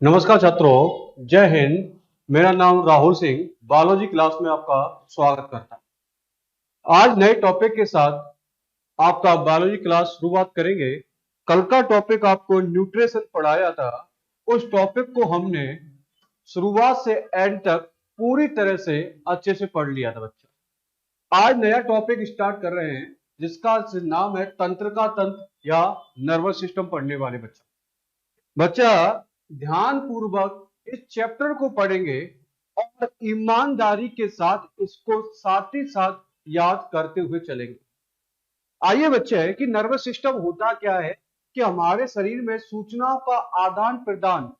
नमस्कार छात्रों, जय हिंद। मेरा नाम राहुल सिंह बायोलॉजी क्लास में आपका स्वागत करता हूं। आज नए टॉपिक के साथ आपका बायोलॉजी क्लास शुरुआत करेंगे। कल का टॉपिक आपको न्यूट्रिशन पढ़ाया था। उस टॉपिक को हमने शुरुआत से एंड तक पूरी तरह से अच्छे से पढ़ लिया था बच्चा। आज नया टॉपिक स्टार्ट कर रहे हैं जिसका नाम है तंत्र का तंत्र या नर्वस सिस्टम पढ़ने वाले बच्चा। बच्चा ध्यान पूर्वक इस चैप्टर को पढ़ेंगे और ईमानदारी के साथ इसको साथ ही साथ याद करते हुए चलेंगे। आइए बच्चे कि नर्वस सिस्टम होता क्या है, कि हमारे शरीर में सूचनाओं का आदान प्रदान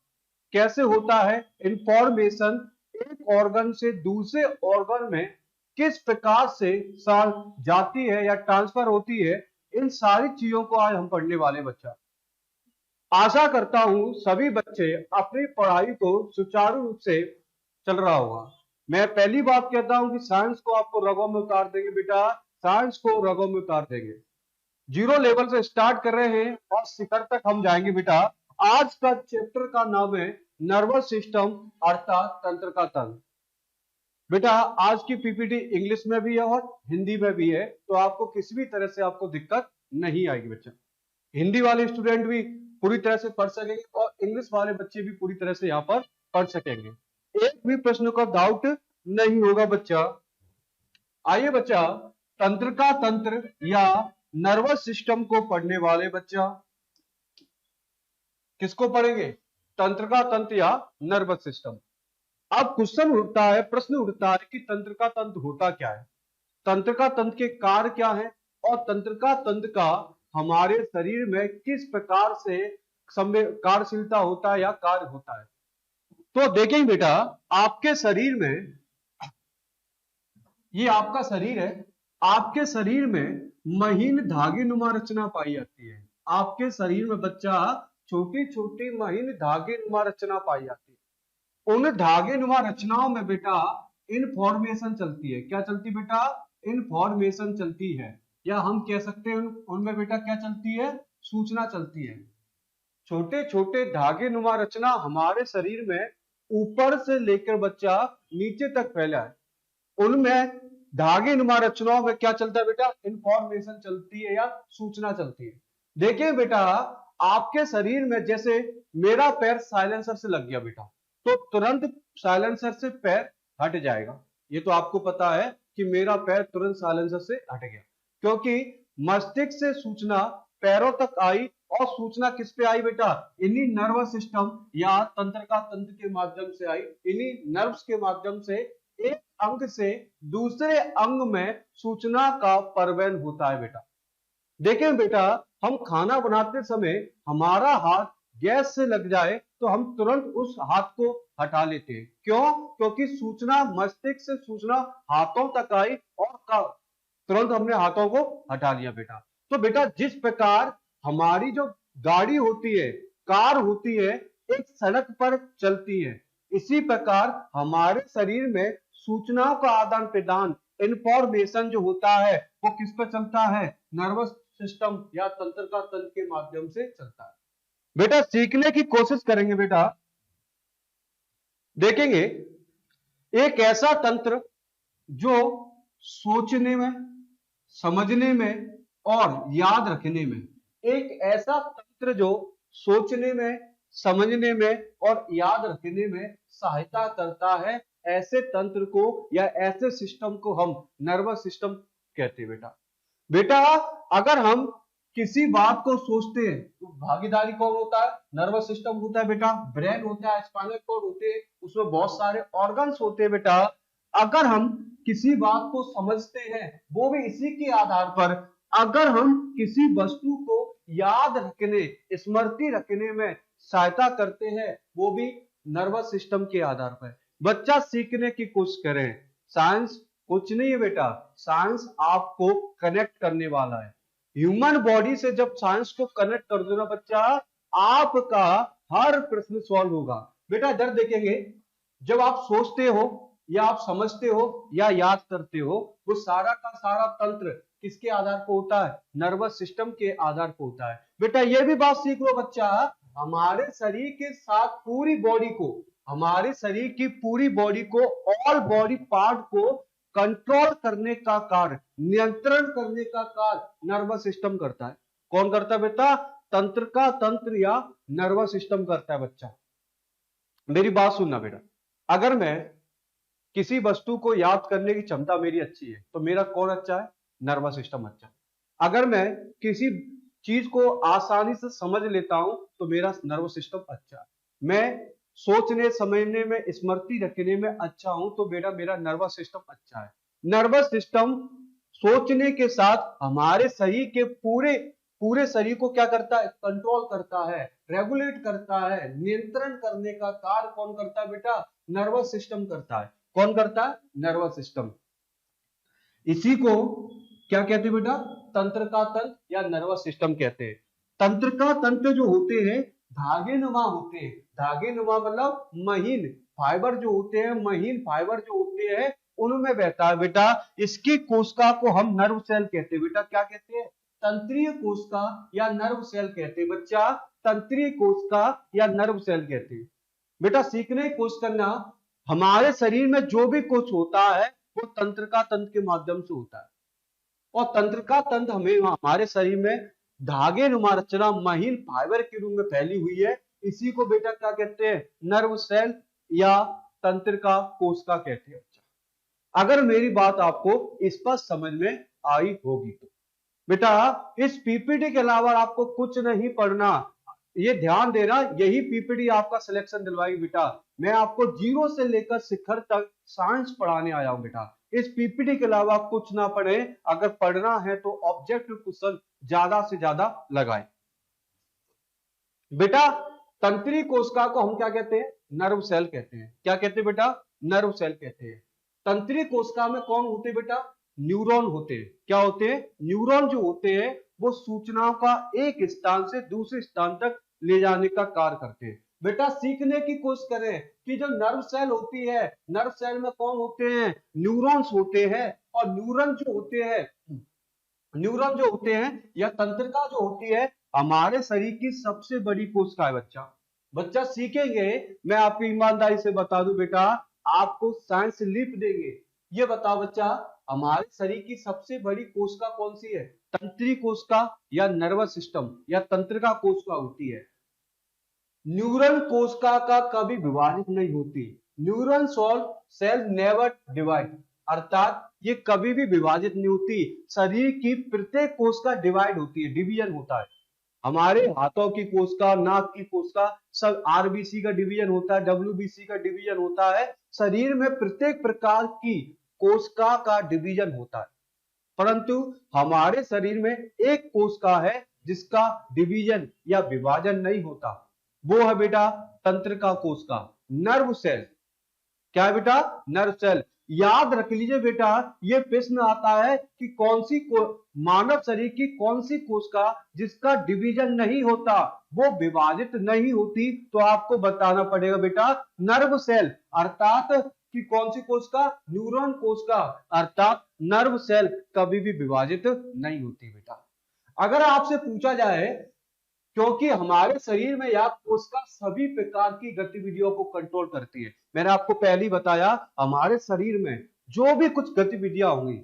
कैसे होता है, इंफॉर्मेशन एक ऑर्गन से दूसरे ऑर्गन में किस प्रकार से जाती है या ट्रांसफर होती है, इन सारी चीजों को आज हम पढ़ने वाले बच्चा। आशा करता हूं सभी बच्चे अपनी पढ़ाई को सुचारू रूप से चल रहा होगा। मैं पहली बात कहता हूं कि साइंस को आपको रगों में उतार देंगे बेटा, साइंस को रगों में उतार देंगे। जीरो लेवल से स्टार्ट कर रहे हैं और शिखर तक हम जाएंगे बेटा। आज का चैप्टर का नाम है नर्वस सिस्टम अर्थात तंत्र का तंत्र। बेटा आज की पीपीटी इंग्लिश में भी है और हिंदी में भी है, तो आपको किसी भी तरह से आपको दिक्कत नहीं आएगी बच्चा। हिंदी वाले स्टूडेंट भी पूरी तरह से पढ़ सकेंगे और इंग्लिश वाले बच्चे भी पूरी तरह से यहाँ पर पढ़ सकेंगे। एक भी प्रश्न का डाउट नहीं होगा बच्चा। आइए बच्चा, तंत्र का तंत्र या नर्वस सिस्टम को पढ़ने वाले बच्चा किसको पढ़ेंगे? तंत्र का तंत्र या नर्वस सिस्टम। अब क्वेश्चन उठता है, प्रश्न उठता है कि तंत्र का तंत्र होता क्या है, तंत्र का तंत्र के कार्य क्या है और तंत्र का तंत्र का हमारे शरीर में किस प्रकार से कार्यशीलता होता है या कार्य होता है। तो देखें बेटा, आपके शरीर में, ये आपका शरीर है, आपके शरीर में महीन धागे नुमा रचना पाई जाती है। आपके शरीर में बच्चा छोटी छोटी महीन धागे नुमा रचना पाई जाती है। उन धागे नुमा रचनाओं में बेटा इनफॉर्मेशन चलती है। क्या चलती बेटा? इनफॉर्मेशन चलती है, या हम कह सकते हैं उनमें बेटा क्या चलती है? सूचना चलती है। छोटे छोटे धागे नुमा रचना हमारे शरीर में ऊपर से लेकर बच्चा नीचे तक फैला है। उनमें धागे नुमा रचनाओं में क्या चलता है बेटा? इंफॉर्मेशन चलती है या सूचना चलती है। देखिए बेटा, आपके शरीर में जैसे मेरा पैर साइलेंसर से लग गया बेटा, तो तुरंत साइलेंसर से पैर हट जाएगा। ये तो आपको पता है कि मेरा पैर तुरंत साइलेंसर से हट गया, क्योंकि मस्तिष्क से सूचना पैरों तक आई और सूचना किस पे आई बेटा? इन्हीं नर्वस सिस्टम या तंत्र का तंत्र के माध्यम से आई। इन्हीं नर्व्स के माध्यम से एक अंग से दूसरे अंग में सूचना का परिवहन होता है बेटा। देखें बेटा, हम खाना बनाते समय हमारा हाथ गैस से लग जाए तो हम तुरंत उस हाथ को हटा लेते हैं। क्यों? क्योंकि सूचना मस्तिष्क से सूचना हाथों तक आई और तुरंत हमने हाथों को हटा लिया बेटा। तो बेटा जिस प्रकार हमारी जो गाड़ी होती है, कार होती है, एक सड़क पर चलती है, इसी प्रकार हमारे शरीर में सूचनाओं का आदान प्रदान, इंफॉर्मेशन जो होता है वो किस पर चलता है? नर्वस सिस्टम या तंत्र का तंत्र के माध्यम से चलता है। बेटा सीखने की कोशिश करेंगे बेटा, देखेंगे एक ऐसा तंत्र जो सोचने में, समझने में और याद रखने में, एक ऐसा तंत्र जो सोचने में, समझने में और याद रखने में सहायता करता है, ऐसे तंत्र को या ऐसे सिस्टम को हम नर्वस सिस्टम कहते हैं बेटा। बेटा अगर हम किसी बात को सोचते हैं तो भागीदारी कौन होता है? नर्वस सिस्टम होता है बेटा। ब्रेन होता है, स्पाइनल कॉर्ड होते हैं, उसमें बहुत सारे ऑर्गन्स होते हैं बेटा। अगर हम किसी बात को समझते हैं वो भी इसी के आधार पर, अगर हम किसी वस्तु को याद रखने, स्मृति रखने में सहायता करते हैं वो भी नर्वस सिस्टम के आधार पर। बच्चा सीखने की कोशिश करें। साइंस कुछ नहीं है बेटा, साइंस आपको कनेक्ट करने वाला है। ह्यूमन बॉडी से जब साइंस को कनेक्ट कर दो ना बच्चा, आपका हर प्रश्न सॉल्व होगा। बेटा इधर देखेंगे, जब आप सोचते हो या आप समझते हो या याद करते हो, वो सारा का सारा तंत्र किसके आधार पर होता है? नर्वस सिस्टम के आधार पर होता है। बेटा ये भी बात सीख लो बच्चा, हमारे शरीर के साथ पूरी बॉडी को, हमारे शरीर की पूरी बॉडी को, ऑल बॉडी पार्ट को कंट्रोल करने का कार्य, नियंत्रण करने का कार्य नर्वस सिस्टम करता है। कौन करता है बेटा? तंत्र का तंत्र या नर्वस सिस्टम करता है बच्चा। मेरी बात सुनना बेटा, अगर मैं किसी वस्तु को याद करने की क्षमता मेरी अच्छी है तो मेरा कौन अच्छा है? नर्वस सिस्टम अच्छा है। अगर मैं किसी चीज को आसानी से समझ लेता हूं तो मेरा नर्वस सिस्टम अच्छा है। मैं सोचने समझने में, स्मृति रखने में अच्छा हूं तो बेटा मेरा नर्वस सिस्टम अच्छा है। नर्वस सिस्टम सोचने के साथ हमारे शरीर के पूरे पूरे शरीर को क्या करता है? कंट्रोल करता है, रेगुलेट करता है, नियंत्रण करने का कार्य कौन करता है बेटा? नर्वस सिस्टम करता है। कौन करता है? Nervous system. इसी को क्या कहते हैं बेटा? तंत्र का तंत्र या नर्वस सिस्टम कहते हैं। तंत्र का तंत्र जो होते हैं धागे नुमा होते हैं। धागे नुमा मतलब महीन फाइबर जो होते हैं, महीन फाइबर जो होते हैं उनमें बहता है बेटा। इसकी कोशिका को हम नर्व सेल कहते हैं बेटा। क्या कहते हैं? तंत्रीय कोशिका या नर्व सेल कहते हैं बच्चा। तंत्रीय कोशिका या नर्व सेल कहते हैं बेटा। सीखने की कोशिश करना, हमारे शरीर में जो भी कुछ होता है वो तंत्र का तंत्र के माध्यम से होता है। और तंत्र का तंत्र हमें हमारे शरीर में धागे नुमा रचना महीन फाइबर के रूप में फैली हुई है। इसी को बेटा क्या कहते हैं? नर्व सेल या तंत्र का कोशिका कहते हैं बच्चा। अगर मेरी बात आपको स्पष्ट समझ में आई होगी तो बेटा इस पीपीटी के अलावा आपको कुछ नहीं पढ़ना। ये ध्यान देना, यही पीपीटी आपका सिलेक्शन दिलवाएगी बेटा। मैं आपको जीरो से लेकर शिखर तक साइंस पढ़ाने आया हूं बेटा। इस पीपीटी के अलावा कुछ ना पढ़े। अगर पढ़ना है तो ऑब्जेक्टिव क्वेश्चन ज्यादा से ज्यादा लगाएं बेटा। तंत्रीय कोशिका को हम क्या कहते हैं? नर्व सेल कहते हैं। क्या कहते हैं बेटा? नर्व सेल कहते हैं। तंत्रीय कोशिका में कौन होते हैं बेटा? न्यूरॉन होते हैं। क्या होते हैं? न्यूरॉन जो होते हैं वो सूचनाओं का एक स्थान से दूसरे स्थान तक ले जाने का कार्य करते हैं बेटा। सीखने की कोशिश करें कि जो नर्व सेल होती है, नर्व सेल में कौन होते हैं? न्यूरॉन्स होते हैं। और न्यूरॉन जो होते हैं या तंत्रिका जो होती है हमारे शरीर की सबसे बड़ी कोशिका है बच्चा। बच्चा सीखेंगे, मैं आपकी ईमानदारी से बता दूं बेटा, आपको साइंस लिप देंगे। ये बताओ बच्चा, हमारे शरीर की सबसे बड़ी कोशिका कौन सी है? तंत्रीय कोशिका या नर्वस सिस्टम या तंत्रिका कोशिका होती है। न्यूरल कोशिका का कभी विभाजित नहीं होती। न्यूरल सेल नेवर डिवाइड, अर्थात ये कभी भी विभाजित नहीं होती। शरीर की प्रत्येक कोशिका डिवाइड होती है, डिवीजन होता है। हमारे हाथों की कोशिका, नाक की कोशिका, सब आरबीसी का डिवीजन होता है, डब्ल्यूबीसी का डिवीजन होता है। शरीर में प्रत्येक प्रकार की कोशिका का डिवीजन होता है, परंतु हमारे शरीर में एक कोशिका है जिसका डिवीजन या विभाजन नहीं होता। वो है बेटा तंत्रिका कोशिका, नर्व सेल। क्या है बेटा? Nerve cell. याद रख लीजिए बेटा, ये प्रश्न आता है कि कौन सी मानव शरीर की कौन सी कोशिका जिसका डिवीजन नहीं होता, वो विभाजित नहीं होती, तो आपको बताना पड़ेगा बेटा नर्व सेल। अर्थात कि कौन सी कोशिका? न्यूरॉन कोशिका, अर्थात नर्व सेल कभी भी विभाजित नहीं होती बेटा। अगर आपसे पूछा जाए, क्योंकि हमारे शरीर में याद कोशिका सभी प्रकार की गतिविधियों को कंट्रोल करती है। मैंने आपको पहले ही बताया, हमारे शरीर में जो भी कुछ गतिविधियां होंगी,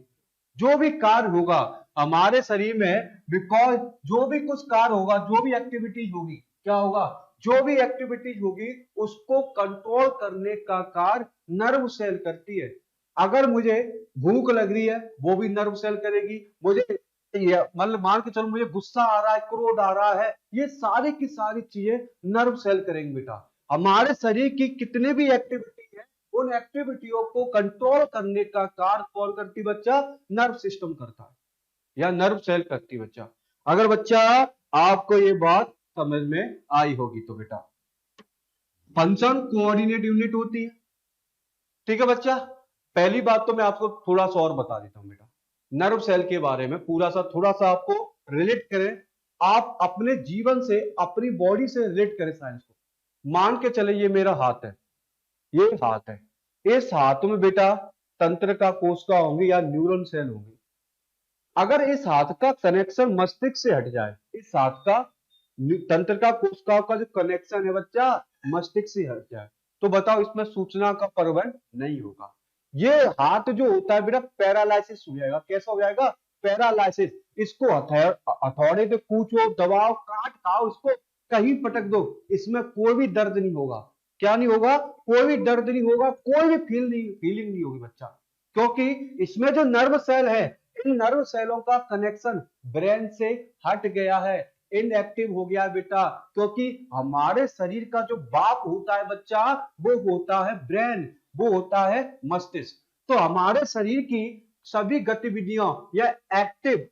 जो भी कार्य होगा हमारे शरीर में, बिकॉज जो भी कुछ कार्य होगा, जो भी एक्टिविटीज होगी, क्या होगा? जो भी एक्टिविटीज होगी उसको कंट्रोल करने का कार्य नर्व सेल करती है। अगर मुझे भूख लग रही है वो भी नर्व सेल करेगी। मुझे मतलब मान के चलो मुझे गुस्सा आ रहा है, क्रोध आ रहा है, ये सारी की सारी चीजें नर्व सेल करेंगे बेटा। हमारे शरीर की कितने भी एक्टिविटी है, उन एक्टिविटियों को कंट्रोल करने का कार्य कौन करती बच्चा? नर्व सिस्टम करता है या नर्व सेल करती बच्चा। अगर बच्चा आपको ये बात समझ में आई होगी तो बेटा फंक्शन कोऑर्डिनेट यूनिट होती है। ठीक है बच्चा, पहली बात तो मैं आपको थोड़ा सा और बता देता हूं बेटा, नर्व सेल के बारे में पूरा सा थोड़ा सा आपको रिलेट करें। आप अपने जीवन से, अपनी बॉडी से रिलेट करें साइंस को। मान के चले ये मेरा हाथ है, ये हाथ है, इस हाथ में बेटा तंत्र का कोशिका होंगी या न्यूरॉन सेल होंगी। अगर इस हाथ का कनेक्शन मस्तिष्क से हट जाए, इस हाथ का तंत्रिका कोशिकाओं का जो कनेक्शन है बच्चा मस्तिष्क से हट जाए, तो बताओ इसमें सूचना का परिवहन नहीं होगा। ये हाथ जो होता है बेटा पैरालाइसिस हो जाएगा। कैसा हो जाएगा? पैरालाइसिस। इसको हथौड़े पे कूचो, दबाओ, काट खाओ, इसको कहीं पटक दो, इसमें कोई भी दर्द नहीं होगा। क्या नहीं होगा? कोई भी दर्द नहीं होगा, कोई भी फीलिंग नहीं होगी बच्चा, क्योंकि इसमें जो नर्व सेल है, इन नर्व सेलों का कनेक्शन ब्रेन से हट गया है, इनएक्टिव हो गया बेटा। क्योंकि हमारे शरीर का जो बाप होता है बच्चा, वो होता है ब्रेन, वो होता है मस्तिष्क। तो हमारे शरीर की सभी गतिविधियों या एक्टिव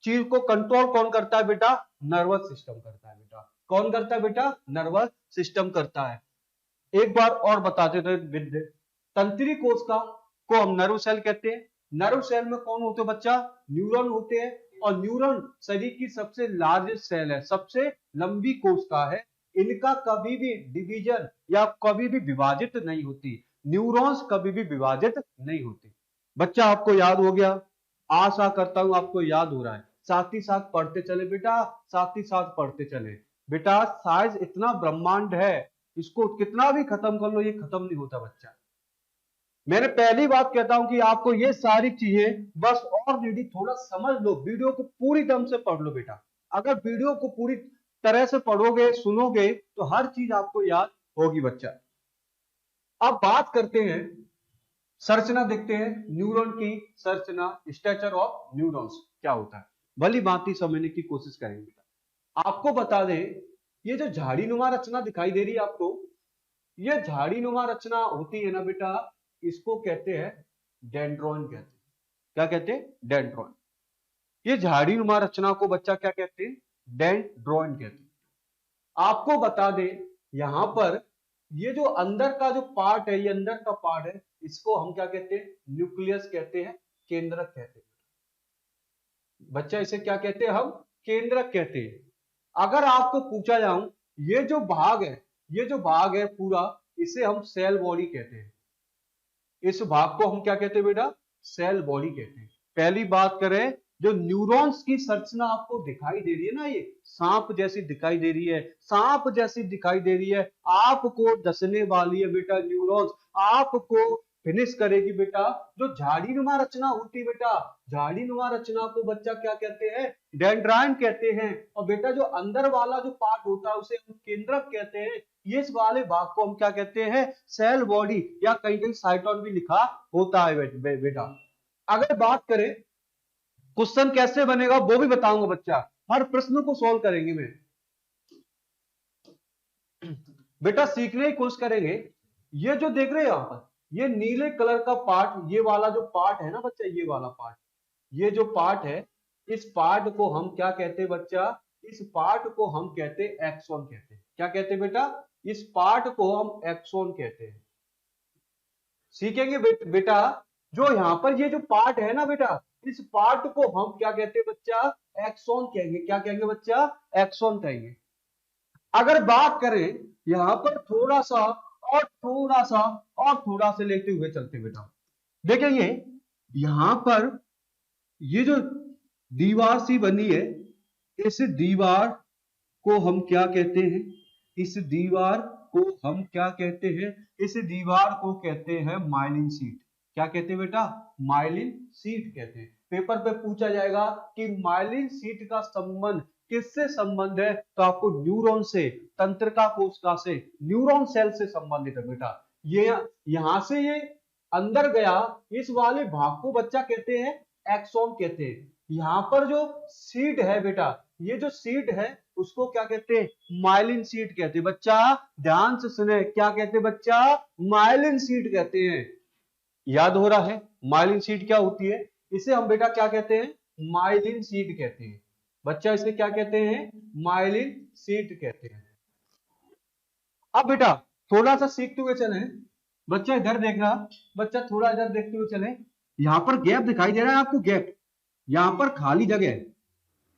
चीज को कंट्रोल कौन करता है बेटा? नर्वस सिस्टम करता है बेटा। कौन करता है बेटा? नर्वस सिस्टम करता है। एक बार और बताते थे विद्य, तंत्रिका कोशिका को हम नर्व सेल कहते हैं। नर्व सेल में कौन होते हैं बच्चा? न्यूरॉन होते हैं। और न्यूरॉन शरीर की सबसे लार्जेस्ट सेल है, सबसे लंबी कोशिका है। इनका कभी भी डिवीजन या कभी भी विभाजित नहीं होती। न्यूरॉन्स कभी भी विभाजित नहीं होती। बच्चा आपको याद हो गया? आशा करता हूं आपको याद हो रहा है। साथ ही साथ पढ़ते चले बेटा, साथ ही साथ पढ़ते चले बेटा। साइज इतना ब्रह्मांड है, इसको कितना भी खत्म कर लो, ये खत्म नहीं होता बच्चा। मैंने पहली बात कहता हूं कि आपको ये सारी चीजें बस ऑलरेडी थोड़ा समझ लो, वीडियो को पूरी दम से पढ़ लो बेटा। अगर वीडियो को पूरी तरह से पढ़ोगे, सुनोगे, तो हर चीज आपको याद होगी बच्चा। अब बात करते हैं, संरचना देखते हैं न्यूरॉन की संरचना, स्ट्रक्चर ऑफ न्यूरॉन्स क्या होता है, भली भांति समझने की कोशिश करेंगे बेटा। आपको बता दें, ये जो झाड़ी नुमा रचना दिखाई दे रही है आपको, ये झाड़ी नुमा रचना होती है ना बेटा, इसको कहते हैं डेंड्रॉन कहते हैं। क्या कहते हैं? डेंड्रॉन। ये झाड़ी नुमा रचना को बच्चा क्या कहते हैं? डेंड्रॉन कहते हैं। आपको बता दें, यहां पर ये जो अंदर का जो पार्ट है, ये अंदर का पार्ट है, इसको हम क्या कहते हैं? न्यूक्लियस कहते हैं, केंद्रक कहते हैं। बच्चा इसे क्या कहते हैं? हम केंद्रक कहते हैं। अगर आपको पूछा जाऊं, ये जो भाग है, ये जो भाग है पूरा, इसे हम सेल बॉडी कहते हैं। इस भाग को हम क्या कहते हैं बेटा? सेल बॉडी कहते हैं। पहली बात करें, जो न्यूरॉन्स की संरचना आपको दिखाई दे रही है ना, ये सांप जैसी दिखाई दे रही है, सांप जैसी दिखाई दे रही है, आपको डसने वाली है बेटा न्यूरॉन्स, आपको फिनिश करेगी बेटा। जो झाड़ी नुमा रचना होती है बेटा, झाड़ी नुमा रचना को बच्चा क्या कहते हैं? डेंड्राइन कहते हैं। और बेटा जो अंदर वाला जो पार्ट होता है, उसे हम केंद्रक कहते हैं। ये इस वाले भाग को हम क्या कहते हैं? सेल बॉडी, या कहीं कहीं साइटोन भी लिखा होता है बेटा। अगर बात करें क्वेश्चन कैसे बनेगा, वो भी बताऊंगा बच्चा, हर प्रश्न को सॉल्व करेंगे मैं बेटा, सीखने की कोशिश करेंगे। ये जो देख रहे हैं यहां पर, ये नीले कलर का पार्ट, ये वाला जो पार्ट है ना बच्चा, ये वाला पार्ट, ये जो पार्ट है, इस पार्ट को हम क्या कहते हैं बच्चा? इस पार्ट को हम कहते हैं एक्सॉन कहते हैं। क्या कहते हैं बेटा? इस पार्ट को हम एक्सॉन कहते हैं। सीखेंगे बेटा, जो यहां पर ये जो पार्ट है ना बेटा, इस पार्ट को हम क्या कहते हैं बच्चा? एक्सॉन कहेंगे। क्या कहेंगे बच्चा? एक्सॉन कहेंगे। अगर बात करें यहां पर थोड़ा सा और थोड़ा सा और थोड़ा सा लेते हुए चलते बेटा, देखेंगे यहां पर ये जो दीवार सी बनी है, इस दीवार को हम क्या कहते हैं? इस दीवार को हम क्या कहते हैं? इस दीवार को कहते हैं माइलिन शीट। क्या कहते हैं बेटा? माइलिन शीट कहते हैं। पेपर पे पूछा जाएगा कि माइलिन शीट का संबंध किससे संबंध है, तो आपको न्यूरॉन से, तंत्रिका कोशिका से, न्यूरॉन सेल से संबंधित है बेटा। ये यहां से ये अंदर गया, इस वाले भाग को बच्चा कहते हैं एक्सॉन कहते हैं। यहां पर जो सीट है बेटा, ये जो सीट है उसको क्या कहते हैं? माइलिन सीट कहते हैं। बच्चा ध्यान से सुने, क्या कहते हैं बच्चा? माइलिन सीट कहते हैं। याद हो रहा है माइलिन सीट क्या होती है? इसे हम बेटा क्या कहते हैं? माइलिन सीट कहते हैं। बच्चा इसे क्या कहते हैं? माइलिन सीट कहते हैं। अब बेटा थोड़ा सा सीखते हुए चले, बच्चा इधर देख रहा, बच्चा थोड़ा इधर देखते हुए चले। यहां पर गैप दिखाई दे रहा है आपको, गैप, यहां पर खाली जगह है,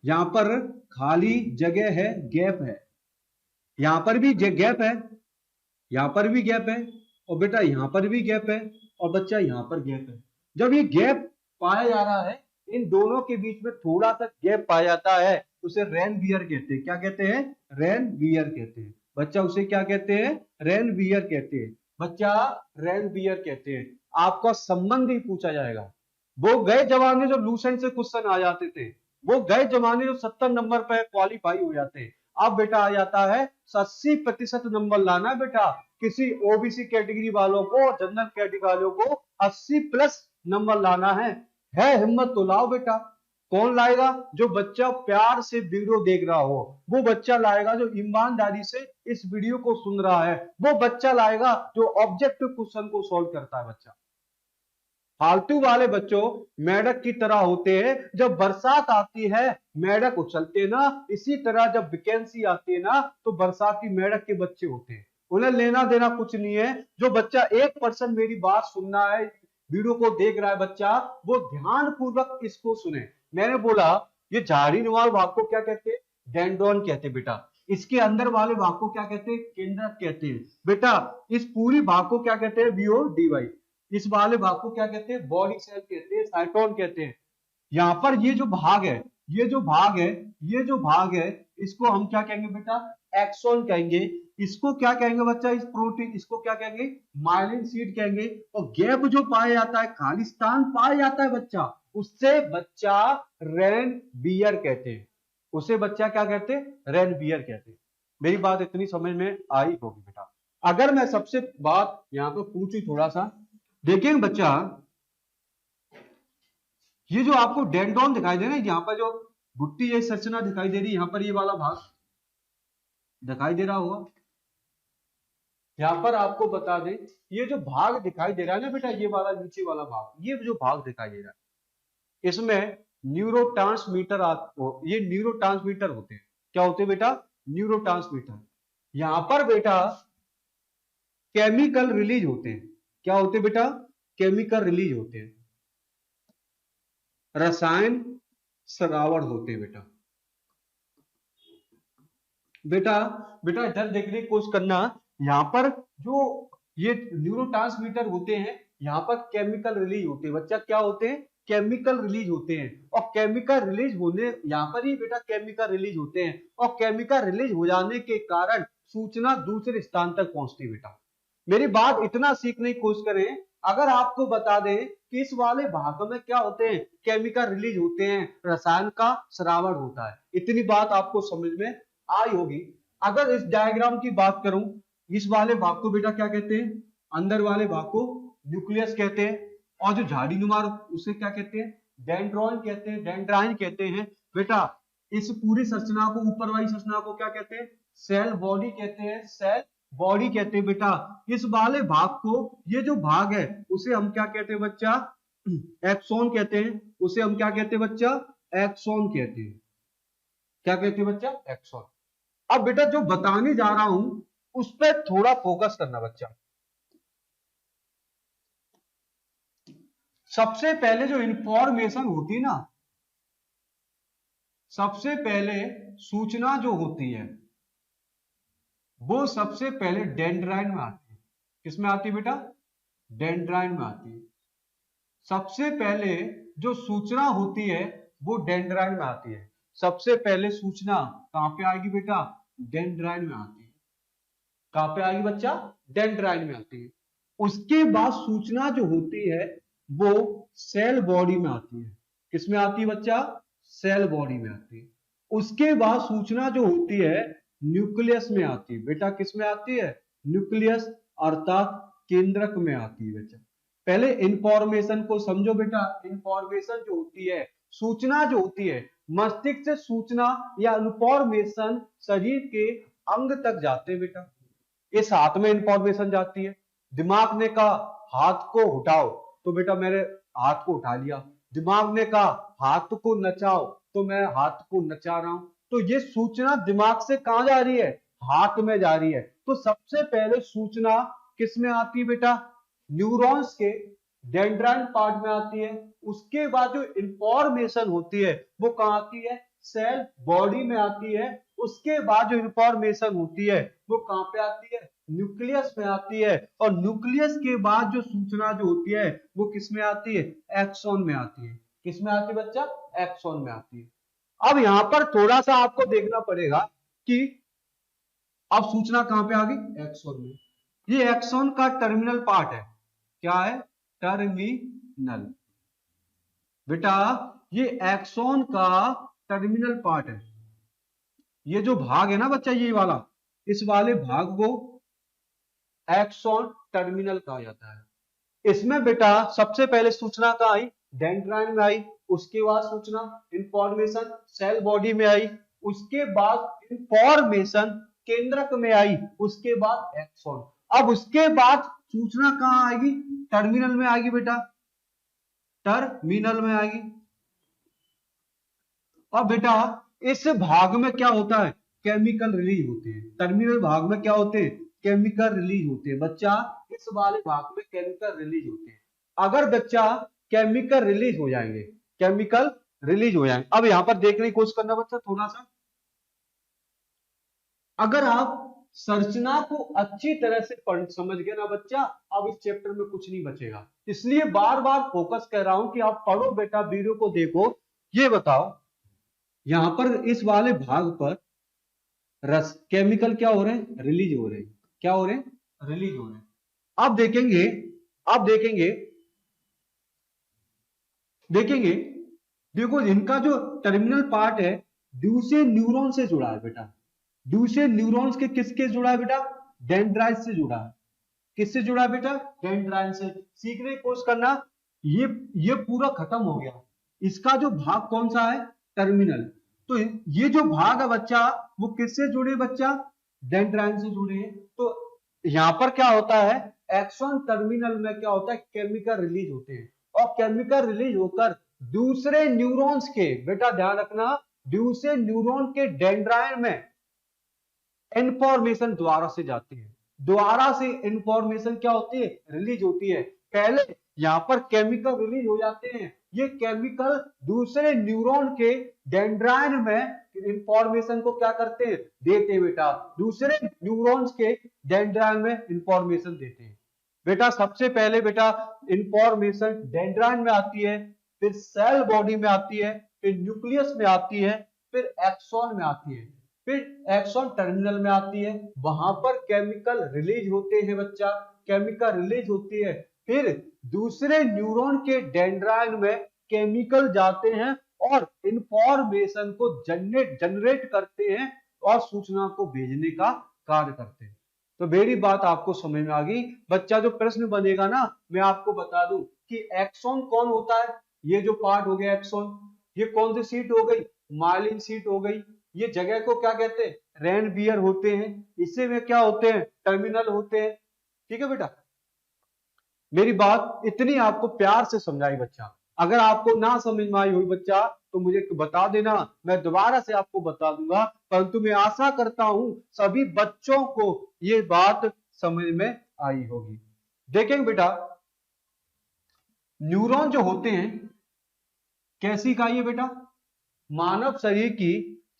यहां पर खाली जगह है, गैप है, यहां पर भी गैप है, यहां पर भी गैप है, और बेटा यहां पर भी गैप है, और बच्चा यहां पर गैप है। जब ये गैप पाया जा रहा है, इन दोनों के बीच में थोड़ा सा गैप पाया जाता है, उसे रेनवियर कहते हैं। क्या कहते हैं? रेनवियर कहते हैं बच्चा। उसे क्या कहते हैं? रेनवियर कहते हैं बच्चा, रेनवियर कहते हैं। आपका संबंध ही पूछा जाएगा। वो गए जमाने जो लूसेंट से क्वेश्चन आ जाते थे, वो गए जमाने जो 70 नंबर पे क्वालिफाई हो जाते हैं। अब बेटा आ जाता है 80% नंबर लाना है बेटा। किसी ओबीसी कैटेगरी वालों को, जनरल कैटेगरी वालों को 80+ नंबर लाना है हिम्मत तो लाओ बेटा। कौन लाएगा? जो बच्चा प्यार से वीडियो देख रहा हो, वो बच्चा लाएगा। जो ईमानदारी से इस वीडियो को सुन रहा है, वो बच्चा लाएगा। जो ऑब्जेक्टिव क्वेश्चन को सॉल्व करता है बच्चा। फालतू वाले बच्चों मेढक की तरह होते हैं। जब बरसात आती है मेढक उछलते ना, इसी तरह जब वैकेंसी आती है ना, तो बरसाती मेढक के बच्चे होते हैं। उन्हें लेना देना कुछ नहीं है। जो बच्चा 1% मेरी बात सुनना है, वीडियो को देख रहा है बच्चा, वो ध्यान पूर्वक इसको सुने। मैंने बोला ये झाड़ी नुमा भाग को क्या कहते हैं? डेंड्रॉन कहते हैं बेटा। इसके अंदर वाले भाग को क्या कहते हैं? केंद्रक कहते हैं बेटा। इस पूरी भाग को क्या कहते हैं? वीओडीवाई। इस वाले भाग को क्या कहते हैं? बॉडी सेल कहते हैं, साइटोन कहते हैं। यहाँ पर ये जो भाग है, ये जो भाग है, ये जो भाग है, इसको हम क्या कहेंगे बेटा? एक्सोन कहेंगे। इसको क्या कहेंगे बच्चा? इस प्रोटीन, इसको क्या कहेंगे? माइलिन शीट कहेंगे। और गैप जो पाया जाता है, खालिस्तान पाया जाता है बच्चा, उससे बच्चा रेन बियर कहते हैं। उसे बच्चा क्या कहते हैं? रेन बियर कहते हैं। मेरी बात इतनी समझ में आई होगी बेटा। अगर मैं सबसे बात यहाँ पे पूछू थोड़ा सा, देखिए बच्चा, ये जो आपको डेंड्रॉन दिखाई दे रहा है, यहाँ पर जो भुट्टी ये संरचना दिखाई दे रही है, यहाँ पर ये वाला भाग दिखाई दे रहा होगा। यहाँ पर आपको बता दें, ये जो भाग दिखाई दे रहा है ना बेटा, ये वाला नीचे वाला भाग, ये जो भाग दिखाई दे रहा है, इसमें न्यूरोट्रांसमीटर ये न्यूरोट्रांसमीटर होते हैं। क्या होते हैं बेटा? न्यूरोट्रांसमीटर। यहाँ पर बेटा केमिकल रिलीज होते हैं। क्या होते हैं बेटा? केमिकल रिलीज होते हैं, रसायन स्रावण होते हैं बेटा। बेटा बेटा इधर देखने की कोशिश करना। यहाँ पर जो ये न्यूरोट्रांसमीटर होते हैं, यहाँ पर केमिकल रिलीज होते हैं बच्चा। क्या होते हैं? केमिकल रिलीज होते हैं। और केमिकल रिलीज होने, यहाँ पर ही बेटा केमिकल रिलीज होते हैं, और केमिकल रिलीज हो जाने के कारण सूचना दूसरे स्थान तक पहुंचती है बेटा। मेरी बात इतना सीखने की कोशिश करें, अगर आपको बता दें कि इस वाले भाग में क्या होते हैं? केमिकल रिलीज होते हैं, रसायन का स्रावण होता है। इतनी बात आपको समझ में आई होगी। अगर इस डायग्राम की बात करूं, इस वाले भाग को बेटा क्या कहते हैं? अंदर वाले भाग को न्यूक्लियस कहते हैं। और जो झाड़ी नुमा उसे क्या कहते हैं? डेंड्रॉन कहते हैं, डेंड्राइन कहते हैं बेटा। इस पूरी संरचना को, ऊपर वाली संरचना को क्या कहते हैं? सेल बॉडी कहते हैं, सेल बॉडी कहते हैं बेटा। इस वाले भाग को, ये जो भाग है, उसे हम क्या कहते हैं बच्चा? एक्सोन कहते हैं। उसे हम क्या कहते हैं बच्चा? एक्सोन कहते हैं। क्या कहते हैं बच्चा? एक्सोन। अब बेटा जो बताने जा रहा हूं उस पर थोड़ा फोकस करना बच्चा। सबसे पहले जो इंफॉर्मेशन होती है ना, सबसे पहले सूचना जो होती है, वो सबसे पहले डेंड्राइन में आती है। किसमें आती है बेटा? डेंड्राइन में आती है। सबसे पहले जो सूचना होती है वो डेंड्राइन में आती है। सबसे पहले सूचना कहां पे आएगी बेटा? डेंड्राइन में आती है। कहां पे आएगी बच्चा? डेंड्राइन में आती है। उसके बाद सूचना जो होती है वो सेल बॉडी में आती है। किसमें आती है बच्चा? सेल बॉडी में आती है। उसके बाद सूचना जो होती है न्यूक्लियस में आती है बेटा। किसमें आती है? न्यूक्लियस अर्थात केंद्रक में आती है बच्चा। पहले इंफॉर्मेशन को समझो बेटा। इंफॉर्मेशन जो होती है, सूचना जो होती है, मस्तिष्क से सूचना या इंफॉर्मेशन शरीर के अंग तक जाते हैं बेटा। इस हाथ में इंफॉर्मेशन जाती है। दिमाग ने कहा हाथ को उठाओ, तो बेटा मेरे हाथ को उठा लिया। दिमाग ने कहा हाथ को नचाओ, तो मैं हाथ को नचा रहा हूं। तो ये सूचना दिमाग से कहां जा रही है? हाथ में जा रही है। तो सबसे पहले सूचना किस में आती है बेटा? न्यूरॉन्स के डेंड्राइन पार्ट में आती है। उसके बाद जो इंफॉर्मेशन होती है वो कहां आती है? सेल बॉडी में आती है। उसके बाद जो इंफॉर्मेशन होती है वो कहां पे आती है? न्यूक्लियस में आती है। और न्यूक्लियस के बाद जो सूचना जो होती है वो किस में आती है? एक्सॉन में आती है। किस में आती है बच्चा? एक्सॉन में आती है। अब यहां पर थोड़ा सा आपको देखना पड़ेगा कि अब सूचना कहां पे आ गई, एक्सॉन में। ये एक्सॉन का टर्मिनल पार्ट है, क्या है, टर्मिनल। बेटा ये एक्सॉन का टर्मिनल पार्ट है, ये जो भाग है ना बच्चा, ये वाला, इस वाले भाग को एक्सॉन टर्मिनल कहा जाता है। इसमें बेटा सबसे पहले सूचना कहां आई, डेंड्राइन में आई, उसके बाद सूचना इंफॉर्मेशन सेल बॉडी में आई, उसके बाद इंफॉर्मेशन केंद्रक में आई, उसके बाद एक्सॉन। अब उसके बाद सूचना कहां आएगी, टर्मिनल में आएगी बेटा, टर्मिनल में आएगी। अब बेटा इस भाग में क्या होता है, केमिकल रिलीज होते हैं। टर्मिनल भाग में क्या होते हैं, केमिकल रिलीज होते हैं बच्चा, इस वाले भाग में केमिकल रिलीज होते हैं। अगर बच्चा केमिकल रिलीज हो जाएंगे, केमिकल रिलीज हो जाएंगे। अब यहां पर देखने की कोशिश करना बच्चा थोड़ा सा, अगर आप संरचना को अच्छी तरह से पढ़ समझ गए ना बच्चा, अब इस चैप्टर में कुछ नहीं बचेगा। इसलिए बार बार फोकस कर रहा हूं कि आप पढ़ो बेटा, वीडियो को देखो। ये बताओ यहां पर इस वाले भाग पर रस केमिकल क्या हो रहे हैं, रिलीज हो रहे हैं, क्या हो रहे हैं, रिलीज हो रहे हैं। अब देखेंगे, अब देखेंगे, देखेंगे, देखो इनका जो टर्मिनल पार्ट है ड्यूसे न्यूरॉन से जुड़ा है बेटा। ड्यूसे न्यूरॉन्स के किसके जुड़ा है बेटा, डेंड्राइट से जुड़ा है। किससे जुड़ा है बेटा, डेंड्राइट से। सीखने की कोशिश करना, ये पूरा खत्म हो गया। इसका जो भाग कौन सा है, टर्मिनल। तो ये जो भाग है बच्चा वो किससे जुड़े बच्चा, डेंड्राइन से जुड़े हैं। तो यहां पर क्या होता है, एक्सॉन टर्मिनल में क्या होता है, केमिकल रिलीज होते हैं, और केमिकल रिलीज होकर दूसरे न्यूरॉन्स के, बेटा ध्यान रखना, दूसरे न्यूरॉन के डेंड्राइन में इंफॉर्मेशन द्वारा से जाती है। द्वारा से इंफॉर्मेशन क्या होती है, रिलीज होती है। पहले यहां पर केमिकल रिलीज हो जाते हैं, ये केमिकल दूसरे न्यूरॉन के डेंड्राइन में इंफॉर्मेशन को क्या करते हैं, देते हैं बेटा। दूसरे न्यूरॉन्स के डेंड्राइन में इंफॉर्मेशन देते हैं बेटा। सबसे पहले बेटा इंफॉर्मेशन डेंड्राइन में आती है, फिर सेल बॉडी में आती है, फिर न्यूक्लियस में आती है, फिर एक्सॉन में आती है, फिर एक्सॉन टर्मिनल में आती है। वहां पर केमिकल रिलीज होते हैं बच्चा, केमिकल रिलीज होती है। फिर दूसरे न्यूरॉन के डेंड्राइन में केमिकल जाते हैं और इंफॉर्मेशन को जनरेट करते हैं और सूचना को भेजने का कार्य करते हैं। तो मेरी बात आपको समझ में आ गई बच्चा। जो प्रश्न बनेगा ना, मैं आपको बता दूं कि एक्सॉन कौन होता है। ये जो पार्ट हो गया एक्सॉन, ये कौन सी सीट हो गई, माइलिन सीट हो गई। ये जगह को क्या कहते हैं, रेन बियर होते हैं। इससे में क्या होते हैं, टर्मिनल होते हैं। ठीक है बेटा, मेरी बात इतनी आपको प्यार से समझाई बच्चा। अगर आपको ना समझ में आई हुई बच्चा तो मुझे बता देना, मैं दोबारा से आपको बता दूंगा। परंतु मैं आशा करता हूं सभी बच्चों को ये बात समझ में आई होगी। देखेंगे बेटा, न्यूरॉन जो होते हैं कैसी इकाई है बेटा, मानव शरीर की,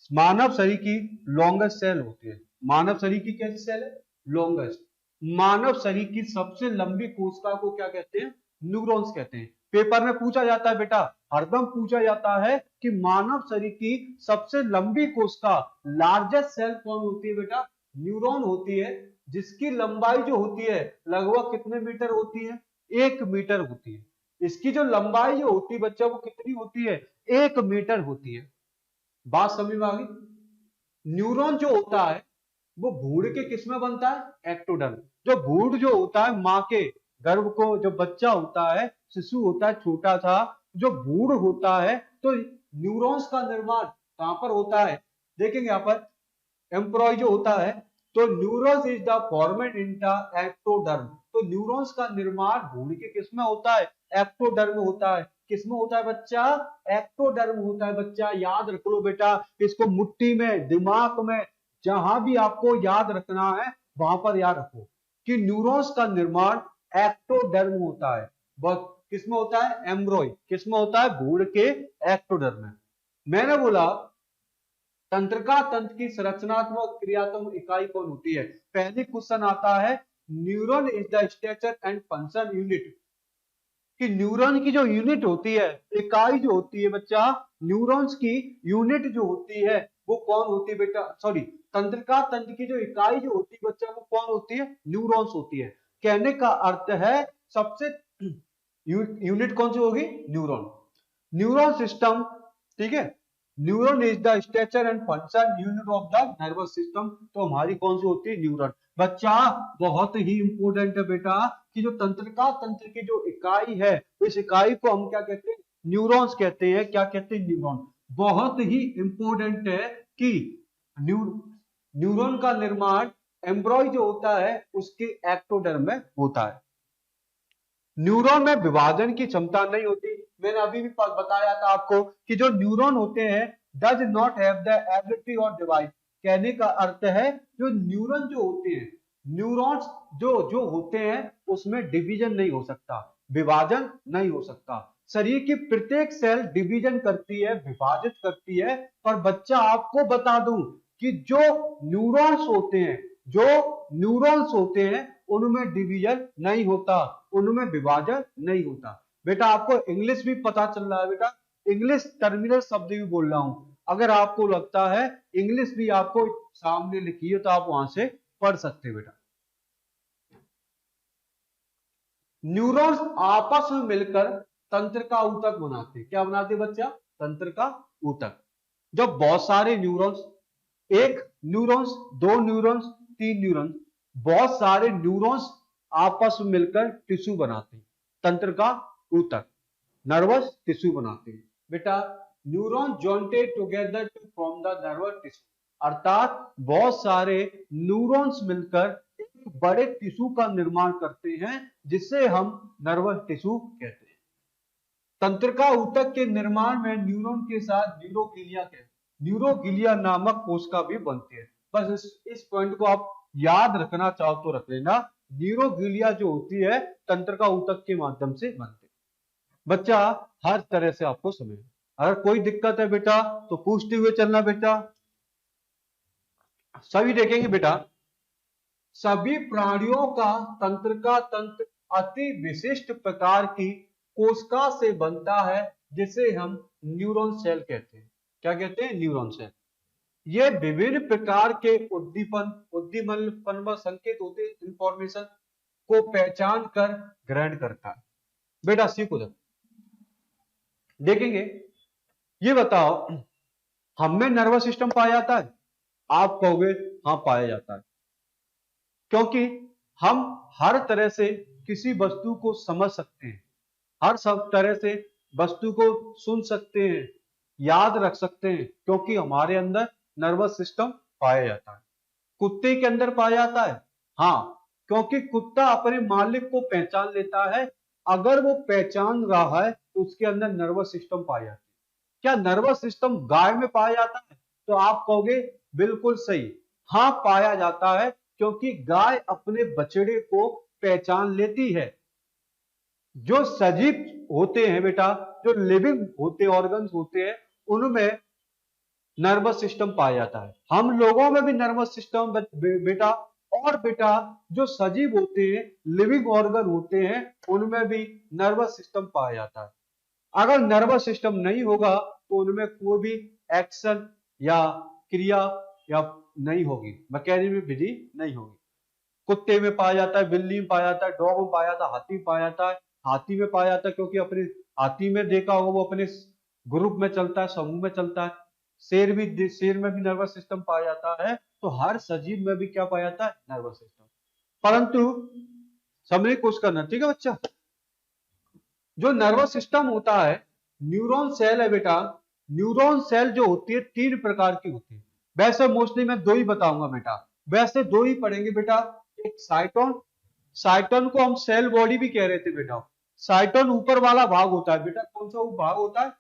मानव शरीर की लॉन्गेस्ट सेल होती है। मानव शरीर की कैसी सेल है, लॉन्गेस्ट। मानव शरीर की सबसे लंबी कोशिका को क्या कहते हैं, न्यूरॉन्स कहते हैं। पेपर में पूछा जाता है बेटा, हरदम पूछा जाता है कि मानव शरीर की सबसे लंबी कोशिका, लार्जेस्ट सेल कौन होती है बेटा, न्यूरॉन होती है। जिसकी लंबाई जो होती है लगभग कितने मीटर होती है, 1 मीटर होती है। इसकी जो लंबाई जो होती है बच्चा वो कितनी होती है, 1 मीटर होती है। बात समझ में आ गई। न्यूरॉन जो होता है वो भूड़ के किस में बनता है, एक्टोडर्म। जो भूड़ जो होता है माँ के गर्भ को, जो बच्चा होता है, शिशु होता है छोटा सा, जो भूड़ होता है, तो न्यूरॉन्स का निर्माण कहां पर होता है, देखेंगे यहां पर एम्ब्रॉय जो होता है। तो neurons is the format in the ectoderm. तो न्यूरॉन्स का निर्माण भूड़ के किस में होता है, एक्टोडर्म होता है। किसमें होता है बच्चा, एक्टोडर्म होता है बच्चा। याद रख लो बेटा, इसको मुट्ठी में, दिमाग में, जहां भी आपको याद रखना है वहां पर याद रखो कि न्यूरॉन्स का निर्माण एक्टोडर्म होता है। बस किसमें होता है, एम्ब्रॉय किसमें होता है, भूड़ के एक्टोडर्म में। मैंने बोला तंत्रिका तंत्र की संरचनात्मक क्रियात्मक इकाई कौन होती है। पहले क्वेश्चन आता है, neuron is the structure and function unit कि न्यूरॉन की जो यूनिट होती है, इकाई जो होती है बच्चा, न्यूरॉन्स की यूनिट जो होती है वो कौन होती है बेटा, सॉरी, तंत्रिका तंत्र की जो इकाई जो होती है बच्चा वो कौन होती है, न्यूरॉन्स होती है। कहने का अर्थ है सबसे यूनिट कौन सी होगी, न्यूरॉन। न्यूरॉन सिस्टम, ठीक है, neuron is the structure and function unit of the nervous system. तो हमारी कौन सी होती है, न्यूरॉन। बच्चा बहुत ही इंपॉर्टेंट है बेटा कि जो तंत्रिका तंत्र की जो इकाई है इस इकाई को हम क्या कहते हैं, न्यूरॉन्स कहते हैं। क्या कहते हैं, न्यूरॉन। बहुत ही इंपॉर्टेंट है कि न्यूरॉन का निर्माण एम्ब्रॉय जो होता है उसके एक्टोडर्म में होता है। न्यूरॉन में विभाजन की क्षमता नहीं होती। मैंने अभी भी बताया था आपको कि जो न्यूरॉन होते हैं does not have the ability और डिवाइड। कहने का अर्थ है जो न्यूरॉन जो होते हैं, न्यूरॉन्स जो जो होते हैं उसमें डिवीजन नहीं हो सकता, विभाजन नहीं हो सकता। शरीर की प्रत्येक सेल डिवीजन करती है, विभाजित करती है, पर बच्चा आपको बता दूं कि जो न्यूरॉन्स होते हैं, जो न्यूरॉन्स होते हैं उनमें डिवीजन नहीं होता, उनमें विभाजन नहीं होता। बेटा आपको इंग्लिश भी पता चल रहा है बेटा, इंग्लिश टर्मिनल शब्द भी बोल रहा हूं। अगर आपको लगता है इंग्लिश भी आपको सामने लिखी है तो आप वहां से पढ़ सकते हैं बेटा। न्यूरॉन्स आपस में मिलकर तंत्र का ऊतक बनाते हैं। क्या बनाते हैं बच्चा, तंत्र का ऊतक। जब बहुत सारे न्यूरॉन्स, एक न्यूरॉन्स, दो न्यूरॉन्स, तीन न्यूरॉन्स, बहुत सारे न्यूरॉन्स आपस में मिलकर टिश्यू बनाते हैं, तंत्र का ऊतक, नर्वस टिश्यू बनाते हैं। बेटा neuron jointed together to form the nervous tissue, अर्थात बहुत सारे न्यूरॉन्स मिलकर एक बड़े टिश्यू का निर्माण करते हैं जिसे हम नर्वस टिश्यू कहते हैं। तंत्रिका ऊतक के निर्माण में न्यूरॉन के साथ न्यूरोगिलिया नामक कोशिका भी बनती है। बस इस पॉइंट को आप याद रखना चाहो तो रख लेना, न्यूरोगिलिया जो होती है तंत्रिका ऊतक के माध्यम से बनती है। बच्चा हर तरह से आपको समझ, अगर कोई दिक्कत है बेटा तो पूछते हुए चलना बेटा। सभी देखेंगे बेटा, सभी प्राणियों का तंत्रिका तंत्र अति विशिष्ट प्रकार की कोशिका से बनता है जिसे हम न्यूरॉन सेल कहते हैं। क्या कहते हैं, न्यूरॉन सेल। ये विभिन्न प्रकार के उद्दीपन व संकेत होते हैं, इंफॉर्मेशन को पहचान कर ग्रहण करता है। बेटा सीखो देखेंगे, ये बताओ हम में नर्वस सिस्टम पाया जाता है, आप कहोगे हाँ पाया जाता है, क्योंकि हम हर तरह से किसी वस्तु को समझ सकते हैं, हर सब तरह से वस्तु को सुन सकते हैं, याद रख सकते हैं, क्योंकि हमारे अंदर नर्वस सिस्टम पाया जाता है। कुत्ते के अंदर पाया जाता है, हाँ, क्योंकि कुत्ता अपने मालिक को पहचान लेता है, अगर वो पहचान रहा है तो उसके अंदर नर्वस सिस्टम पाया जाता है। क्या नर्वस सिस्टम गाय में पाया जाता है, तो आप कहोगे बिल्कुल सही, हाँ पाया जाता है, क्योंकि गाय अपने बछड़े को पहचान लेती है। जो सजीव होते हैं बेटा, जो लिविंग होते ऑर्गन्स होते हैं उनमें नर्वस सिस्टम पाया जाता है। हम लोगों में भी नर्वस सिस्टम बेटा, और बेटा जो सजीव होते हैं, लिविंग ऑर्गन होते हैं, उनमें भी नर्वस सिस्टम पाया जाता है। अगर नर्वस सिस्टम नहीं होगा तो उनमें कोई भी एक्शन या क्रिया या नहीं होगी, मैकेनिज्म विधि नहीं होगी। कुत्ते में पाया जाता है, बिल्ली में पाया जाता है, डॉग में पाया जाता है, हाथी में पाया जाता है। हाथी में पाया जाता है क्योंकि अपने हाथी में देखा होगा वो अपने ग्रुप में चलता है, समूह में चलता है। शेर में भी नर्वस सिस्टम पाया जाता है। तो हर सजीव में भी क्या पाया जाता है, नर्वस सिस्टम। परंतु समझने की कोशिश करना, ठीक है बच्चा। जो नर्वस सिस्टम होता है, न्यूरॉन सेल है बेटा, न्यूरॉन सेल जो होती है तीन प्रकार की होती है। वैसे मोस्टली मैं दो ही बताऊंगा बेटा, वैसे दो ही पढ़ेंगे बेटा। एक साइटोन, साइटोन को हम सेल बॉडी भी कह रहे थे बेटा। साइटोन ऊपर वाला भाग होता है बेटा, कौन सा भाग होता है,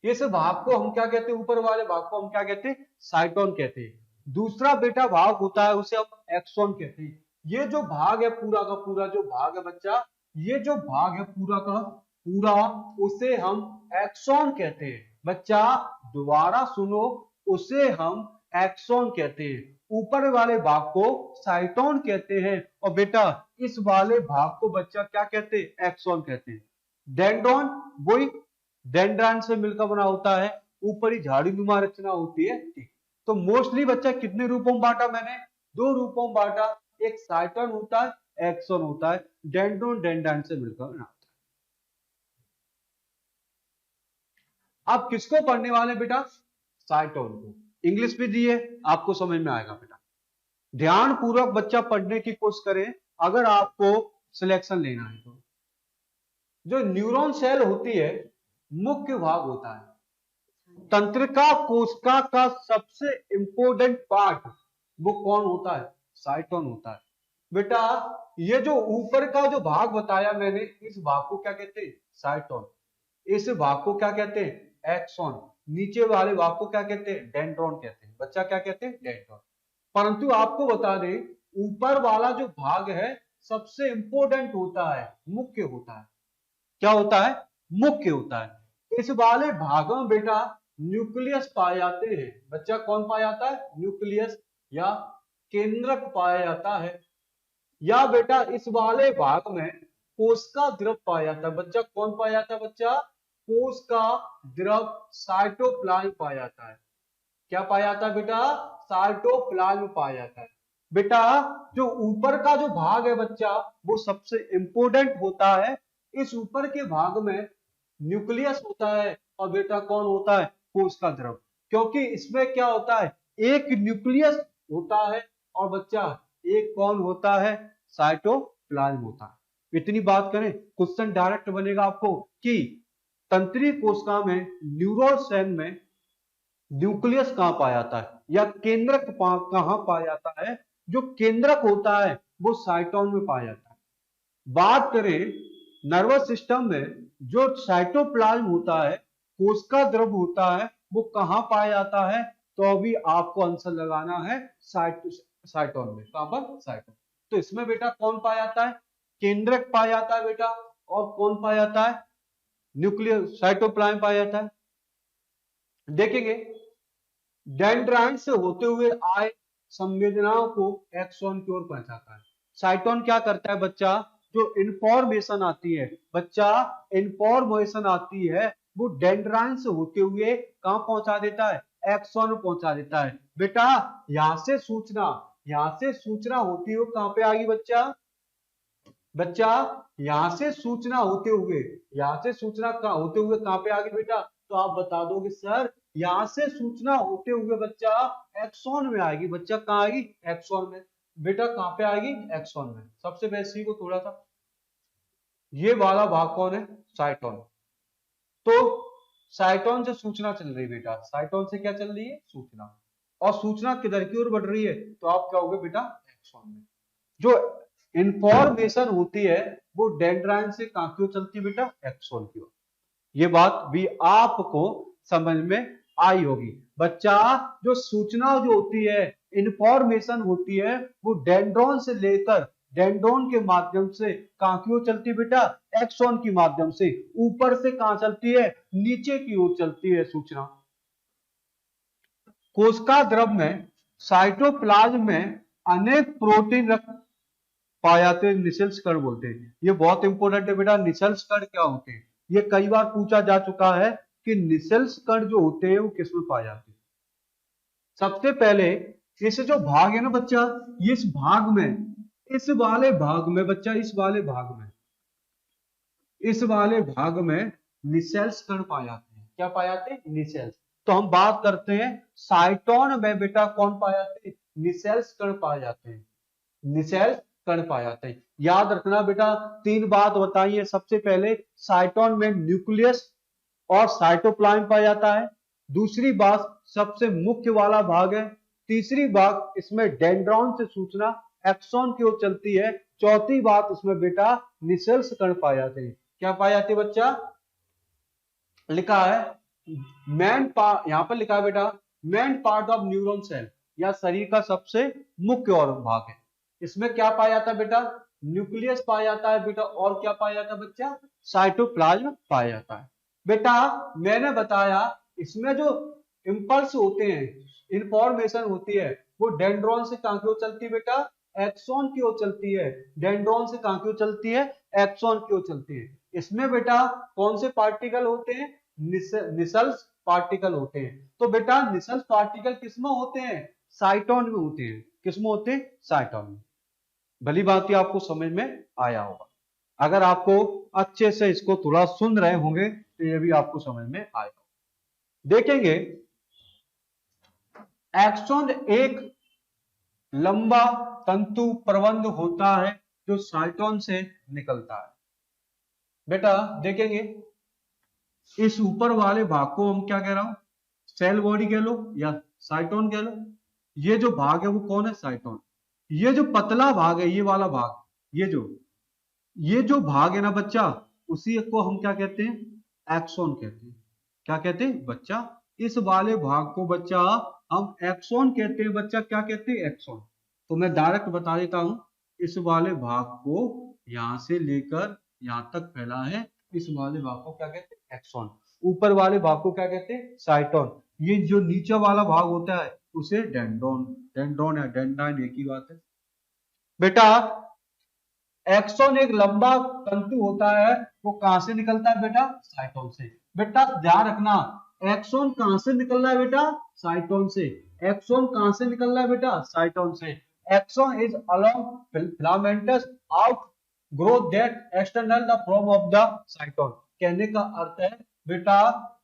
इस भाग को हम क्या कहते हैं, ऊपर वाले भाग को हम क्या कहते हैं, साइटोन कहते हैं। दूसरा बेटा भाग होता है उसे हम एक्सोन कहते हैं। ये जो भाग है पूरा का पूरा जो भाग है बच्चा, ये जो भाग है पूरा का पूरा, उसे हम एक्सोन कहते हैं। बच्चा दोबारा सुनो, उसे हम एक्सोन कहते हैं। ऊपर वाले भाग को साइटोन कहते हैं और बेटा इस वाले भाग को बच्चा क्या कहते हैं, एक्सॉन कहते हैं। डेंड्रॉन वही डेंड्रान से मिलकर बना होता है, ऊपर ही झाड़ी नुमा रचना होती है। ठीक, तो मोस्टली बच्चा कितने रूपों में बांटा मैंने, दो रूपों में बांटा, एक साइटोन होता है, एक्सॉन होता है। डेंड्रोन डेंड्रान से मिलकर बना होता है। आप किसको पढ़ने वाले बेटा, साइटोन को। इंग्लिश भी दिए, आपको समझ में आएगा बेटा। ध्यान पूर्वक बच्चा पढ़ने की कोशिश करें अगर आपको सिलेक्शन लेना है तो। जो न्यूरॉन सेल होती है मुख्य भाग होता है, तंत्रिका कोशिका का सबसे इंपॉर्टेंट पार्ट वो कौन होता है, साइटोन होता है। बेटा ये जो ऊपर का जो भाग बताया मैंने, इस भाग को क्या कहते हैं, साइटोन। इस भाग को क्या कहते हैं, एक्सॉन। नीचे वाले भाग को क्या कहते हैं, डेंड्रॉन कहते हैं। बच्चा क्या कहते हैं, डेंड्रॉन। परंतु आपको बता दें ऊपर वाला जो भाग है सबसे इंपॉर्टेंट होता है, मुख्य होता है। क्या होता है, मुख्य होता है। इस वाले भाग में बेटा न्यूक्लियस पाए जाते हैं। बच्चा कौन पाया जाता है, न्यूक्लियस या केंद्रक पाया जाता है। या बेटा इस वाले भाग में कोशिका द्रव पाया जाता है। बच्चा कौन पाया जाता है, बच्चा कोशिका द्रव साइटोप्लाज्म पाया जाता है। क्या पाया जाता है बेटा, साइटोप्लाज्म पाया जाता है। बेटा जो ऊपर का जो भाग है बच्चा वो सबसे इंपॉर्टेंट होता है। इस ऊपर के भाग में न्यूक्लियस होता है और बेटा कौन होता है, कोशिका द्रव। क्योंकि इसमें क्या होता है, एक न्यूक्लियस होता है और बच्चा एक कौन होता है, साइटोप्लाज्म होता है। इतनी बात करें, क्वेश्चन डायरेक्ट बनेगा आपको कि तंत्रीय कोशिका में न्यूरॉन सेल में न्यूक्लियस कहां पाया जाता है या केंद्रक कहां पाया जाता है। जो केंद्रक होता है वो साइटोन में पाया जाता है। बात करें नर्वस सिस्टम में, जो साइटोप्लाज्म होता है, कोशिका द्रव होता है, वो कहां पाया जाता है, तो अभी आपको आंसर लगाना है साइटोन में। कहां पर, साइटोन। तो इसमें बेटा कौन पाया जाता है, केंद्रक पाया जाता है बेटा, और कौन पाया जाता है, न्यूक्लियस साइटोप्लाज्म पाया जाता है। देखेंगे डेंड्राइन से होते हुए आए संवेदनाओं को एक्सॉन की ओर पहुंचाता है। साइटोन क्या करता है बच्चा, जो इंफॉर्मेशन आती है बच्चा, इंफॉर्मेशन आती है वो डेंड्राइन से होते हुए कहां पहुंचा देता है, एक्सॉन में पहुंचा देता है। बेटा यहां से सूचना होती हुई कहां पे आ गई बच्चा, बच्चा यहां से सूचना होते हुए कहां पे आ गई बेटा, तो आप बता दोगे सर यहां से सूचना होते हुए बच्चा एक्सॉन में आएगी। बच्चा कहां आएगी, एक्सॉन में। बेटा कहां पे आएगी, एक्सॉन में। सबसे बेसिक को थोड़ा सा, ये वाला भाग कौन है, साइटोन। तो साइटोन से सूचना चल रही बेटा, साइटोन से क्या चल रही है, सूचना। और सूचना किधर की ओर बढ़ रही है, तो आप क्या होगे बेटा, एक्सॉन में। जो इंफॉर्मेशन होती है वो डेंड्राइन से कहां की ओर चलती है बेटा, एक्सॉन की ओर। ये बात भी आपको समझ में आई होगी। बच्चा जो सूचना जो होती है, इंफॉर्मेशन होती है, वो डेंड्रॉन से लेकर डेंड्रॉन के माध्यम से कहां की ओर चलती है बेटा, एक्सॉन के माध्यम से। ऊपर से कहां चलती है, नीचे की ओर चलती है सूचना। कोशिका द्रव में साइटोप्लाज्म में अनेक प्रोटीन पाए जाते हैं, निसेल्स कण बोलते हैं। ये बहुत इंपॉर्टेंट है बेटा, निसेल्स कण क्या होते हैं, ये कई बार पूछा जा चुका है कि निसेल्स कण जो होते हैं वो किसमें पाए जाते हैं। सबसे पहले इस जो भाग है ना बच्चा, इस भाग में, इस वाले भाग में बच्चा, इस वाले भाग में निसेल्स कण पाए जाते हैं। क्या पाए जाते हैं, निसेल्स। तो हम बात करते हैं साइटोन में बेटा कौन पाए जाते हैं, निसेल्स कण पाए जाते हैं, निसेल्स कण पाए जाते हैं। याद रखना बेटा, तीन बात बताइए। सबसे पहले साइटोन में न्यूक्लियस और साइटोप्लाज्म पाया जाता है। दूसरी बात सबसे मुख्य वाला भाग है। तीसरी बात इसमें डेंड्रॉन से सूचना एक्सॉन की ओर चलती है। चौथी बात इसमें बेटा निसेल्स कण पाए जाते हैं। क्या पाए जाते हैं बच्चा, लिखा है मेन पार्ट, यहां पर लिखा है बेटा main part of neuron cell, या शरीर का सबसे मुख्य और भाग है। इसमें क्या पाया जाता है बेटा, न्यूक्लियस पाया जाता है बेटा, और क्या पाया जाता है बच्चा, साइटोप्लाज्म पाया जाता है। बेटा मैंने बताया इसमें जो इंपल्स होते हैं, इंफॉर्मेशन होती है, वो डेंड्रॉन से कहां की ओर चलती है बेटा, एक्सॉन की ओर चलती है। डेंड्रॉन से कहां की ओर चलती है, एक्सॉन की ओर चलती है। इसमें बेटा कौन से पार्टिकल होते हैं, निसल्स पार्टिकल होते हैं। तो बेटा निसल्स पार्टिकल किसमें होते हैं, साइटोन में होते हैं। किसमें होते हैं, साइटोन में। भली बात आपको समझ में आया होगा। अगर आपको अच्छे से इसको थोड़ा सुन रहे होंगे तो ये भी आपको समझ में आएगा। देखेंगे एक्सॉन एक लंबा तंतु प्रबंध होता है जो साइटोन से निकलता है। बेटा देखेंगे इस ऊपर वाले भाग को हम क्या कह रहा हूं, सेल बॉडी कह लो या साइटोन कह लो। ये जो भाग है वो कौन है, साइटोन। ये जो पतला भाग है, ये वाला भाग, ये जो भाग है ना बच्चा, उसी को हम क्या कहते हैं, एक्सोन कहते हैं। क्या कहते हैं बच्चा, इस वाले भाग को बच्चा हम एक्सोन कहते हैं। बच्चा क्या कहते हैं, एक्सोन। तो मैं डायरेक्ट बता देता हूं, इस वाले भाग को यहां से लेकर यहां तक फैला है, इस वाले भाग को क्या कहते हैं, एक्सोन। ऊपर वाले भाग को क्या कहते हैं, साइटोन। ये जो नीचे वाला भाग होता है उसे डेंड्रोन, डेंड्रोन या डेंड्राइन एक ही बात है। बेटा एक्सोन एक लंबा तंतु होता है, वो कहां से निकलता है बेटा, साइटोन से। बेटा ध्यान रखना, एक्सोन कहां से निकल रहा है बेटा, साइटोन से। एक्सोन कहां से निकल रहा है बेटा, साइटोन से। Axon is along filamentous outgrowth that external the from of the cyton. कहने का अर्थ है बेटा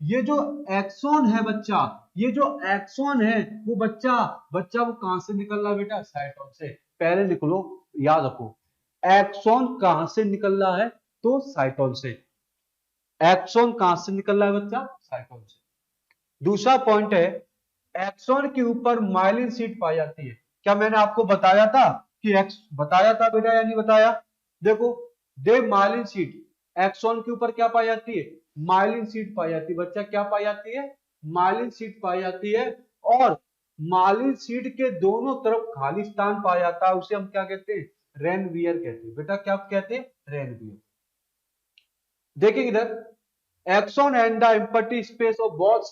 ये जो एक्सोन है बच्चा, ये जो एक्सोन है वो बच्चा वो कहां से निकल रहा है बेटा, साइटोन से। पहले लिख लो, याद रखो, एक्सोन कहां से निकल रहा है, तो साइटोन से। एक्सोन कहां से निकल रहा है बच्चा, साइटोन से। दूसरा पॉइंट है, एक्सोन के ऊपर माइलिन शीट पाई जाती है। क्या मैंने आपको बताया था कि बताया था बेटा या नहीं बताया, देखो दे माइलिन शीट, एक्सोन के ऊपर क्या पाई जाती है, माइलिन शीट पाई जाती है। बच्चा क्या पाई जाती है, माइलिन शीट पाई जाती है। और माइलिन शीट के दोनों तरफ खाली स्थान पाया जाता है, उसे हम क्या कहते हैं, रेनवियर कहते हैं। बेटा क्या कहते हैं, रेनवियर। देखिए इधर, axon and the empty space of both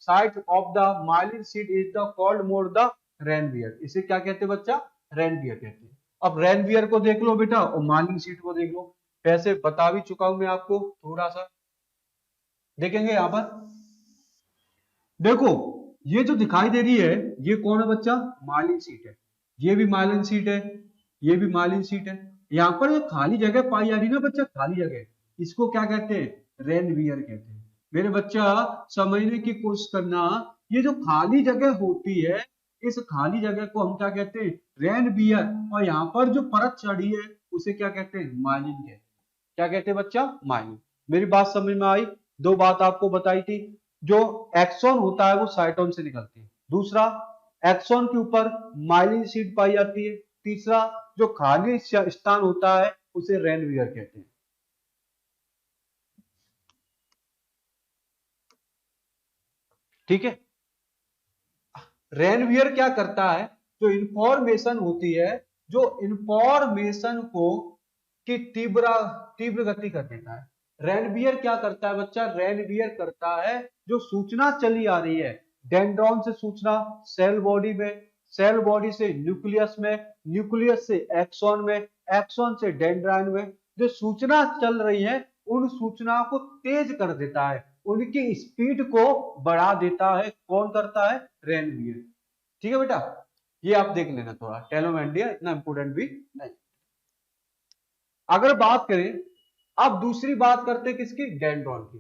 sides of the myelin sheet is the called more the Ranvier. इसे क्या कहते हैं बच्चा, रेनवियर कहते हैं। अब रेनवियर को देख लो बेटा और माइलिन शीट को देख लो। वैसे बता भी चुका हूं मैं आपको थोड़ा सा, देखेंगे यहां पर। देखो ये जो दिखाई दे रही है ये कौन है बच्चा, माइलिन शीट है। ये भी माइलिन शीट है, ये भी माइलिन शीट है। यहाँ पर ये खाली जगह पाई जा रही है ना बच्चा, खाली जगह, इसको क्या कहते हैं, रेनवियर कहते हैं। मेरे बच्चा समझने की कोशिश करना, ये जो खाली जगह होती है, इस खाली जगह को हम क्या कहते हैं, रेनवियर। और यहाँ पर जो परत चढ़ी है उसे क्या कहते हैं, माइलिन कहते हैं। क्या कहते हैं बच्चा, माइलिन। मेरी बात समझ में आई। दो बात आपको बताई थी, जो एक्सोन होता है वो साइटोन से निकलती है। दूसरा, एक्सोन के ऊपर माइलिन शीट पाई जाती है। तीसरा, जो खाली स्थान होता है उसे रेनवियर कहते हैं। ठीक है, रेनवियर क्या करता है, जो इंफॉर्मेशन होती है, जो इंफॉर्मेशन को की तीव्र तीव्र गति कर देता है। रेनवियर क्या करता है बच्चा, रेनवियर करता है जो सूचना चली आ रही है, डेंड्रॉन से सूचना सेल बॉडी में, सेल बॉडी से न्यूक्लियस में, न्यूक्लियस से एक्सॉन में, एक्सॉन से डेंड्राइन में, जो सूचना चल रही है उन सूचना को तेज कर देता है, उनकी स्पीड को बढ़ा देता है। कौन करता है, रेनवियर। ठीक है बेटा, ये आप देख लेना थोड़ा, टेलोमेंडिया इतना इंपोर्टेंट भी नहीं। अगर बात करें, अब दूसरी बात करते हैं किसकी, डेंड्रॉन की।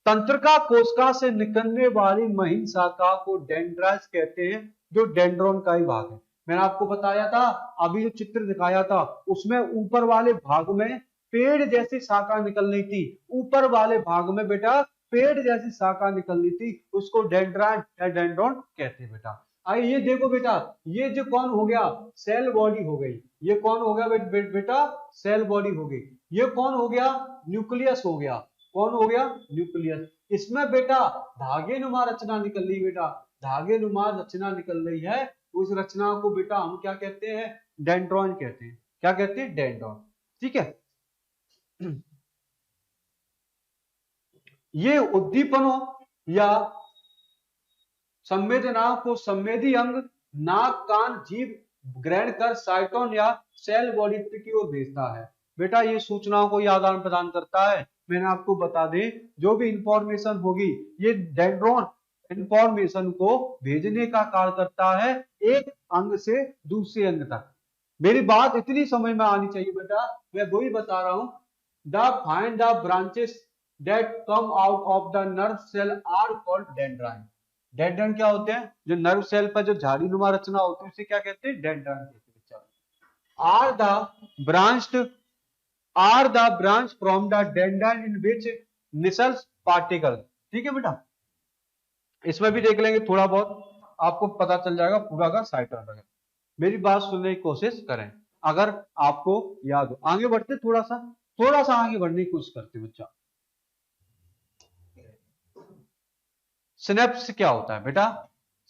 तंत्रिका कोशिका से निकलने वाली महीन शाखा को डेंड्राइट्स कहते हैं, जो डेंड्रॉन का ही भाग है। मैंने आपको बताया था, अभी जो चित्र दिखाया था उसमें ऊपर वाले भाग में पेड़ जैसी शाखा निकल रही थी, ऊपर वाले भाग में बेटा पेड़ जैसी शाखा निकल रही थी, उसको डेंड्राइट या डेंड्रॉन कहते हैं बेटा। आइए ये देखो बेटा, ये जो कौन हो गया, सेल बॉडी हो गई। ये कौन हो गया बेटा, सेल बॉडी हो गई। ये कौन हो गया, न्यूक्लियस हो गया। कौन हो गया, न्यूक्लियस। इसमें बेटा धागे नुमा रचना निकल रही, बेटा धागे नुमा रचना निकल रही है। उस रचना को बेटा हम क्या कहते हैं, डेंड्रॉन कहते हैं। क्या कहते हैं, डेंड्रॉन। ठीक है, ये उद्दीपनों या संवेदनाओं को संवेदी अंग नाक कान जीभ ग्रहण कर साइटोन या सेल बॉडी की ओर भेजता है। बेटा ये सूचनाओं को आदान प्रदान करता है। मैंने आपको बता दें जो भी इंफॉर्मेशन होगी ये डेंड्रोन इंफॉर्मेशन को भेजने का कार्य करता है एक अंग से दूसरे अंग तक। मेरी बात इतनी समझ में आनी चाहिए बेटा, मैं वही बता रहा हूं। The find the branches that come out of the nerve cell are called dendrite. Dendrite क्या होते हैं? जो नर्व सेल पर जो झाड़ीनुमा रचना होती है उसे क्या कहते हैं? डेंड्राइन कहते हैं। Are the branch from the dendrite in which Nissl's particle. ठीक है बेटा, इसमें भी देख लेंगे थोड़ा बहुत, आपको पता चल जाएगा पूरा का साइटोन वगैरह। मेरी बात सुनने की कोशिश करें अगर आपको याद हो। आगे बढ़ते थोड़ा सा आगे बढ़ने की कोशिश करते बच्चा। सिनेप्स क्या होता है बेटा?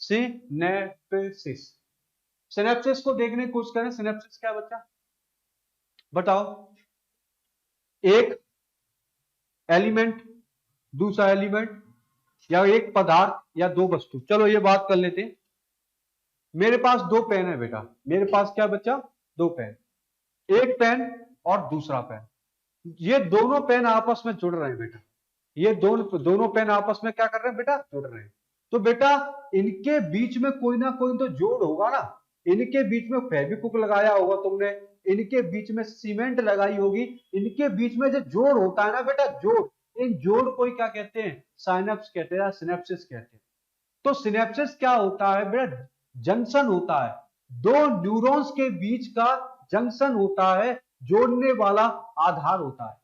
सिनेप्सिस। सिनेप्सिस को देखने की कोशिश करें। सिनेप्सिस क्या बच्चा बताओ? एक एलिमेंट दूसरा एलिमेंट या एक पदार्थ या दो वस्तु। चलो ये बात कर लेते हैं। मेरे पास दो पेन है बेटा। मेरे पास क्या बच्चा? दो पेन। एक पेन और दूसरा पेन। ये दोनों पेन आपस में जुड़ रहे हैं बेटा। ये दोनों पेन आपस में क्या कर रहे हैं बेटा? जुड़ रहे हैं। तो बेटा इनके बीच में कोई ना कोई तो जोड़ होगा ना। इनके बीच में फेविक्विक लगाया होगा तुमने, इनके बीच में सीमेंट लगाई होगी, इनके बीच में जो जोड़ होता है ना बेटा, जोड़, इन जोड़ को क्या कहते हैं? साइनेप्स कहते हैं, सिनेप्सिस कहते हैं। तो सिनेप्सिस क्या होता है बेटा? जंक्शन होता है, दो न्यूरॉन्स के बीच का जंक्शन होता है, जोड़ने वाला आधार होता है।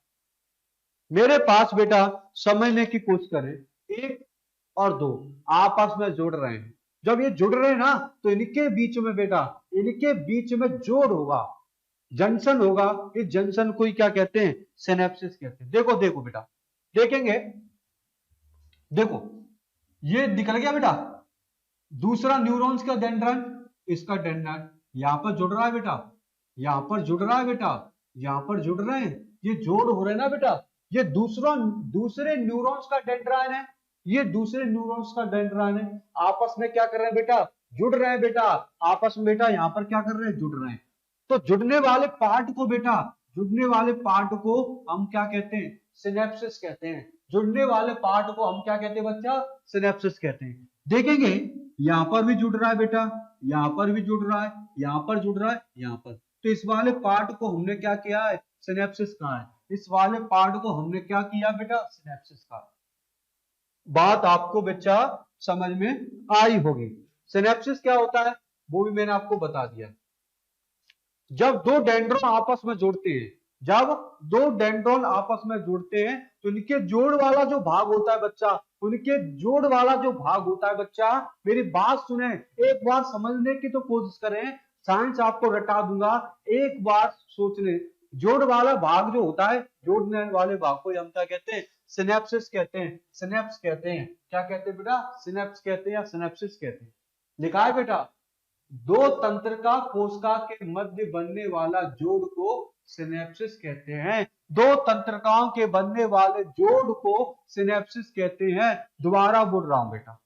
मेरे पास बेटा समझने की कोशिश करें, एक और दो आपस में जुड़ रहे हैं। जब ये जुड़ रहे हैं ना तो इनके बीच में बेटा, इनके बीच में जोड़ होगा, जंक्शन होगा। इस जंक्शन को ही क्या कहते हैं? सिनेप्सिस कहते हैं। देखो देखो बेटा, देखेंगे, देखो ये निकल गया बेटा दूसरा न्यूरॉन्स का डेंड्राइन, इसका डेंड्राइन यहां पर जुड़ रहा है बेटा, यहां पर जुड़ रहा है बेटा, यहां पर जुड़ रहे हैं, ये जोड़ हो रहे हैं ना बेटा। ये दूसरे न्यूरॉन्स का डेंड्राइन है, ये दूसरे न्यूरॉन्स का डेंड्राइन है। आपस में क्या कर रहे हैं बेटा? जुड़ रहे हैं बेटा आपस में। बेटा यहां पर क्या कर रहे हैं? जुड़ रहे हैं। तो जुड़ने वाले पार्ट को बेटा, जुड़ने वाले पार्ट को हम क्या कहते हैं? सिनेप्सिस कहते हैं। जुड़ने वाले पार्ट को हम क्या कहते हैं बच्चा? सिनेप्सिस कहते हैं। देखेंगे यहां पर भी जुड़ रहा है बेटा, यहां पर भी जुड़ रहा है, यहां पर जुड़ रहा है, यहां पर। तो इस वाले पार्ट को हमने क्या किया है? सिनेप्सिस कहा है। इस वाले पार्ट को हमने क्या किया बेटा? सिनेप्सिस कहा। बात आपको बच्चा समझ में आई होगी। सिनेप्सिस क्या होता है वो भी मैंने आपको बता दिया। जब दो डेंड्रॉन आपस में जुड़ते हैं, जब दो डेंड्रॉन आपस में जुड़ते हैं तो इनके जोड़ वाला जो भाग होता है बच्चा, उनके जोड़ वाला जो भाग होता है बच्चा, मेरी बात सुने, एक बार समझने की तो कोशिश करें, साइंस आपको रटा दूंगा, एक बार सोचने। जोड़ वाला भाग जो होता है, जोड़ने वाले भाग को हम क्या कहते हैं? सिनेप्सिस कहते हैं, सिनेप्स कहते हैं। क्या कहते हैं बेटा? सिनेप्स कहते हैं या सिनेप्सिस कहते हैं। लिखा है बेटा, दो तंत्रिका कोशिका के मध्य बनने वाला जोड़ को सिनेप्सिस कहते हैं। दो तंत्रिकाओं के बनने वाले जोड़ को सिनेप्सिस कहते हैं। दोबारा बोल रहा हूं बेटा,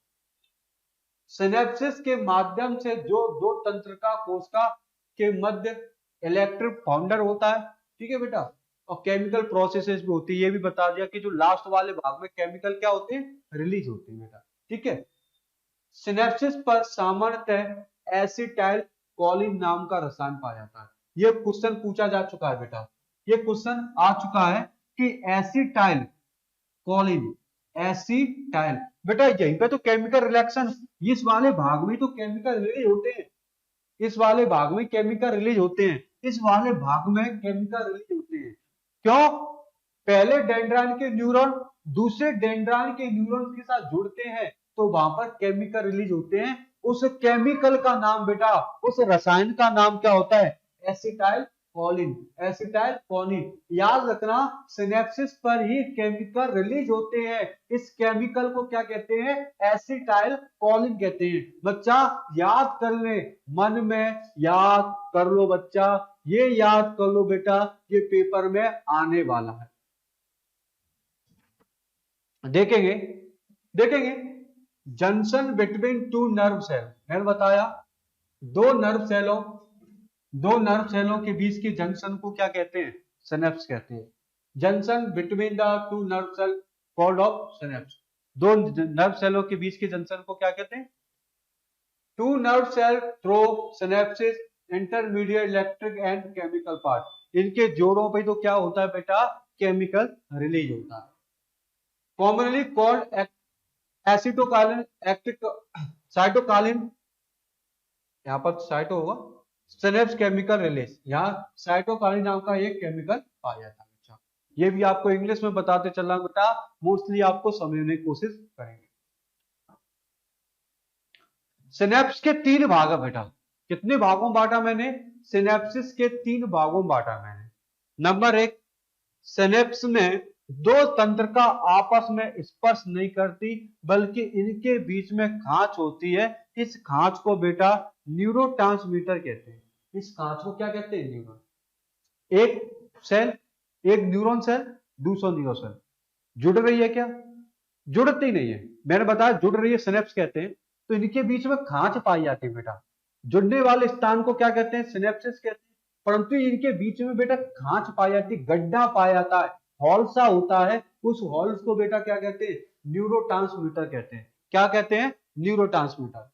सिनेप्सिस के माध्यम से जो दो तंत्रिका कोशिका के मध्य इलेक्ट्रिक फाउंडर होता है, ठीक है बेटा, और केमिकल प्रोसेसेस भी होती है। ये भी बता दिया कि जो लास्ट वाले भाग में केमिकल क्या होते हैं? रिलीज होते हैं बेटा, ठीक है। सिनेप्सिस पर सामान्यतः एसिटाइल कोलिन नाम का रसायन पाया जाता है। ये क्वेश्चन पूछा जा चुका है बेटा, ये क्वेश्चन आ चुका है कि एसिटाइल कोलिन, एसिटाइल बेटा यहीं पे तो केमिकल रिएक्शन, इस वाले भाग में तो केमिकल रिलीज होते हैं, इस वाले भाग में केमिकल रिलीज होते हैं, इस वाले भाग में केमिकल रिलीज होते हैं। क्यों? पहले डेंड्राइन के न्यूरॉन दूसरे डेंड्राइन के न्यूरॉन के साथ जुड़ते हैं तो वहां पर केमिकल रिलीज होते हैं। उस केमिकल का नाम बेटा, उस रसायन का नाम क्या होता है? Acetyl choline, acetyl choline. याद रखना, सिनेप्सिस पर ही केमिकल रिलीज होते हैं। इस केमिकल को क्या कहते हैं? एसिटाइल कोलिन कहते हैं। बच्चा याद कर ले, मन में याद कर लो बच्चा, ये याद कर लो बेटा, ये पेपर में आने वाला है। देखेंगे, देखेंगे junction between two nerve cell, मैंने बताया दो नर्व सेलों के बीच की जंक्शन को क्या कहते हैं? सिनेप्स कहते हैं। Junction between the two nerve cell called of synapse. दो नर्व सेलों के बीच के जंक्शन को क्या कहते हैं? Two nerve cell through synapsis intermediate electric and chemical part. इनके जोड़ों पे तो क्या होता है बेटा? केमिकल रिलीज होता है। कॉमनली कॉल्ड एसिटोकाइलिन एक्टिक साइटोकाइलिन, यहाँ पर साइटो होगा, सिनेप्स केमिकल रिलीज, यहाँ साइटोकाइलिन नाम का एक केमिकल पाया जाता है। अच्छा, ये भी आपको इंग्लिश में बताते चलना बेटा, मोस्टली आपको समझने की कोशिश करेंगे। सिनेप्स के 3 भाग है बेटा। कितने भागों में बांटा मैंने? सिनेप्सिस के 3 भागों में बांटा मैंने। नंबर 1, सिनेप्स में दो तंत्रिका आपस में स्पर्श नहीं करती, बल्कि इनके बीच में खांच होती है। इस खांच को बेटा न्यूरोट्रांसमीटर कहते हैं। इस खांच को क्या कहते हैं? न्यूरॉन। एक सेल, एक न्यूरॉन सेल, दूसरा न्यूरॉन सेल जुड़ रही है क्या? जुड़ती नहीं है। मैंने बताया जुड़ रही है, सिनेप्स कहते हैं। तो इनके बीच में खांच पाई जाती है बेटा। जुड़ने वाले स्थान को क्या कहते हैं? सिनेप्सिस कहते हैं। परंतु इनके बीच में बेटा खांच पाई जाती, गड्ढा पाया जाता है, हॉल सा होता है। उस हॉल्स को बेटा क्या कहते हैं? न्यूरोट्रांसमीटर कहते हैं। क्या कहते हैं? न्यूरोट्रांसमीटर।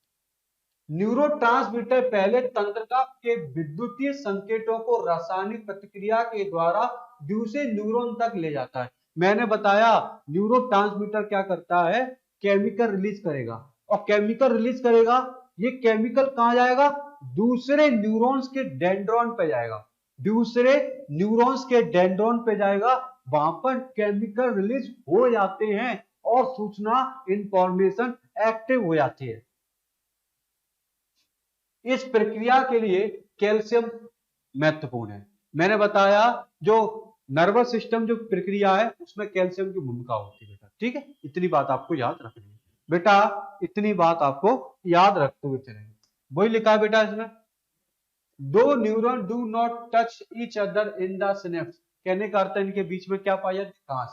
न्यूरोट्रांसमीटर पहले तंत्रिका के विद्युतीय संकेतों को रासायनिक प्रतिक्रिया के द्वारा दूसरे न्यूरॉन तक ले जाता है। मैंने बताया न्यूरोट्रांसमीटर क्या करता है? केमिकल रिलीज करेगा, और केमिकल रिलीज करेगा, ये केमिकल कहां जाएगा? दूसरे न्यूरॉन्स के डेंड्रॉन पे जाएगा। दूसरे न्यूरॉन्स के डेंड्रॉन पे जाएगा, वहां पर केमिकल रिलीज हो जाते हैं और सूचना इंफॉर्मेशन एक्टिव हो जाती है। इस प्रक्रिया के लिए कैल्शियम महत्वपूर्ण है। मैंने बताया जो नर्वस सिस्टम जो प्रक्रिया है उसमें कैल्शियम की भूमिका होती है बेटा। ठीक है, इतनी बात आपको याद रखनी है बेटा, इतनी बात आपको याद रखते हुए चलेंगे। वही लिखा है बेटा इसमें, दो neuron do not touch each other in the synapse. कहने का अर्थ है इनके बीच में क्या पाया जाता है? खांच,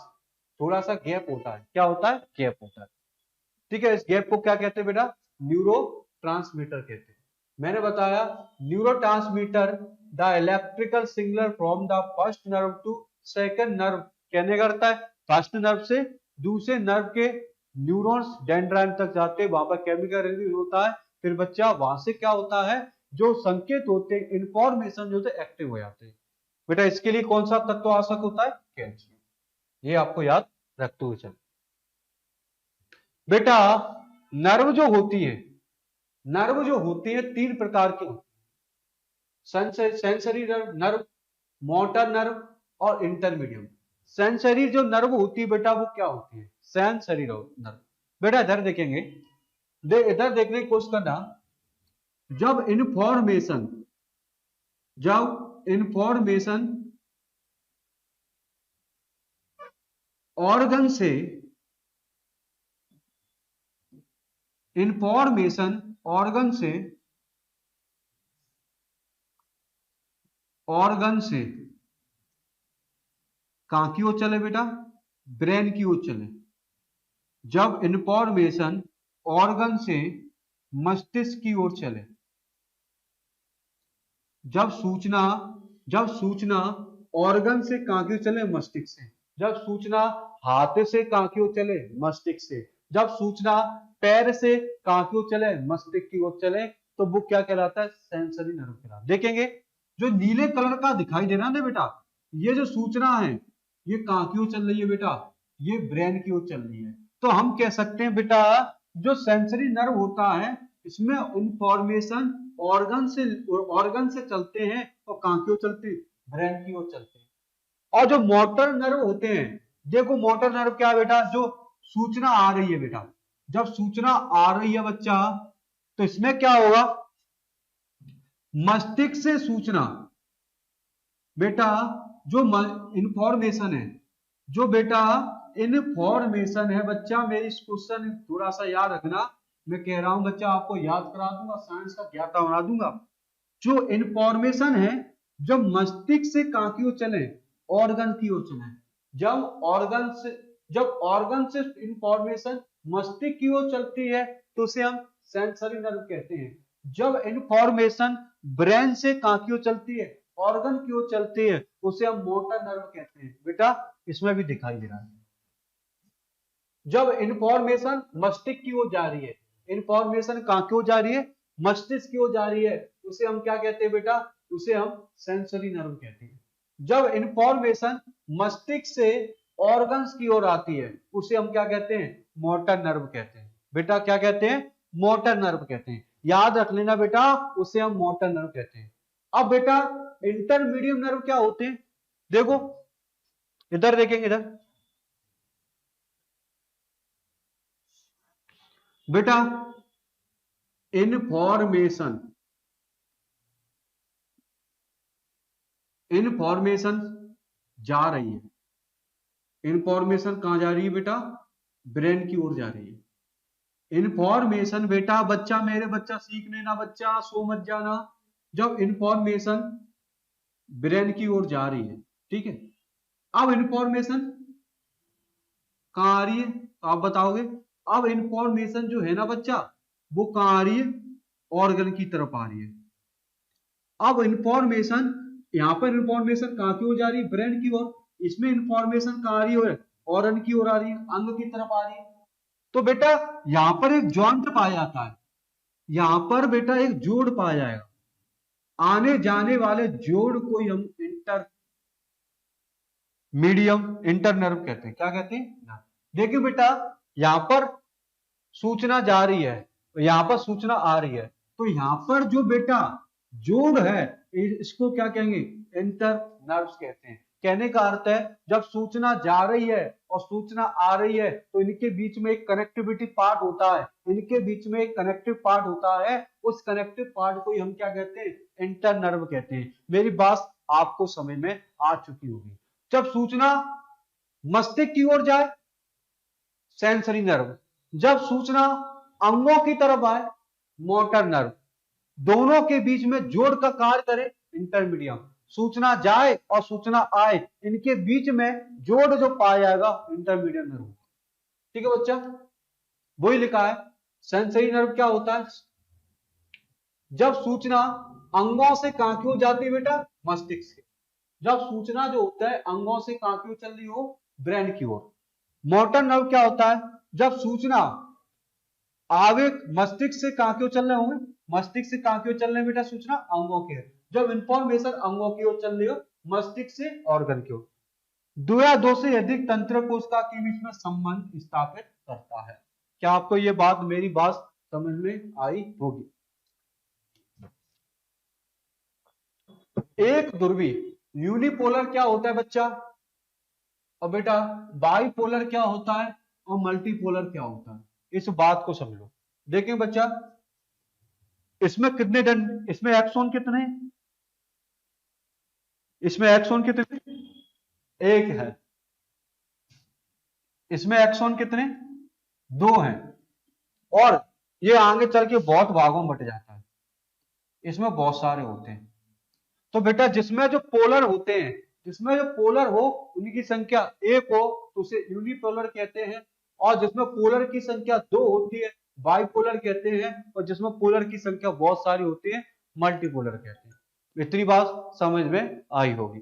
थोड़ा सा गैप होता है। क्या होता है? गैप होता है। ठीक है, इस गैप को क्या कहते हैं बेटा? न्यूरो ट्रांसमीटर कहते हैं। मैंने बताया neurotransmitter the electrical signal from the first nerve to second nerve, कहने का अर्थ है फर्स्ट नर्व से दूसरे नर्व के न्यूरॉन्स डेंड्राइन तक जाते हैं, वहां पर केमिकल रिलीज होता है। फिर बच्चा वहां से क्या होता है? जो संकेत होते हैं, इंफॉर्मेशन जो होते हैं, एक्टिव हो जाते हैं। बेटा इसके लिए कौन सा तत्व आवश्यक होता है? कैल्शियम। ये आपको याद रखते हुए चल। बेटा नर्व जो होती है, नर्व जो होती है 3 प्रकार की होती है। सेंसरी नर्व, मोटर नर्व और इंटरमीडियम। सेंसरी जो नर्व होती है बेटा वो क्या होती है? Sensory nerve. बेटा इधर देखेंगे, इधर देखने की कोशिश करना। जब इंफॉर्मेशन ऑर्गन से कहां की ओर चले बेटा? ब्रेन की ओर चले। जब इंफॉर्मेशन ऑर्गन से मस्तिष्क की ओर चले, जब सूचना ऑर्गन से कहां की ओर चले? मस्तिष्क से। जब सूचना हाथ से कहां की ओर चले? मस्तिष्क से। जब सूचना पैर से कहां की ओर चले? मस्तिष्क की ओर चले, तो वो क्या कहलाता है? सेंसरी नर्व कहलाता है। देखेंगे जो नीले कलर का दिखाई दे रहा है बेटा, ये जो सूचना है ये कहां की ओर चल रही है बेटा? ये ब्रेन की ओर चल रही है। तो हम कह सकते हैं बेटा जो सेंसरी नर्व होता है इसमें इंफॉर्मेशन ऑर्गन से चलते हैं, और कहां की ओर चलते हैं? ब्रेन की ओर चलते हैं। और जो मोटर नर्व होते हैं, देखो मोटर नर्व क्या है बेटा? जो सूचना आ रही है बेटा, जब सूचना आ रही है बच्चा, तो इसमें क्या होगा? मस्तिष्क से सूचना बेटा, जो इंफॉर्मेशन है, जो बेटा इंफॉर्मेशन है बच्चा, मेरी इस क्वेश्चन थोड़ा सा याद रखना। मैं कह रहा हूं बच्चा आपको याद करा दूंगा, साइंस का ज्ञाता बना दूंगा। जो इंफॉर्मेशन है जब मस्तिष्क से कहां की ओर चले? ऑर्गन की ओर चले। जब ऑर्गन से इंफॉर्मेशन मस्तिष्क की ओर चलती है तो उसे हम सेंसरी नर्व कहते हैं। जब इंफॉर्मेशन ब्रेन से कहां की ओर चलती है, ऑर्गन की ओर चलती है, उसे हम मोटर नर्व कहते हैं। बेटा इसमें भी दिखाई दे रहा है। जब इंफॉर्मेशन मस्तिष्क की ओर जा रही है, इंफॉर्मेशन कहां की ओर जा रही है, मस्तिष्क की ओर जा रही है, उसे हम क्या कहते हैं बेटा, उसे हम सेंसरी नर्व कहते हैं। जब इंफॉर्मेशन मस्तिष्क से ऑर्गन्स की ओर आती है, उसे हम क्या कहते हैं, मोटर नर्व कहते हैं। बेटा क्या कहते हैं, मोटर नर्व कहते हैं। याद रख लेना बेटा, उसे हम मोटर नर्व कहते हैं। अब बेटा इंटरमीडियट नर्व क्या होते हैं, देखो इधर देखेंगे, इधर बेटा इंफॉर्मेशन इंफॉर्मेशन जा रही है, इंफॉर्मेशन कहां जा रही है बेटा, ब्रेन की ओर जा रही है। इंफॉर्मेशन बेटा, बच्चा मेरे बच्चा सीख लेना, बच्चा सो मत जाना। जब इंफॉर्मेशन ब्रेन की ओर जा रही है, ठीक है, अब इंफॉर्मेशन कहां आ रही है, तो आप बताओगे। अब इंफॉर्मेशन जो है ना बच्चा, वो कहां आ रही है, ऑर्गन की तरफ आ रही है। अब इंफॉर्मेशन, यहां पर इंफॉर्मेशन कहां की ओर जा रही है, ब्रेन की ओर। इसमें इंफॉर्मेशन कहां आ रही है, ऑर्गन की ओर आ रही है, अंग की तरफ आ रही है। तो बेटा यहां पर एक जॉइंट पाया जाता है, यहां पर बेटा एक जोड़ पाया जाएगा, आने जाने वाले जोड़ को ही हम इंटर मीडियम इंटरनर्व कहते हैं। क्या कहते हैं, देखिए बेटा यहां पर सूचना जा रही है, यहां पर सूचना आ रही है, तो यहां पर जो बेटा जोड़ है, इसको क्या कहेंगे, इंटर नर्व्स कहते हैं। कहने का अर्थ है जब सूचना जा रही है और सूचना आ रही है, तो इनके बीच में एक कनेक्टिविटी पार्ट होता है, इनके बीच में एक कनेक्टिव पार्ट होता है, उस कनेक्टिव पार्ट को हम क्या कहते हैं, इंटर नर्व कहते हैं। मेरी बात आपको समझ में आ चुकी होगी। जब सूचना मस्तिष्क की ओर जाए, सेंसरी नर्व, जब सूचना अंगों की तरफ आए, मोटर नर्व, दोनों के बीच में जोड़ का कार्य करे, इंटरमीडियम। सूचना जाए और सूचना आए, इनके बीच में जोड़ जो पाया जाएगा, इंटरमीडियट नर्व। ठीक है बच्चा, वही लिखा है। सेंसरी नर्व क्या होता है, जब सूचना अंगों से कहां की ओर जाती है बेटा, मस्तिष्क से। जब सूचना जो होता है अंगों से कहां की ओर चल रही हो, ब्रेन की ओर। मोटर नर्व क्या होता है, जब सूचना आवेग मस्तिष्क से कहां की ओर चल रहे होंगे, मस्तिष्क से कहां की ओर चल रहे हैं बेटा, सूचना अंगों की ओर। जब इंफॉर्मेशन अंगों की ओर चल रही हो, मस्तिष्क से ऑर्गन की ओर। दो या दो से अधिक तंत्र कोशिका के बीच में संबंध स्थापित करता है। क्या आपको ये बात, मेरी बात समझ में आई होगी। एक ध्रुवी यूनिपोलर क्या होता है बच्चा, और बेटा बाइपोलर क्या होता है, और मल्टीपोलर क्या होता है, इस बात को समझ लो। देखें बच्चा, इसमें कितने दंड, इसमें एक्सॉन कितने हैं, इसमें एक्सॉन कितने, एक है। इसमें एक्सॉन कितने, दो हैं। और ये आगे चल के बहुत भागों में बट जाता है, इसमें बहुत सारे होते हैं। तो बेटा जिसमें जो पोलर होते हैं, जिसमें जो पोलर हो उनकी संख्या एक हो तो उसे यूनिपोलर कहते हैं, और जिसमें पोलर की संख्या दो होती है बाइपोलर कहते हैं, और जिसमें पोलर की संख्या बहुत सारी होती है मल्टीपोलर कहते हैं। इतनी बात समझ में आई होगी।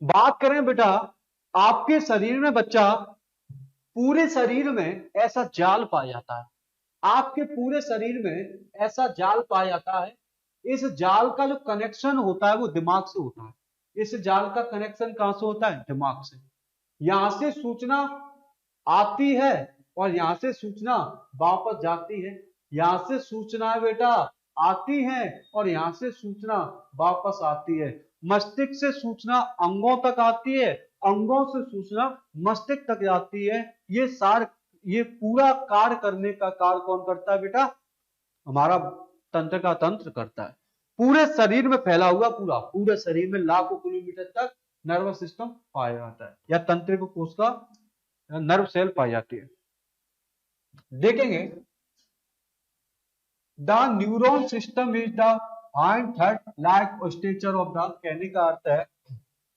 बात करें बेटा आपके शरीर में बच्चा, पूरे शरीर में ऐसा जाल पाया जाता है, आपके पूरे शरीर में ऐसा जाल पाया जाता है। इस जाल का जो कनेक्शन होता है वो दिमाग से होता है। इस जाल का कनेक्शन कहां से होता है, दिमाग से। यहां से सूचना आती है और यहां से सूचना वापस जाती है। यहां से सूचना बेटा आती है और यहां से सूचना वापस आती है। मस्तिष्क से सूचना अंगों तक आती है, अंगों से सूचना मस्तिष्क तक जाती है। ये पूरा कार्य करने का कार्य कौन करता है बेटा, हमारा तंत्र का तंत्र करता है। पूरे शरीर में फैला हुआ, पूरे शरीर में लाखों किलोमीटर तक नर्वस सिस्टम पाया जाता है, या तंत्रिका कोश का नर्व सेल पाई जाती है। देखेंगे the neuron system is the fine thread like structure of the, कहने का अर्थ है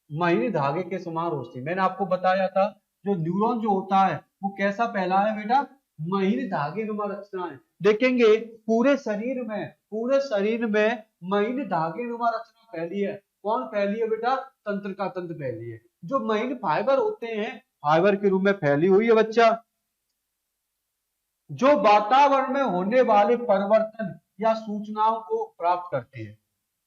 महीन धागे के समान रोशनी। मैंने आपको बताया था जो न्यूरॉन जो होता है वो कैसा फैला है बेटा, महीन धागे नुमा रचना है। देखेंगे पूरे शरीर में महीन धागे नुमा रचना फैली है। कौन फैली है बेटा, तंत्रिका तंत्र फैली है। जो महीन फाइबर होते हैं फाइबर के रूप में फैली हुई है बच्चा, जो वातावरण में होने वाले परिवर्तन या सूचनाओं को प्राप्त करती है।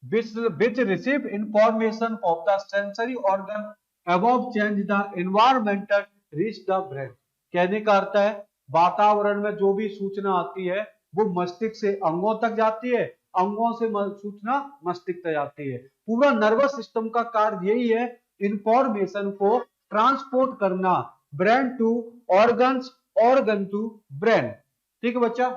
which receive information of the sensory organ above change the environmental reach the brain। कहने का अर्थ है वातावरण में जो भी सूचना आती है वो मस्तिष्क से अंगों तक जाती है, अंगों से सूचना मस्तिष्क तक जाती है। पूरा नर्वस सिस्टम का कार्य यही है, इंफॉर्मेशन को ट्रांसपोर्ट करना brain to organs, organ to brain. ठीक है बच्चा,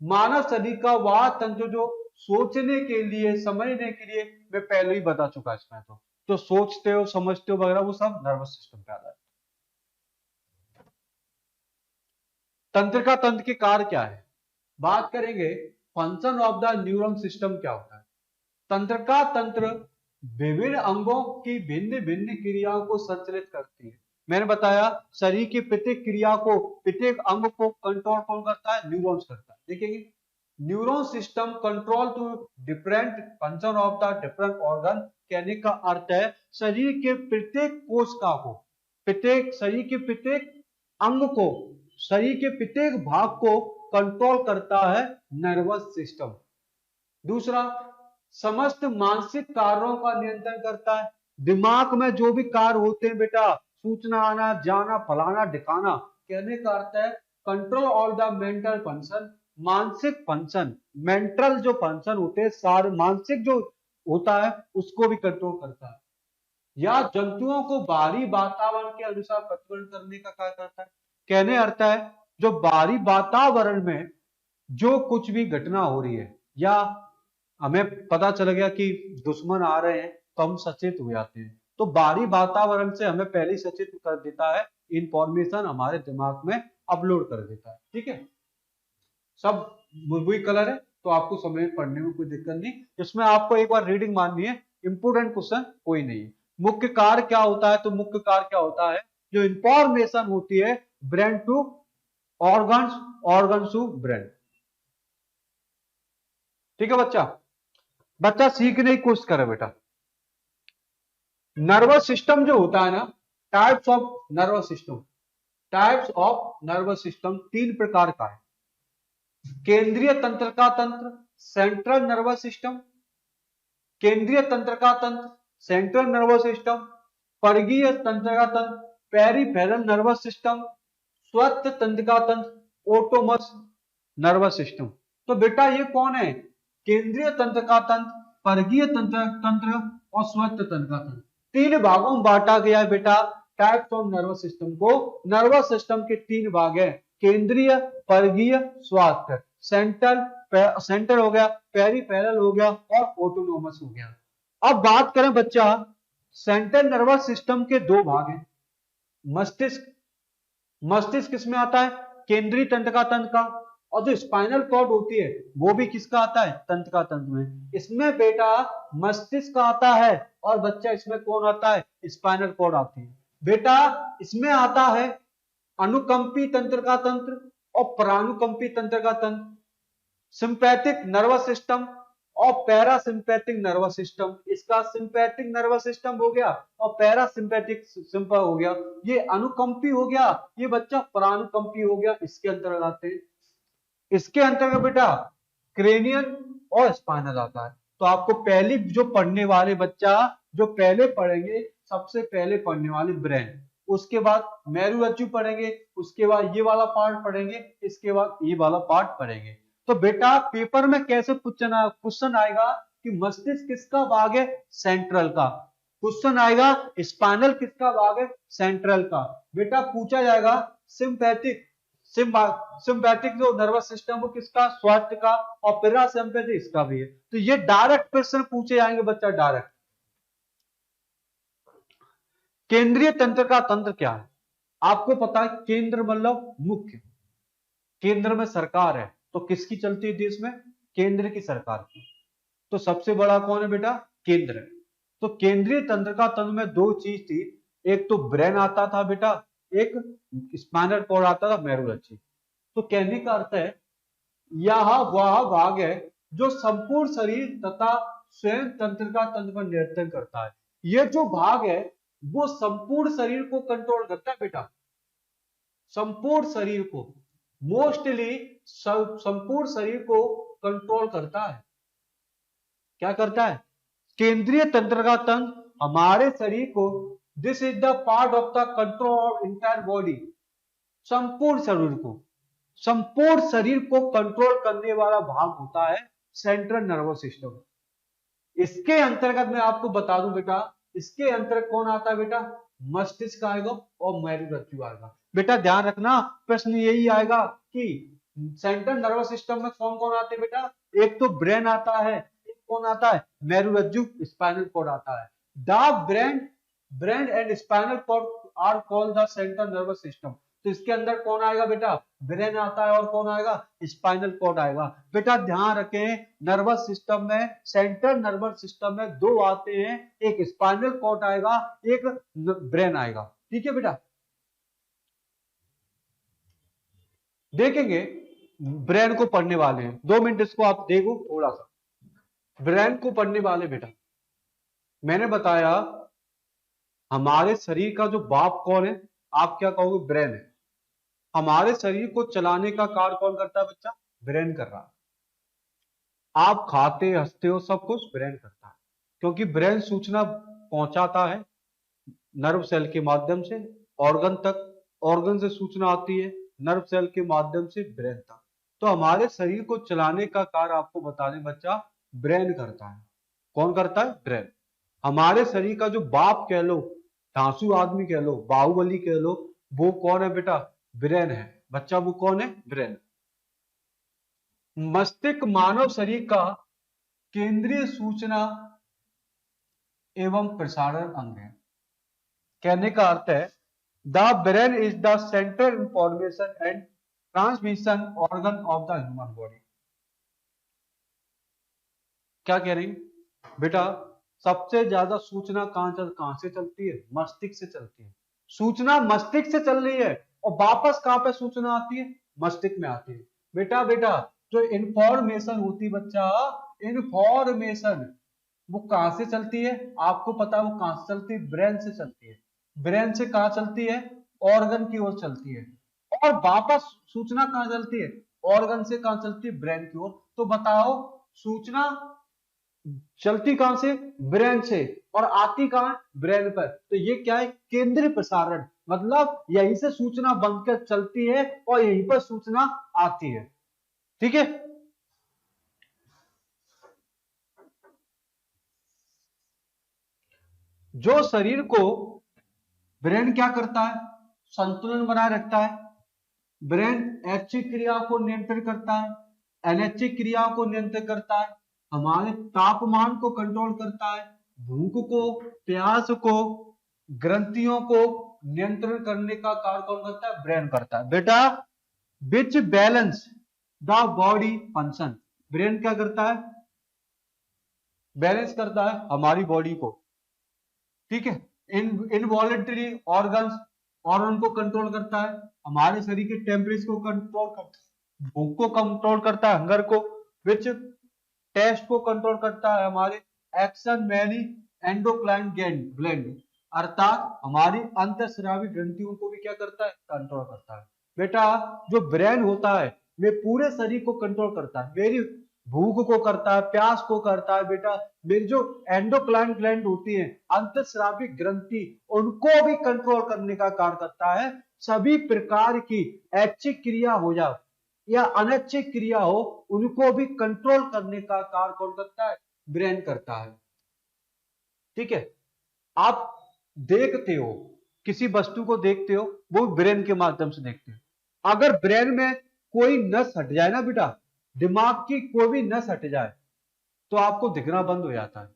मानव शरीर का वह तंत्र जो सोचने के लिए, समझने के लिए, मैं पहले ही बता चुका इसमें, तो सोचते हो समझते हो वगैरह वो सब नर्वस सिस्टम पे आता है। तंत्रिका तंत्र के कार्य क्या है, बात करेंगे function of the neuron system क्या होता है। तंत्रिका तंत्र विभिन्न अंगों की भिन्न भिन्न क्रियाओं को संचालित करती है। मैंने बताया शरीर की प्रत्येक क्रिया को, प्रत्येक अंग को कंट्रोल कौन करता है, न्यूरॉन्स करता है। देखेंगे neuron system control to different function of the different organ. कहने का अर्थ है शरीर के प्रत्येक कोशिका को, प्रत्येक शरीर के प्रत्येक अंग को, शरीर के प्रत्येक भाग को कंट्रोल करता है नर्वस सिस्टम। दूसरा, समस्त मानसिक कार्यों का नियंत्रण करता है। दिमाग में जो भी कार्य होते हैं बेटा, सूचना आना जाना फलाना ढिकाना, कहने का अर्थ है control all the mental function. मानसिक फंक्शन, मेंटल जो फंक्शन होते हैं सारे मानसिक जो होता है उसको भी कंट्रोल करता है। या जंतुओं को बाहरी वातावरण के अनुसार प्रतिबंध करने का कार्य करता है। कहने अर्थ है जो बाहरी वातावरण में जो कुछ भी घटना हो रही है या हमें पता चल गया कि दुश्मन आ रहे हैं तो हम सचेत हो जाते हैं, तो बाहरी वातावरण से हमें पहले सचेत कर देता है, इंफॉर्मेशन हमारे दिमाग में अपलोड कर देता है। ठीक है, सब बुलबुई कलर है तो आपको समय पढ़ने में कोई दिक्कत नहीं। इसमें आपको एक बार रीडिंग माननी है, इंपोर्टेंट क्वेश्चन कोई नहीं है। मुख्य कार्य क्या होता है, तो मुख्य कार्य क्या होता है, जो इंफॉर्मेशन होती है brain to organs, organs to brain. ठीक है बच्चा, बच्चा सीखने की कोशिश करे बेटा। नर्वस सिस्टम जो होता है ना, types of nervous system, types of nervous system तीन प्रकार का है। केंद्रीय तंत्रिका तंत्र, सेंट्रल नर्वस सिस्टम, केंद्रीय तंत्रिका तंत्र, सेंट्रल नर्वस सिस्टम, परिधीय तंत्रिका तंत्र, पेरिफेरल नर्वस सिस्टम, स्वस्थ तंत्रिका तंत्र, ऑटोनमस नर्वस सिस्टम। तो बेटा ये कौन है, केंद्रीय तंत्रिका तंत्र, परिधीय तंत्र और स्वस्थ तंत्रिका तंत्र। तीन भागों में बांटा गया है बेटा टाइप्स ऑफ नर्वस सिस्टम को। नर्वस सिस्टम के तीन भाग हैं, केंद्रीय, परिधीय, स्वास्थ्य। सेंट्रल हो गया, पेरिफेरल हो गया और ऑटोनोमस हो गया। अब बात करें बच्चा, सेंट्रल नर्वस सिस्टम के दो भाग हैं। मस्तिष्क, मस्तिष्क किसमें आता है, केंद्रीय तंत्रिका तंत्र का, और जो स्पाइनल कॉर्ड होती है वो भी किसका आता है, तंत्रिका तंत्र में। इसमें बेटा मस्तिष्क का आता है और बच्चा इसमें कौन आता है, स्पाइनल कॉर्ड आती है। बेटा इसमें आता है अनुकंपी तंत्रिका तंत्र और परानुकंपी तंत्रिका तंत्र, सिंपैथिक नर्वस सिस्टम और पैरासिम्पैथिक नर्वस सिस्टम। इसका सिंपैथिक नर्वस सिस्टम हो गया और पैरासिम्पैथिक सिंपल हो गया। ये अनुकंपी हो गया, ये बच्चा परानुकंपी हो गया, इसके अंतर्गत आते हैं। इसके अंतर्गत बेटा क्रेनियन और स्पाइनल आता है। तो आपको पहली जो पढ़ने वाले बच्चा, जो पहले पढ़ेंगे सबसे पहले पढ़ने वाले ब्रेन, उसके बाद मेरुरज्जु पढ़ेंगे, उसके बाद ये वाला पार्ट पढ़ेंगे, इसके बाद ये वाला पार्ट पढ़ेंगे। तो बेटा पेपर में कैसे क्वेश्चन आएगा कि मस्तिष्क किसका भाग है, सेंट्रल का। क्वेश्चन आएगा स्पाइनल किसका भाग है, सेंट्रल का। बेटा पूछा जाएगा सिंपैथिक, सिंपैथिक जो नर्वस सिस्टम वो किसका, स्वास्थ्य का, और पैरासिम्पैथिक इसका भी है। तो ये डायरेक्ट प्रश्न पूछे जाएंगे बच्चा, डायरेक्ट। केंद्रीय तंत्र का तंत्र क्या है, आपको पता है केंद्र मतलब मुख्य, केंद्र में सरकार है तो किसकी चलती है देश में, केंद्र की सरकार की। तो सबसे बड़ा कौन है बेटा, केंद्र है। तो केंद्रीय तंत्र का तंत्र में दो चीज थी, एक तो ब्रेन आता था बेटा, एक स्पाइनल कॉर्ड आता था, मेरुरज्जु। तो कहने का अर्थ है यह वह भाग है जो संपूर्ण शरीर तथा स्वयं तंत्रिका तंत्र पर नियंत्रण करता है। यह जो भाग है वो संपूर्ण शरीर को कंट्रोल करता है बेटा, संपूर्ण शरीर को, मोस्टली संपूर्ण शरीर को कंट्रोल करता है। क्या करता है? केंद्रीय तंत्रिका तंत्र हमारे शरीर को, this is the part of the control of entire body, संपूर्ण शरीर को, संपूर्ण शरीर को कंट्रोल करने वाला भाग होता है सेंट्रल नर्वस सिस्टम। इसके अंतर्गत मैं आपको बता दूं बेटा, इसके अंतर्गत कौन आता है बेटा? मस्तिष्क आएगा और मेरुरज्जु आएगा। बेटा ध्यान रखना, प्रश्न यही आएगा कि सेंट्रल नर्वस सिस्टम में कौन कौन आते हैं बेटा? एक तो ब्रेन आता है, एक कौन आता है? मेरुरज्जु, स्पाइनल कॉर्ड आता है। The brain and spinal cord are called the central nervous system. तो इसके अंदर कौन आएगा बेटा? ब्रेन आता है और कौन आएगा? स्पाइनल कॉर्ड आएगा। बेटा ध्यान रखें, नर्वस सिस्टम में, सेंट्रल नर्वस सिस्टम में दो आते हैं, एक स्पाइनल कॉर्ड आएगा, एक ब्रेन आएगा। ठीक है बेटा, देखेंगे ब्रेन को पढ़ने वाले हैं, 2 मिनट इसको आप देखो थोड़ा सा। ब्रेन को पढ़ने वाले बेटा, मैंने बताया हमारे शरीर का जो बाप कौन है? आप क्या कहोगे? ब्रेन है। हमारे शरीर को चलाने का कार्य कौन करता है बच्चा? ब्रेन कर रहा है। आप खाते हंसते हो, सब कुछ ब्रेन करता है, क्योंकि ब्रेन सूचना पहुंचाता है नर्व सेल के माध्यम से ऑर्गन तक, ऑर्गन से सूचना आती है नर्व सेल के माध्यम से ब्रेन तक। तो हमारे शरीर को चलाने का कार्य आपको बता दें बच्चा, ब्रेन करता है। कौन करता है? ब्रेन। हमारे शरीर का जो बाप कह लो, धांसू आदमी कह लो, बाहुबली कह लो, वो कौन है बेटा? ब्रेन है बच्चा। वो कौन है? ब्रेन। मस्तिष्क मानव शरीर का केंद्रीय सूचना एवं प्रसारण अंग है। कहने का अर्थ है the brain is the central information and transmission organ of the human body. क्या कह रही बेटा? सबसे ज्यादा सूचना कहां से चलती है? मस्तिष्क से चलती है। सूचना मस्तिष्क से चल रही है और वापस कहां पे सूचना आती है? मस्तिष्क में आती है। बेटा जो इंफॉर्मेशन होती बच्चा, इंफॉर्मेशन वो कहां से चलती है? आपको पता है वो कहां से चलती है? ब्रेन से चलती है। ब्रेन से कहां चलती है? ऑर्गन की ओर चलती है। और वापस सूचना कहां चलती है? ऑर्गन से कहां चलती है? ब्रेन की ओर। तो बताओ सूचना चलती कहां से? ब्रेन से, और आती कहां? ब्रेन पर। तो ये क्या है? केंद्रीय प्रसारण, मतलब यहीं से सूचना बनकर चलती है और यहीं पर सूचना आती है। ठीक है, जो शरीर को ब्रेन क्या करता है? संतुलन बनाए रखता है। ब्रेन ऐच्छिक क्रिया को नियंत्रित करता है, अनैच्छिक क्रिया को नियंत्रित करता है, हमारे तापमान को कंट्रोल करता है, भूख को, प्यास को, ग्रंथियों को नियंत्रण करने का कार्य कौन करता है? ब्रेन करता है। बेटा विच balance the body function, brain क्या करता है? बैलेंस करता है हमारी बॉडी को। ठीक है, इनवॉलेंटरी ऑर्गन्स, ऑर्गन को कंट्रोल करता है, हमारे शरीर के टेम्परेचर को कंट्रोल करता है, भूख को कंट्रोल करता है, हंगर को, विच टेस्ट को कंट्रोल करता है, हमारे एक्शन मैनी एंडोक्राइन ग्लैंड, अर्थात हमारी अंतःस्रावी ग्रंथियों को भी क्या करता है? कंट्रोल करता है। बेटा जो ब्रेन होता है वे पूरे शरीर को कंट्रोल करता है, मेरी भूख को करता है, प्यास को करता है। बेटा मेरी जो एंडोक्राइन ग्लैंड होती है, अंतःस्रावी ग्रंथि, उनको भी कंट्रोल करने का कार्य करता है। सभी प्रकार की ऐच्छिक क्रिया हो जाए या अनैच्छिक क्रिया हो, उनको भी कंट्रोल करने का कार्य कौन करता है? ब्रेन करता है। ठीक है, आप देखते हो, किसी वस्तु को देखते हो, वो ब्रेन के माध्यम से देखते हो। अगर ब्रेन में कोई नस हट जाए ना बेटा, दिमाग की कोई भी नस हट जाए, तो आपको दिखना बंद हो जाता है।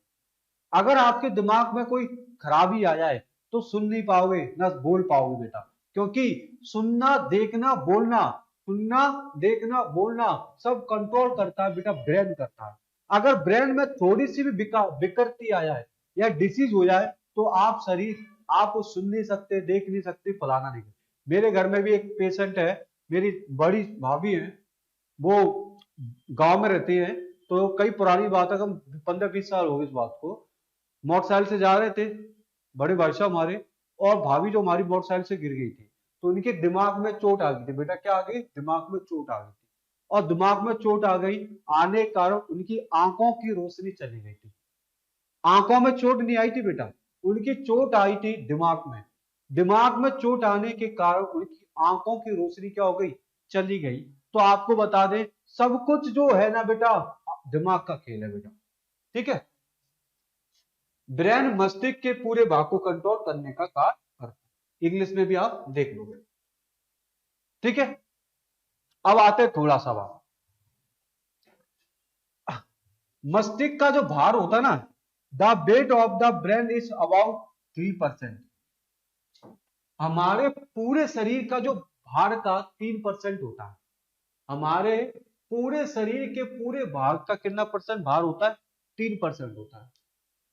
अगर आपके दिमाग में कोई खराबी आ जाए तो सुन नहीं पाओगे, ना बोल पाओगे बेटा, क्योंकि सुनना, देखना, बोलना, सुनना, देखना, बोलना सब कंट्रोल करता है बेटा, ब्रेन करता है। अगर ब्रेन में थोड़ी सी भी विकृति आ जाए या डिसीज हो जाए तो आप वो सुन नहीं सकते, देख नहीं सकते, फलाना नहीं। मेरे घर में भी एक पेशेंट है, मेरी बड़ी भाभी है, वो गांव में रहती है, तो कई पुरानी बात है, कम 15-20 साल हो गए इस बात को। मोटरसाइकिल से जा रहे थे बड़े भाई साहब हमारे, और भाभी जो हमारी मोटरसाइकिल से गिर गई थी, तो उनके दिमाग में चोट आ गई थी। बेटा क्या आ गई? दिमाग में चोट आ गई थी। और दिमाग में चोट आ गई आने के कारण उनकी आंखों की रोशनी चली गई थी। आंखों में चोट नहीं आई थी बेटा, उनकी चोट आई थी दिमाग में। दिमाग में चोट आने के कारण उनकी आंखों की रोशनी क्या हो गई? चली गई। तो आपको बता दें, सब कुछ जो है ना बेटा, दिमाग का खेल है बेटा। ठीक है, ब्रेन मस्तिष्क के पूरे भाग को कंट्रोल करने का कार्य करता है। इंग्लिश में भी आप देख लोगे। ठीक है, अब आते हैं थोड़ा सा बात। मस्तिष्क का जो भार होता है ना, the weight of the brain is about 3%। हमारे पूरे शरीर का जो भार का 3% होता है। हमारे पूरे शरीर के पूरे भाग का कितना परसेंट भार होता है? 3% होता है।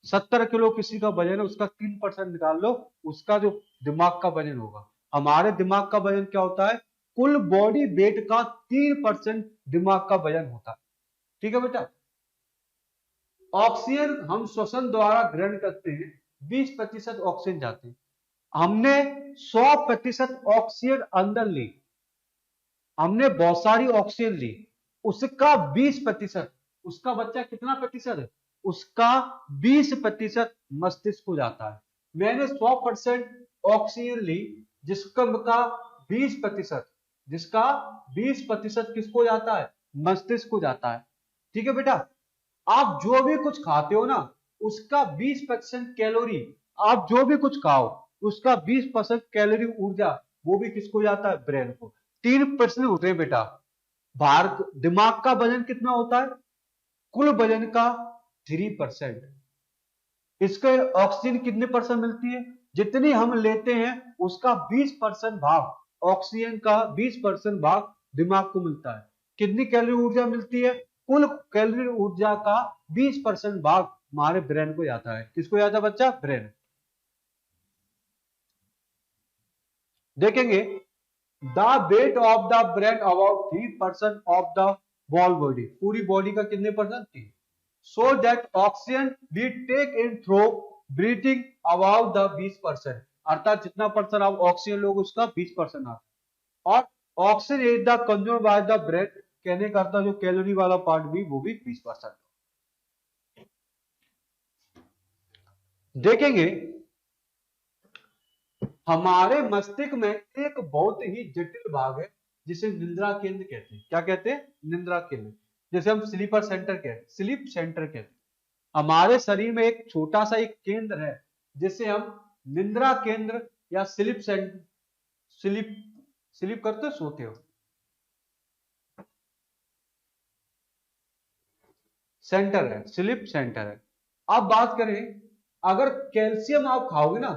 70 किलो किसी का वजन है, उसका 3% निकाल लो, उसका जो दिमाग का वजन होगा। हमारे दिमाग का वजन क्या होता है? कुल बॉडी वेट का 3% दिमाग का वजन होता है। ठीक है बेटा, ऑक्सीजन हम श्वसन द्वारा ग्रहण करते हैं, 20% ऑक्सीजन जाते हैं। हमने 100% ऑक्सीजन अंदर ली, हमने बहुत सारी ऑक्सीजन ली, उसका 20%, उसका बच्चा कितना प्रतिशत है? उसका 20% मस्तिष्क को जाता है। मैंने 100% ऑक्सीजन ली, जिसका 20%, जिसका 20% किसको जाता है? मस्तिष्क को जाता है। ठीक है बेटा, आप जो भी कुछ खाते हो ना, उसका 20% कैलोरी, आप जो भी कुछ खाओ उसका 20% कैलोरी ऊर्जा, वो भी किसको जाता है? ब्रेन को। 3% होते हैं बेटा। भार दिमाग का वजन कितना होता है? कुल वजन का 3%। इसके ऑक्सीजन कितने परसेंट मिलती है? जितनी हम लेते हैं उसका 20% भाग, ऑक्सीजन का 20% भाग दिमाग को मिलता है। कितनी कैलोरी ऊर्जा मिलती है? कुल कैलोरी ऊर्जा का 20% भाग हमारे ब्रेन को जाता है। किसको जाता है बच्चा? ब्रेन। देखेंगे, the weight of the brain about 3% of the ball body, पूरी बॉडी का कितने percent? 3। So that oxygen we take in through breathing about the 20%, अर्थात जितना परसेंट आप ऑक्सीजन लोग उसका 20% आता है। और oxygen is the consumed by the brain, कहने का अर्थ जो कैलोरी वाला पार्ट भी वो भी 20%। देखेंगे, हमारे मस्तिष्क में एक बहुत ही जटिल भाग है जिसे निद्रा केंद्र कहते हैं। क्या कहते हैं? निद्रा केंद्र, जैसे हम स्लीपर सेंटर कहते हैं, स्लीप सेंटर कहते हैं। हमारे शरीर में एक छोटा सा एक केंद्र है जिसे हम निद्रा केंद्र या स्लीप सेंटर, स्लीप स्लीप करते हो, सोते हो, सेंटर है, स्लीप सेंटर है। अब बात करें, अगर कैल्शियम आप खाओगे ना,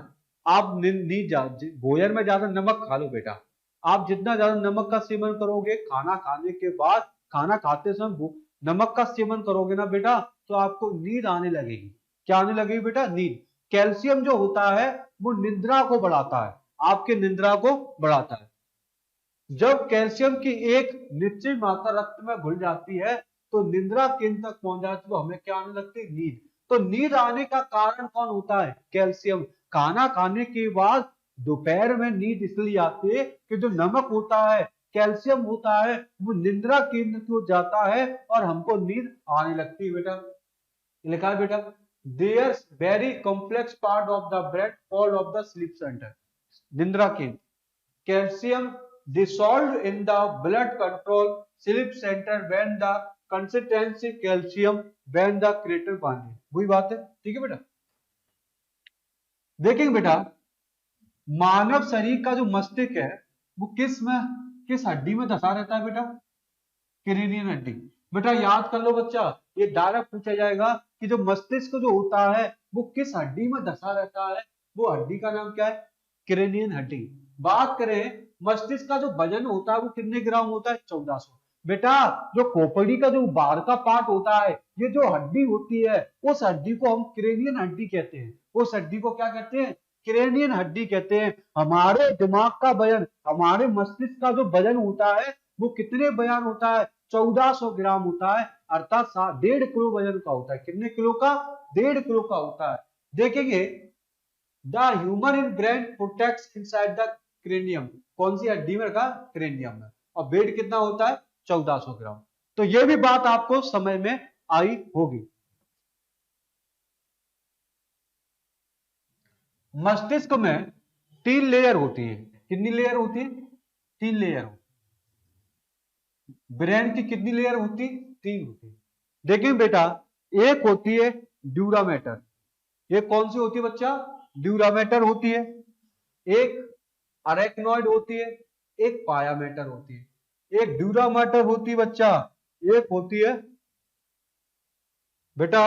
आप नींद जा, भोजन में ज्यादा नमक खा लो बेटा। आप जितना ज्यादा नमक का सेवन करोगे, खाना खाने के बाद, खाना खाते समय नमक का सेवन करोगे ना बेटा, तो आपको नींद आने लगेगी। क्या आने लगेगी बेटा? नींद। कैल्शियम जो होता है वो निद्रा को बढ़ाता है, आपके निद्रा को बढ़ाता है। जब कैल्शियम की एक निश्चित मात्रा रक्त में घुल जाती है तो निद्रा केंद्र तक पहुंच जाती है, तो हमें क्या आने लगती है? नींद। तो नींद आने का कारण कौन होता है? कैल्शियम। खाना खाने के बाद दोपहर में नींद इसलिए आती है कि जो नमक होता है, कैल्शियम होता है, वो निद्रा केंद्र को जाता है और हमको नींद आने लगती है बेटा। लिखा है बेटा, there very complex part of the brain called of the sleep centre, निद्रा केंद्र। Calcium dissolved in the blood control sleep center when the consistency calcium when the creator binding, वही बात है। ठीक है बेटा, देखेंगे बेटा, मानव शरीर का जो मस्तिष्क है वो किस हड्डी में धसा रहता है बेटा? क्रेनियन हड्डी। बेटा याद कर लो बच्चा, ये डायरेक्ट पूछा जाएगा कि जो मस्तिष्क जो होता है वो किस हड्डी में धसा रहता है, वो हड्डी का नाम क्या है? क्रेनियन हड्डी। बात करें मस्तिष्क का जो वजन होता है वो कितने ग्राम होता है? 1400। बेटा जो खोपड़ी का जो बाहर का पार्ट होता है, ये जो हड्डी होती है, उस हड्डी को हम क्रेनियन हड्डी कहते हैं। उस हड्डी को क्या कहते हैं? क्रेनियन हड्डी कहते हैं। हमारे दिमाग का वजन, हमारे मस्तिष्क का जो वजन होता है वो कितने बयान होता है? 1400 ग्राम होता है, अर्थात 1.5 किलो वजन का होता है। कितने किलो का? 1.5 किलो का होता है। देखेंगे the human in brain protects inside the cranium, कौन सी हड्डी में रखा? क्रेनियम में। और वेट कितना होता है? 1400 ग्राम। तो ये भी बात आपको समझ में आई होगी। मस्तिष्क में 3 लेयर होती है। कितनी लेयर होती है? 3 लेयर। ब्रेन की कितनी लेयर होती? 3 होती है। देखिए बेटा, एक होती है ड्यूरामेटर। ये कौन सी होती है बच्चा? ड्यूरामेटर होती है। एक अरेक्नॉइड होती है, एक पायामेटर होती है। एक ड्यूरामेटर होती है बच्चा, एक होती है बेटा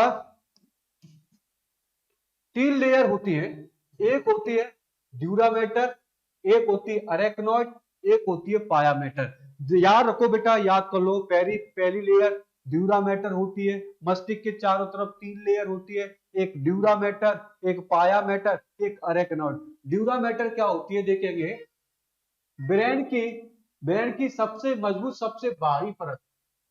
3 लेयर होती है। एक होती है ड्यूरामेटर, एक होती है अरेक्नॉइड, एक होती है पायामेटर। याद रखो बेटा, याद कर लो। पहली लेयर ड्यूरामेटर होती है। मस्तिष्क के चारों तरफ 3 लेयर होती है, एक ड्यूरामेटर, एक पायामेटर, एक अरेक्नॉइड। ड्यूरामेटर क्या होती है देखेंगे, ब्रेन की सबसे मजबूत, सबसे बाहरी परत।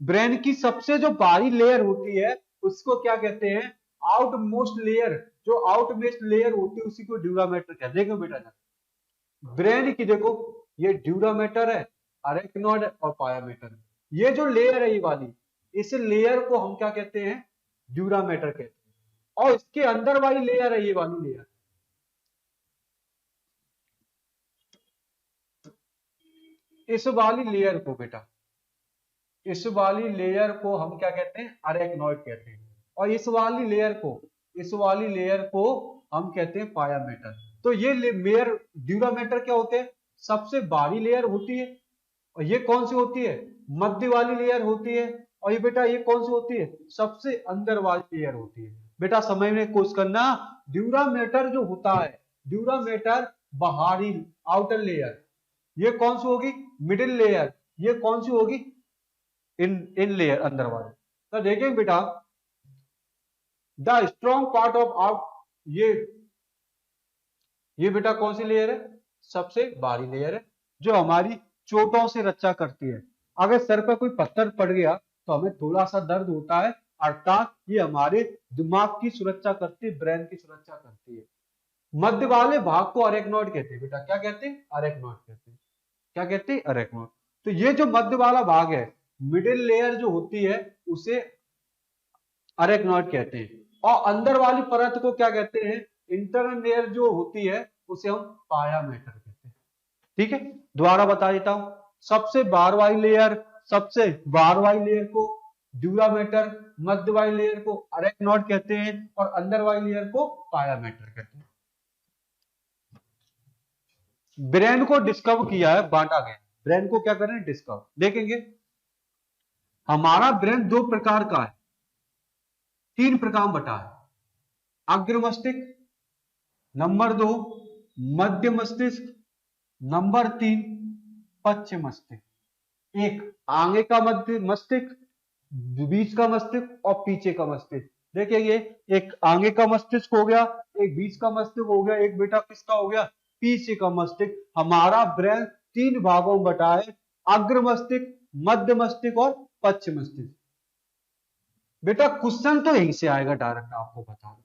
ब्रेन की सबसे जो बाहरी लेयर होती है उसको क्या कहते हैं? Out most layer. जो आउट मोस्ट लेयर होती है उसी को ड्यूरामेटर कहते हैं। देखो बेटा, ब्रेन की देखो, ये ड्यूरामेटर है, अरेक्नॉइड और पायामेटर है। ये जो लेयर है ये वाली, इस लेयर को हम क्या कहते हैं? ड्यूरामेटर कहते हैं। और इसके अंदर वाली लेयर है ये वाली लेयर, इस वाली लेयर को बेटा, इस वाली लेयर को हम क्या कहते हैं? अरेक्नॉइड कहते हैं। और इस वाली लेयर को, इस वाली लेयर को हम कहते हैं पायामेटर। तो ये लेयर ड्यूरामेटर क्या होते हैं? सबसे बाहरी लेयर होती है। और ये कौन सी होती है? मध्य वाली लेयर होती है। और ये बेटा ये कौन सी होती है? सबसे अंदर वाली लेयर होती है। बेटा समझने की कोशिश करना, ड्यूरामेटर जो होता है, ड्यूरामेटर बाहरी आउटर लेयर, ये कौन सी होगी? Middle layer. ये कौन सी होगी? इन लेयर अंदर वाले। तो देखेंगे बेटा, the strong part of out, ये बेटा कौन सी लेयर है? सबसे बाहरी लेयर है, जो हमारी चोटों से रक्षा करती है। अगर सर पर कोई पत्थर पड़ गया तो हमें थोड़ा सा दर्द होता है, अर्थात ये हमारे दिमाग की सुरक्षा करती है, ब्रेन की सुरक्षा करती है। मध्य वाले भाग को अरेक्नॉइड कहते हैं बेटा। क्या कहते हैं? अरेक्नॉइड कहते हैं। क्या कहते हैं? अरेक्नॉइड। तो ये जो मध्य वाला भाग है, मिडिल लेयर जो होती है, उसे अरेक्नॉइड कहते हैं। और अंदर वाली परत को क्या कहते हैं? इंटरनल लेयर जो होती है उसे हम पायामेटर कहते हैं। ठीक है, दोबारा बता देता हूं। सबसे बाहर वाली लेयर, सबसे बाहर वाली लेयर को ड्यूरामेटर, मध्य वाली लेयर को अरेक्नॉइड कहते हैं, और अंदर वाली लेयर को पायामेटर कहते हैं। ब्रेन को डिस्कवर किया है, बांटा गया। ब्रेन को क्या करें? डिस्कवर। देखेंगे हमारा ब्रेन 2 प्रकार का है, 3 प्रकार में बटा है। अग्र मस्तिष्क, नंबर 2 मध्य मस्तिष्क, नंबर 3 पश्चिम मस्तिष्क। एक आगे का मध्य मस्तिष्क, बीच का मस्तिष्क और पीछे का मस्तिष्क। देखिए ये एक आगे का मस्तिष्क हो गया, एक बीच का मस्तिष्क हो गया, एक बेटा किसका हो गया? पीछे का मस्तिष्क। हमारा ब्रेन 3 भागों में बटा है, अग्र मस्तिष्क, मध्य मस्तिष्क और पश्चिम मस्तिष्क। बेटा क्वेश्चन तो यहीं से आएगा डायरेक्ट, आपको बता दूं।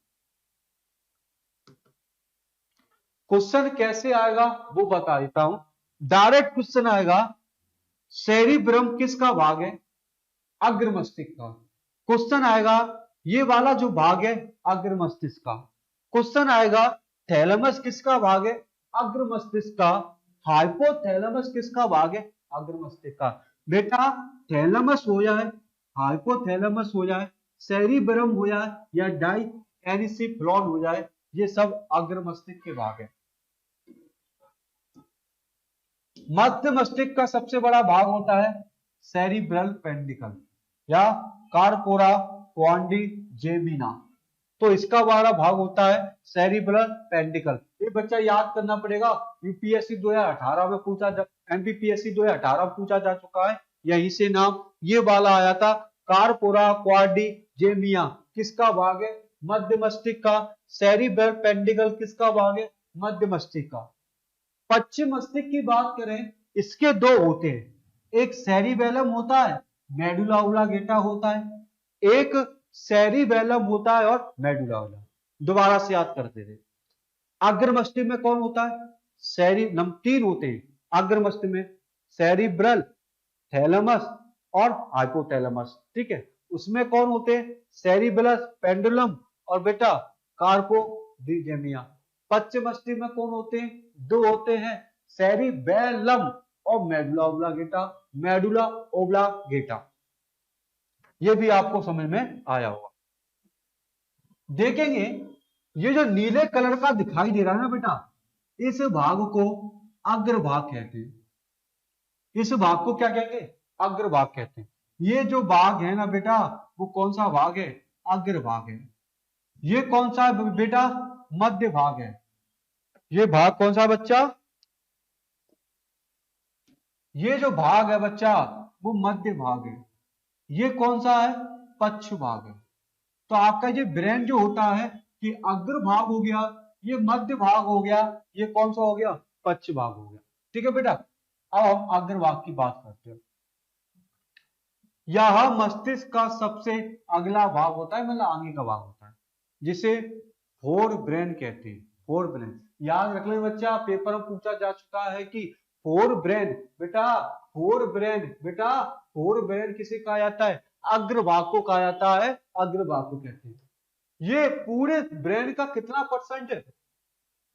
क्वेश्चन कैसे आएगा वो बता देता हूं। डायरेक्ट क्वेश्चन आएगा, सेरिब्रम किसका भाग है? अग्र मस्तिष्क का। क्वेश्चन आएगा, ये वाला जो भाग है अग्र मस्तिष्क का। क्वेश्चन आएगा, थैलेमस किसका भाग है? अग्र मस्तिष्क का। हाइपोथैलेमस किसका भाग है? अग्र मस्तिष्क का। बेटा थैलेमस हो जाए, हाइपोथैलेमस हो जाए, सेरिब्रम हो जाए, या डाइएनिसिफ्लॉन हो जाए, ये सब अग्र मस्तिष्क के भाग है। मध्य मस्तिष्क का सबसे बड़ा भाग होता है सेरिब्रल पेंडिकल या कार्पोरा क्वाड्रिजेमिना। तो इसका बड़ा भाग होता है सेरिब्रल पेंडिकल। ये बच्चा याद करना पड़ेगा, यूपीएससी 2018 में पूछा, एमपीपीएससी 2018 में पूछा जा चुका है। यहीं से नाम ये वाला आया था, कार्पोरा क्वाड्रिजेमिया किसका भाग है? मध्य मस्तिष्क का। सेरिब्रल पेंडिकल किसका भाग है? मध्य मस्तिष्क का। पश्चिम मस्तिष्क की बात करें, इसके दो होते हैं, एक सेरिबेलम होता है, मेडुला ओब्लांगेटा होता है। एक सेरिबेलम होता है और मेडुला ओब्लांगेटा। दोबारा से याद करते थे, अग्र मस्तिष्क में कौन होता है, तीन होते हैं अग्र मस्तिष्क में, सेरिब्रल, थैलेमस और हाइपोथैलेमस। ठीक है, उसमें कौन होते हैं, सेरिबेलस, पेंडुलम और बेटा कार्पोडिजेमिया। पश्चिम मस्तिष्क में कौन होते हैं, दो होते हैं, सेरिबेलम और मेडुला ओब्लांगेटा। मेडुला ओब्लांगेटा, ये भी आपको समझ में आया होगा। देखेंगे ये जो नीले कलर का दिखाई दे रहा है ना बेटा, इस भाग को अग्रभाग कहते हैं। इस भाग को क्या कहते हैं, अग्रभाग कहते हैं। ये जो भाग है ना बेटा, वो कौन सा भाग है, अग्रभाग है। ये कौन सा है बेटा, मध्य भाग है। ये भाग कौन सा बच्चा, ये जो भाग है बच्चा वो मध्य भाग है। ये कौन सा है, पश्च भाग है। तो आपका ये ब्रेन जो होता है कि अग्र भाग हो गया, ये मध्य भाग हो गया, ये कौन सा हो गया, पश्च भाग हो गया। ठीक है बेटा, अब हम अग्रभाग की बात करते हैं। यह मस्तिष्क का सबसे अगला भाग होता है, मतलब आगे का भाग होता है, जिसे फोर ब्रेन कहते हैं। फोर ब्रेन याद रख ले बच्चा, पेपर में पूछा जा चुका है कि फोर ब्रेन बेटा, फोर ब्रेन बेटा, फोर ब्रेन किसे कहा जाता है, अग्रभाग को कहा जाता है, अग्रभाग को कहते हैं। ये पूरे ब्रेन का कितना परसेंट है,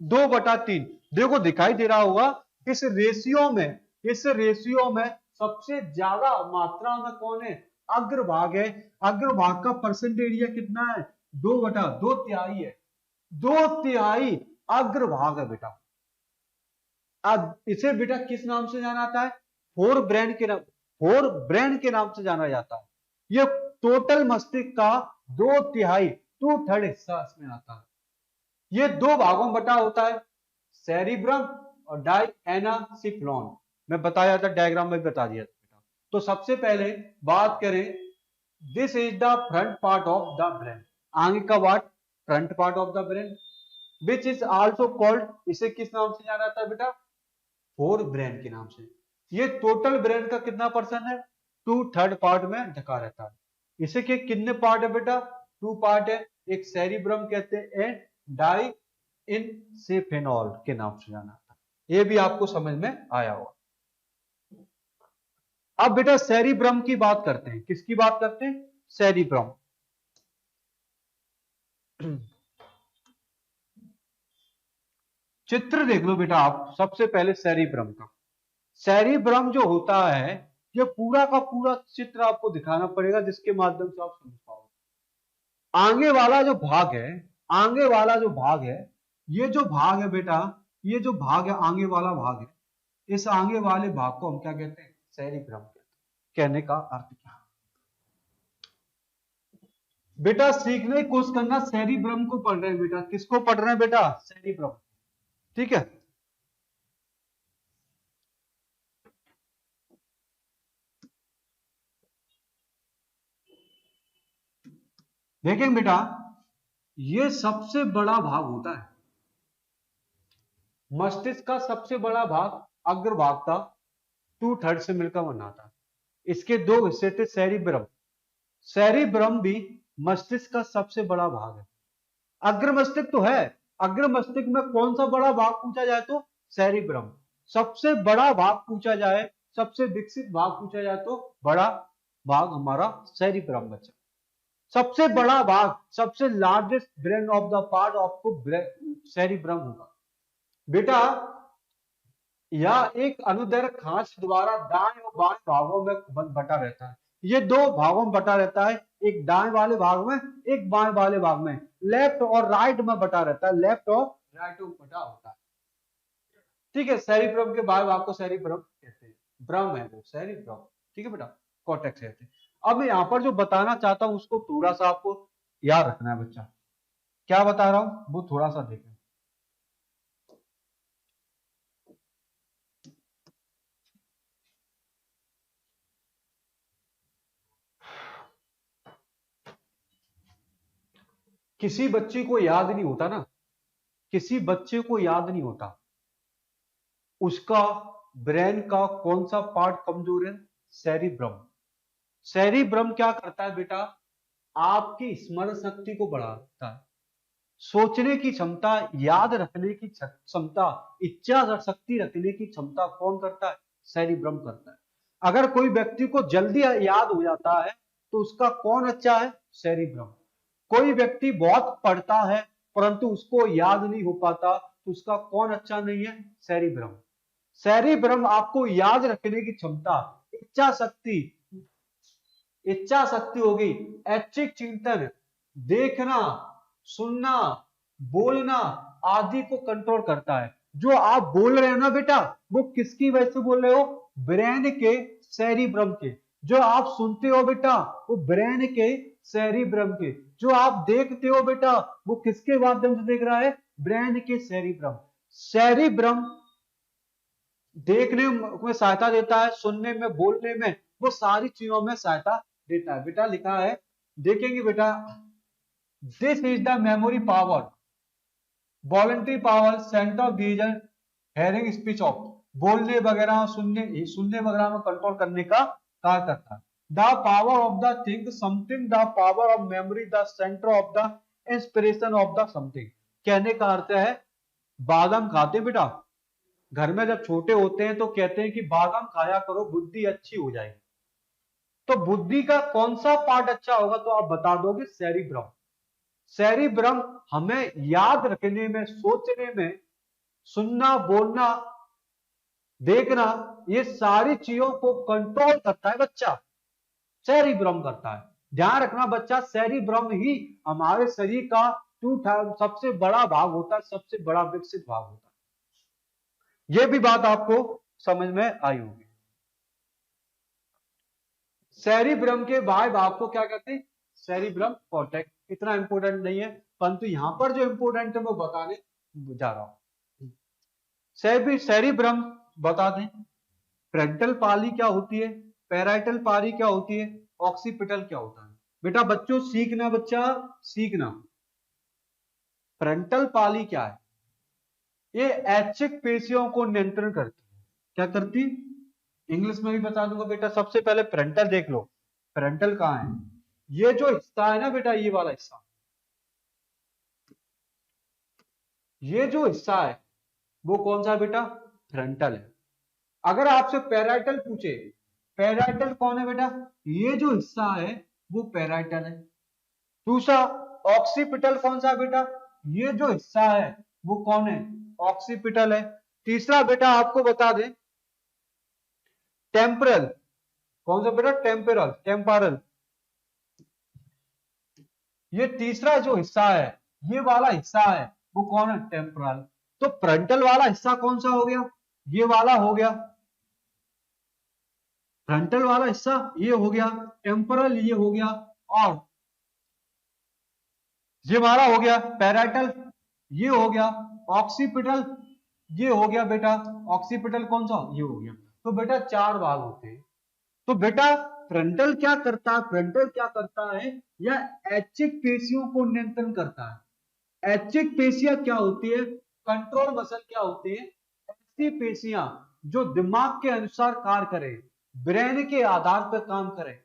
2/3। देखो दिखाई दे रहा होगा, इस रेशियो में, इस रेशियो में सबसे ज्यादा मात्रा में कौन है, अग्रभाग है। अग्रभाग का परसेंट एरिया कितना है, 2/2 है। 2/3 अग्रभाग है बेटा। अब इसे बेटा किस नाम से जाना जाता है, फोर ब्रेन के नाम, फोर ब्रेन के नाम से जाना जाता है। ये टोटल मस्तिष्क का 2/3, 2/3 हिस्सा इसमें आता है। ये दो भागों में बटा होता है, सेरिब्रम और डायएनासिफेलॉन। मैं बताया था, डायग्राम में बता दिया था। तो सबसे पहले बात करें, this is the front part of the brain, आगे का part front part of the brain, which is also called, इसे किस नाम से जाना जाता है बेटा, फोर ब्रेन के नाम से। ये टोटल ब्रेन का कितना परसेंट है, 2/3 पार्ट में ढका रहता है। इसे के कितने पार्ट है बेटा, 2 पार्ट है। एक सेरिब्रम कहते हैं, डाई इनसेफेनॉल के नाम से जाना था। ये भी आपको समझ में आया होगा। अब बेटा सेरिब्रम की बात करते हैं, किसकी बात करते हैं, सेरिब्रम। चित्र देख लो बेटा आप, सबसे पहले सेरिब्रम का। सेरिब्रम जो होता है, ये पूरा का पूरा चित्र आपको दिखाना पड़ेगा, जिसके माध्यम से आप समझ पाओगे। आगे वाला जो भाग है, आगे वाला जो भाग है, ये जो भाग है बेटा, ये जो भाग है आगे वाला भाग है, इस आगे वाले भाग को हम क्या कहते हैं, सेरिब्रम कहते हैं। कहने का अर्थ क्या, बेटा सीखने की कोशिश करना, सेरिब्रम को पढ़ रहे हैं बेटा, किसको पढ़ रहे हैं बेटा, सेरिब्रम। ठीक है, देखें बेटा, ये सबसे बड़ा भाग होता है मस्तिष्क का, सबसे बड़ा भाग अग्रभाग का, 2/3 से मिलकर बना था। इसके दो हिस्से थे, सेरिब्रम। सेरिब्रम भी मस्तिष्क का सबसे बड़ा भाग है। अग्र मस्तिष्क तो है, अग्र मस्तिष्क में कौन सा बड़ा भाग पूछा जाए तो सेरिब्रम। सबसे बड़ा भाग पूछा जाए, सबसे विकसित भाग पूछा जाए तो बड़ा भाग हमारा सेरिब्रम बच्चा। सबसे बड़ा भाग, सबसे largest brain of the part आपको सेरिब्रम होगा बेटा। यह एक अनुदैर्घ्य खांच द्वारा दाएं और बाएं भागों में बटा रहता है। ये दो भागों में बटा रहता है, एक दाएं वाले भाग में, एक बाएं वाले भाग में, लेफ्ट और राइट में बटा रहता है, लेफ्ट और राइट में बटा होता है। ठीक है, सेरिब्रम के बाएं भाग को सेरिब्रम कहते हैं, ब्रम है वो, सेरिब्रम। ठीक है बेटा, कॉर्टेक्स कहते हैं। अब मैं यहाँ पर जो बताना चाहता हूं उसको थोड़ा सा आपको याद रखना है बच्चा। क्या बता रहा हूं वो थोड़ा सा देखें। किसी बच्चे को याद नहीं होता ना किसी बच्चे को याद नहीं होता, उसका ब्रेन का कौन सा पार्ट कमजोर है? सेरिब्रम। सेरिब्रम क्या करता है बेटा? आपकी स्मरण शक्ति को बढ़ाता है, सोचने की क्षमता, याद रखने की क्षमता, इच्छा शक्ति रखने की क्षमता कौन करता है? सेरिब्रम करता है। अगर कोई व्यक्ति को जल्दी याद हो जाता है तो उसका कौन अच्छा है? सेरिब्रम। कोई व्यक्ति बहुत पढ़ता है परंतु उसको याद नहीं हो पाता तो उसका कौन अच्छा नहीं है? सेरिब्रम। सेरिब्रम आपको याद रखने की क्षमता, इच्छा शक्ति, इच्छा शक्ति होगी, ऐच्छिक चिंतन, देखना, सुनना, बोलना आदि को कंट्रोल करता है। जो आप बोल रहे हो ना बेटा, वो किसकी वजह से बोल रहे हो? ब्रेन के, सेरिब्रम के। जो आप सुनते हो बेटा, वो ब्रेन के, सेरिब्रम के। जो आप देखते हो बेटा, वो किसके माध्यम से देख रहा है? ब्रेन के, सेरिब्रम। सेरिब्रम देखने में सहायता देता है, सुनने में, बोलने में, वो सारी चीजों में सहायता देता है। बेटा लिखा है, देखेंगे बेटा, this is the memory power, voluntary power, centre of decision, hearing, speech of, बोलने वगैरह, सुनने वगैरह में कंट्रोल करने का कार्य करता है। The power of the think something, the power of memory, the centre of the inspiration of the something. कहने का अर्थ है, बादाम खाते बेटा, घर में जब छोटे होते हैं तो कहते हैं कि बादाम खाया करो, बुद्धि अच्छी हो जाएगी। तो बुद्धि का कौन सा पार्ट अच्छा होगा? तो आप बता दोगे सेरिब्रम। सेरिब्रम हमें याद रखने में, सोचने में, सुनना, बोलना, देखना, ये सारी चीजों को कंट्रोल करता है बच्चा, सेरिब्रम करता है। ध्यान रखना बच्चा, सेरिब्रम ही हमारे शरीर का सबसे बड़ा भाग होता है, सबसे बड़ा विकसित भाग होता है। यह भी बात आपको समझ में आई होगी। सेरिब्रम के बाह्य भाग को क्या कहते हैं? Cerebrum cortex. इतना इंपॉर्टेंट नहीं है, परंतु यहां पर जो इंपॉर्टेंट है वो बताने जा रहा हूं। सेरिब्रम बता दें, फ्रंटल पाली क्या होती है, पैराइटल पाली क्या होती है, ऑक्सीपिटल क्या होता है? बेटा बच्चों सीखना, बच्चा सीखना। फ्रंटल पाली क्या है? ये ऐच्छिक पेशियों को नियंत्रण करती है। क्या करती? इंग्लिश में भी बता दूंगा बेटा। सबसे पहले फ्रंटल देख लो, फ्रंटल कहां है? ये जो हिस्सा है ना बेटा, ये वाला हिस्सा, ये जो हिस्सा है वो कौन सा है बेटा? फ्रंटल है। अगर आपसे पैराइटल पूछे, पैराइटल कौन है बेटा? ये जो हिस्सा है वो पैराइटल है। दूसरा, ऑक्सीपिटल कौन सा है बेटा? ये जो हिस्सा है वो कौन है? ऑक्सीपिटल है। तीसरा बेटा आपको बता दें, टेम्परल कौन सा बेटा? Temporal, temporal. ये तीसरा जो हिस्सा है, ये वाला हिस्सा है वो कौन है? टेम्परल। तो फ्रंटल वाला हिस्सा कौन सा हो गया? ये वाला हो गया फ्रंटल वाला हिस्सा, ये हो गया टेम्परल, ये हो गया, और ये हमारा हो गया पैराइटल, ये हो गया ऑक्सीपिटल, ये हो गया बेटा ऑक्सीपिटल कौन सा? ये हो गया। तो बेटा चार भाग होते हैं। तो बेटा फ्रंटल क्या करता है? फ्रंटल क्या करता है? यह ऐच्छिक पेशियों को नियंत्रण करता है। ऐच्छिक पेशियां क्या होती है? कंट्रोल मसल क्या होती है? ऐसी पेशियां जो दिमाग के अनुसार कार्य करें, ब्रेन के आधार पर काम करें।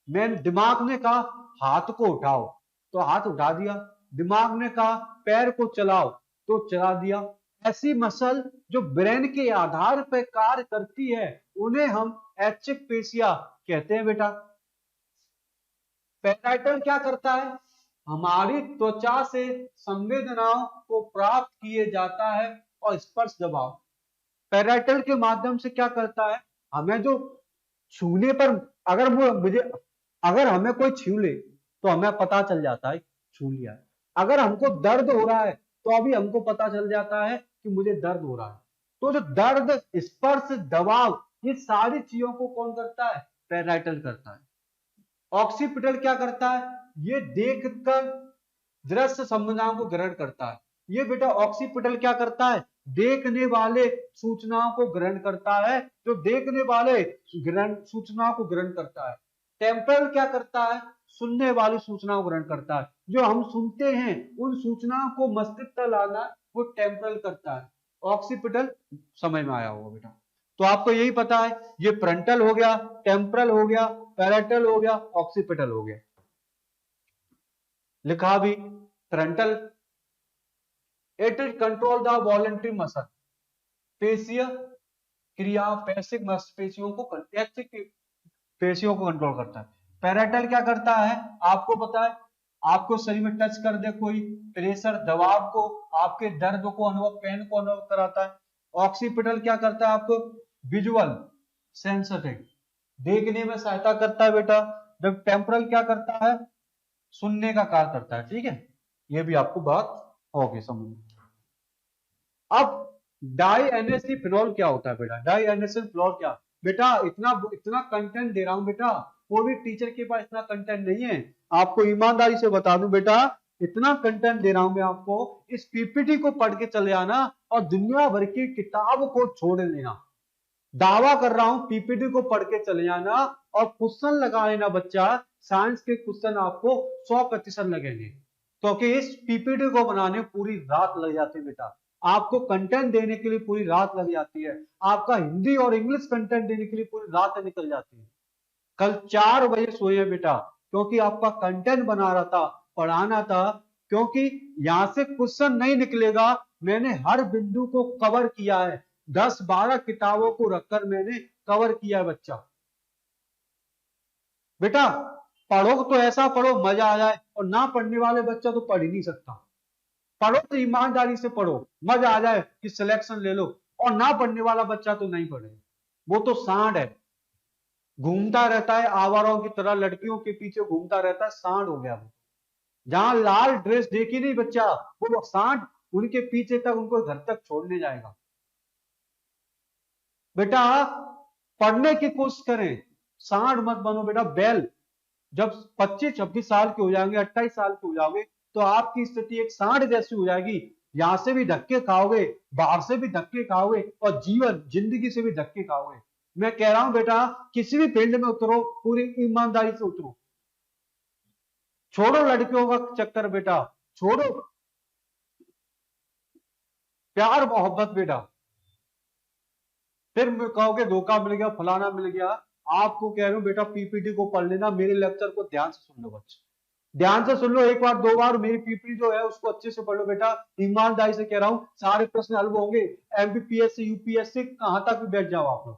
मैं दिमाग ने कहा हाथ को उठाओ तो हाथ उठा दिया, दिमाग ने कहा पैर को चलाओ तो चला दिया। ऐसी मसल जो ब्रेन के आधार पर कार्य करती है उन्हें हम ऐच्छिक पेशियां कहते हैं बेटा। पैराइटल क्या करता है? हमारी त्वचा से संवेदनाओं को प्राप्त किए जाता है और स्पर्श दबाव। पैराइटल के माध्यम से क्या करता है? हमें जो छूने पर, अगर वो मुझे, अगर हमें कोई छू ले तो हमें पता चल जाता है छू लिया है। अगर हमको दर्द हो रहा है तो अभी हमको पता चल जाता है कि मुझे दर्द हो रहा है। तो जो दर्द, स्पर्श, दबाव, ये सारी चीजों को कौन करता है? पैराइटल करता है। ऑक्सीपिटल क्या करता है? ये देखकर दृश्य संवेदनाओं को ग्रहण करता है। ये बेटा ऑक्सीपिटल क्या करता है? देखने वाले सूचनाओं को ग्रहण करता है, जो देखने वाले सूचनाओं को ग्रहण करता है। टेम्परल क्या करता है? सुनने वाली सूचनाओं को ग्रहण करता है। जो हम सुनते हैं उन सूचनाओं को मस्तिष्क तक लाना वो टेम्परल करता है, ऑक्सीपिटल समझ में आया होगा बेटा। तो आपको यही पता है, ये फ्रंटल हो गया, टेम्परल हो गया, पैरेटल हो गया, ऑक्सीपिटल हो गया। लिखा भी frontal, it is control the voluntary muscle, पेशीय क्रिया, पैसिव मांसपेशियों को, पेशियों को कंट्रोल करता है। पैराटल क्या करता है, आपको पता है, आपको शरीर में टच कर दे कोई, प्रेशर, दबाव को, आपके दर्द को अनुभव, पेन को अनुभव कराता है। ऑक्सीपिटल क्या करता है, आपको विजुअल सेंसिटिव, देखने में सहायता करता है बेटा। जब टेम्परल क्या करता है, सुनने का कार्य करता है। ठीक है, ये भी आपको बात होगी समझ में। अब डाई एनएससी फिनॉल क्या होता है बेटा, डाई एनएससी फिनॉल क्या बेटा, इतना इतना कंटेंट दे रहा हूं बेटा, कोई भी टीचर के पास इतना कंटेंट नहीं है। आपको ईमानदारी से बता दूं बेटा, इतना कंटेंट दे रहा हूं मैं आपको, इस पीपीटी को पढ़ के चले आना और दुनिया भर की किताब को छोड़ देना। दावा कर रहा हूं, पीपीटी को पढ़ के चले जाना और क्वेश्चन लगा लेना बच्चा, साइंस के क्वेश्चन आपको 100% लगेंगे, क्योंकि इस पीपीटी को बनाने पूरी रात लग जाती है बेटा। आपको कंटेंट देने के लिए पूरी रात लग जाती है, आपका हिंदी और इंग्लिश कंटेंट देने के लिए पूरी रात निकल जाती है। कल 4 बजे सोए बेटा, क्योंकि आपका कंटेंट बना रहा था, पढ़ाना था, क्योंकि यहां से क्वेश्चन नहीं निकलेगा। मैंने हर बिंदु को कवर किया है, 10-12 किताबों को रखकर मैंने कवर किया है बच्चा। बेटा पढ़ो तो ऐसा पढ़ो मजा आ जाए, और ना पढ़ने वाले बच्चा तो पढ़ ही नहीं सकता। पढ़ो तो ईमानदारी से पढ़ो, मजा आ जाए कि सिलेक्शन ले लो, और ना पढ़ने वाला बच्चा तो नहीं पढ़े, वो तो सांड है, घूमता रहता है आवारों की तरह, लड़कियों के पीछे घूमता रहता है, सांड हो गया वो। जहां लाल ड्रेस देखी नहीं बच्चा, वो सांड उनके पीछे तक, उनको घर तक छोड़ने जाएगा। बेटा पढ़ने की कोशिश करें, सांड मत बनो बेटा, बैल। जब 25-26 साल के हो जाएंगे, 28 साल के हो जाओगे, तो आपकी स्थिति एक सांड जैसी हो जाएगी। यहां से भी धक्के खाओगे, बाहर से भी धक्के खाओगे, और जीवन जिंदगी से भी धक्के खाओगे। मैं कह रहा हूं बेटा, किसी भी फील्ड में उतरो, पूरी ईमानदारी से उतरो, छोड़ो लड़कियों का चक्कर बेटा, छोड़ो प्यार मोहब्बत बेटा। फिर कहोगे धोखा मिल गया, फलाना मिल गया। आपको कह रहा हूं बेटा, पीपीटी को पढ़ लेना, मेरे लेक्चर को ध्यान से सुन लो बच्चे, ध्यान से सुन लो, एक बार 2 बार मेरी पीपीटी जो है उसको अच्छे से पढ़ लो बेटा। ईमानदारी से कह रहा हूं, सारे प्रश्न हल होंगे, एमपीपीएससी यूपीएससी कहां तक भी बैठ जाओ आप लोग,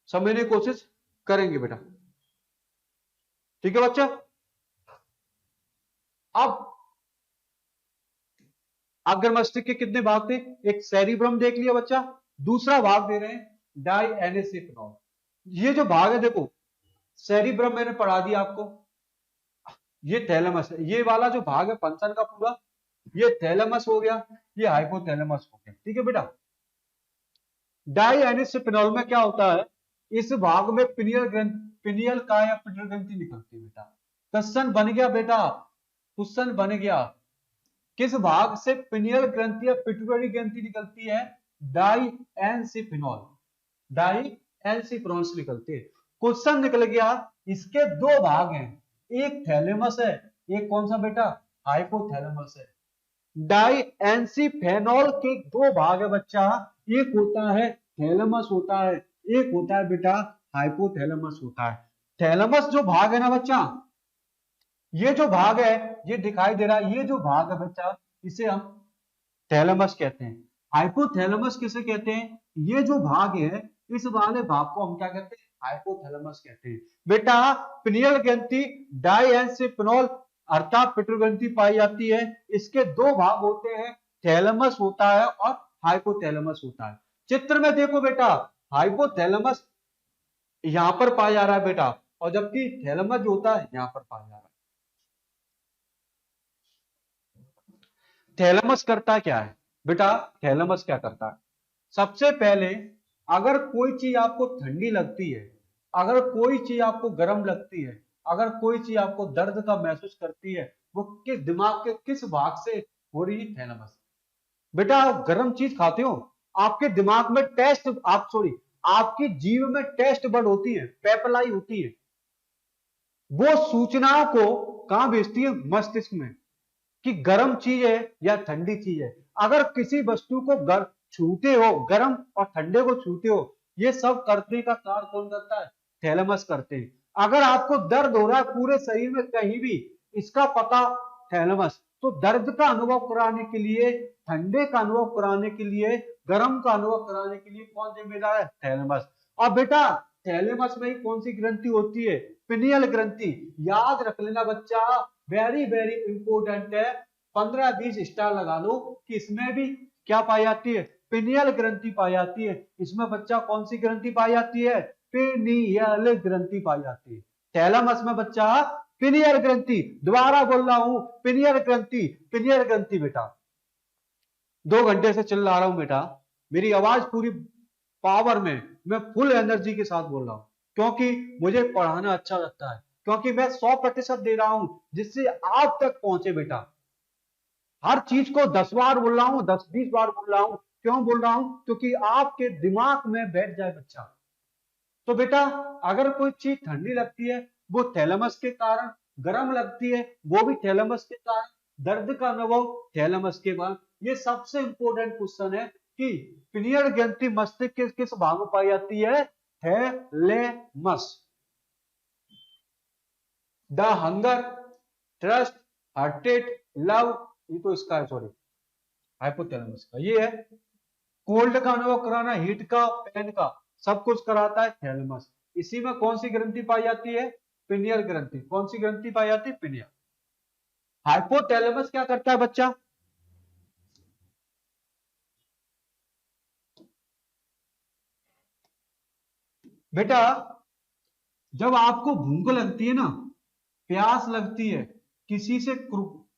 समझने की कोशिश करेंगे बेटा। ठीक है बच्चा। अब अग्र मस्तिष्क के कितने भाग थे, एक सेरिब्रम देख लिया बच्चा, दूसरा भाग दे रहे हैं डाई एनेसेफ्रॉन। ये जो भाग है देखो, सेरिब्रम मैंने पढ़ा दिया आपको, ये थैलेमस है, ये वाला जो भाग है पंचन का पूरा, ये थैलेमस हो गया, ये हाइपोथैलेमस हो गया। ठीक है बेटा। डाई एनेसेफ्रॉन में क्या होता है, इस भाग में पिनियल ग्रंथि, पिनियल का या पिटल ग्रंथि निकलती है बेटा। क्वेश्चन बन गया बेटा, क्वेश्चन बन गया, किस भाग से पिनियल ग्रंथि या पिट्यूटरी ग्रंथि निकलती है, डाई एनसिफिनॉल, डाई एनसिफिनॉल से निकलती है। क्वेश्चन निकल गया, इसके 2 भाग हैं, एक थैलेमस है, एक कौन सा बेटा, हाइपोथैलेमस है। डाई एनसिफेनॉल के 2 भाग है बच्चा, एक होता है थैलेमस होता है, एक होता है बेटा हाइपोथैलेमस होता है। थैलेमस जो भाग है ना बच्चा, ये जो भाग है, ये दिखाई दे रहा है, ये जो भाग है बच्चा, इसे हम थैलेमस कहते हैं। हाइपोथैलेमस किसे कहते हैं, ये जो भाग है, इस वाले भाग को हम क्या कहते हैं, हाइपोथैलेमस कहते हैं बेटा। पिनियल ग्रंथि डाईएनसिफिनॉल अर्थात पिट्यूटरी ग्रंथि पाई जाती है, इसके 2 भाग होते हैं, थैलेमस होता है और हाइपोथैलेमस होता है। चित्र में देखो बेटा, हाइपोथैलेमस यहां पर पाया जा रहा है बेटा, और जबकि थैलेमस जो होता है यहां पर पाया जा रहा है। थैलेमस करता क्या है बेटा, थैलेमस क्या करता है, सबसे पहले अगर कोई चीज आपको ठंडी लगती है, अगर कोई चीज आपको गर्म लगती है, अगर कोई चीज आपको दर्द का महसूस करती है, वो किस दिमाग के किस भाग से हो रही है, थैलेमस। बेटा आप गर्म चीज खाते हो, आपके दिमाग में टेस्ट, आप सॉरी, आपकी जीभ में टेस्ट बड होती है, पेपलाई होती है, वो सूचनाओं को कहां भेजती है, मस्तिष्क में। कि गर्म चीज है या ठंडी चीज है। अगर किसी वस्तु को छूते हो, गर्म और ठंडे को छूते हो, ये सब करने का कार्य कौन करता है? थैलेमस करते हैं। अगर आपको दर्द हो रहा है पूरे शरीर में कहीं भी, इसका पता थैलेमस। तो दर्द का अनुभव कराने के लिए, ठंडे का अनुभव कराने के लिए, गर्म का अनुभव कराने के लिए कौन जिम्मेदार है? थैलेमस। और बेटा थैलेमस में ही कौन सी ग्रंथि होती है? पिनियल ग्रंथि। याद रख लेना बच्चा, वेरी वेरी इंपोर्टेंट है। 15-20 स्टार लगा लो कि इसमें भी क्या पाई जाती है? पिनियल ग्रंथि पाई जाती है। इसमें बच्चा कौन सी ग्रंथि पाई जाती है? पिनियल ग्रंथि पाई जाती है। थैलेमस में बच्चा पिनियल ग्रंथि, दोबारा बोल रहा हूं, पिनियल ग्रंथि, पिनियल ग्रंथि। बेटा 2 घंटे से चिल्ला रहा हूं बेटा, मेरी आवाज पूरी पावर में, मैं फुल एनर्जी के साथ बोल रहा हूं, क्योंकि मुझे पढ़ाना अच्छा लगता है, क्योंकि मैं 100% दे रहा हूं जिससे आप तक पहुंचे। बेटा हर चीज को 10 बार बोल रहा हूं, 10-20 बार बोल रहा हूं। क्यों बोल रहा हूं? क्योंकि आपके दिमाग में बैठ जाए बच्चा। तो बेटा अगर कोई चीज ठंडी लगती है वो थैलेमस के कारण, गर्म लगती है वो भी थैलेमस के कारण, दर्द का अनुभव थैलेमस के बाद। ये सबसे इंपॉर्टेंट क्वेश्चन है कि पिनियल ग्रंथि मस्तिष्क के किस भाग में पाई जाती है? Thalamus. The hunger, trust, hearted, love, ये तो इसका है, सॉरी, हाइपोथैलेमस का ये है। कोल्ड का अनुभव कराना, हीट का, पेन का, सब कुछ कराता है थैलेमस। इसी में कौन सी ग्रंथि पाई जाती है? पिनियल ग्रंथि। कौन सी ग्रंथि पाई जाती है? पिनियल। हाइपोथैलेमस क्या करता है बच्चा? बेटा जब आपको भूख लगती है ना, प्यास लगती है, किसी से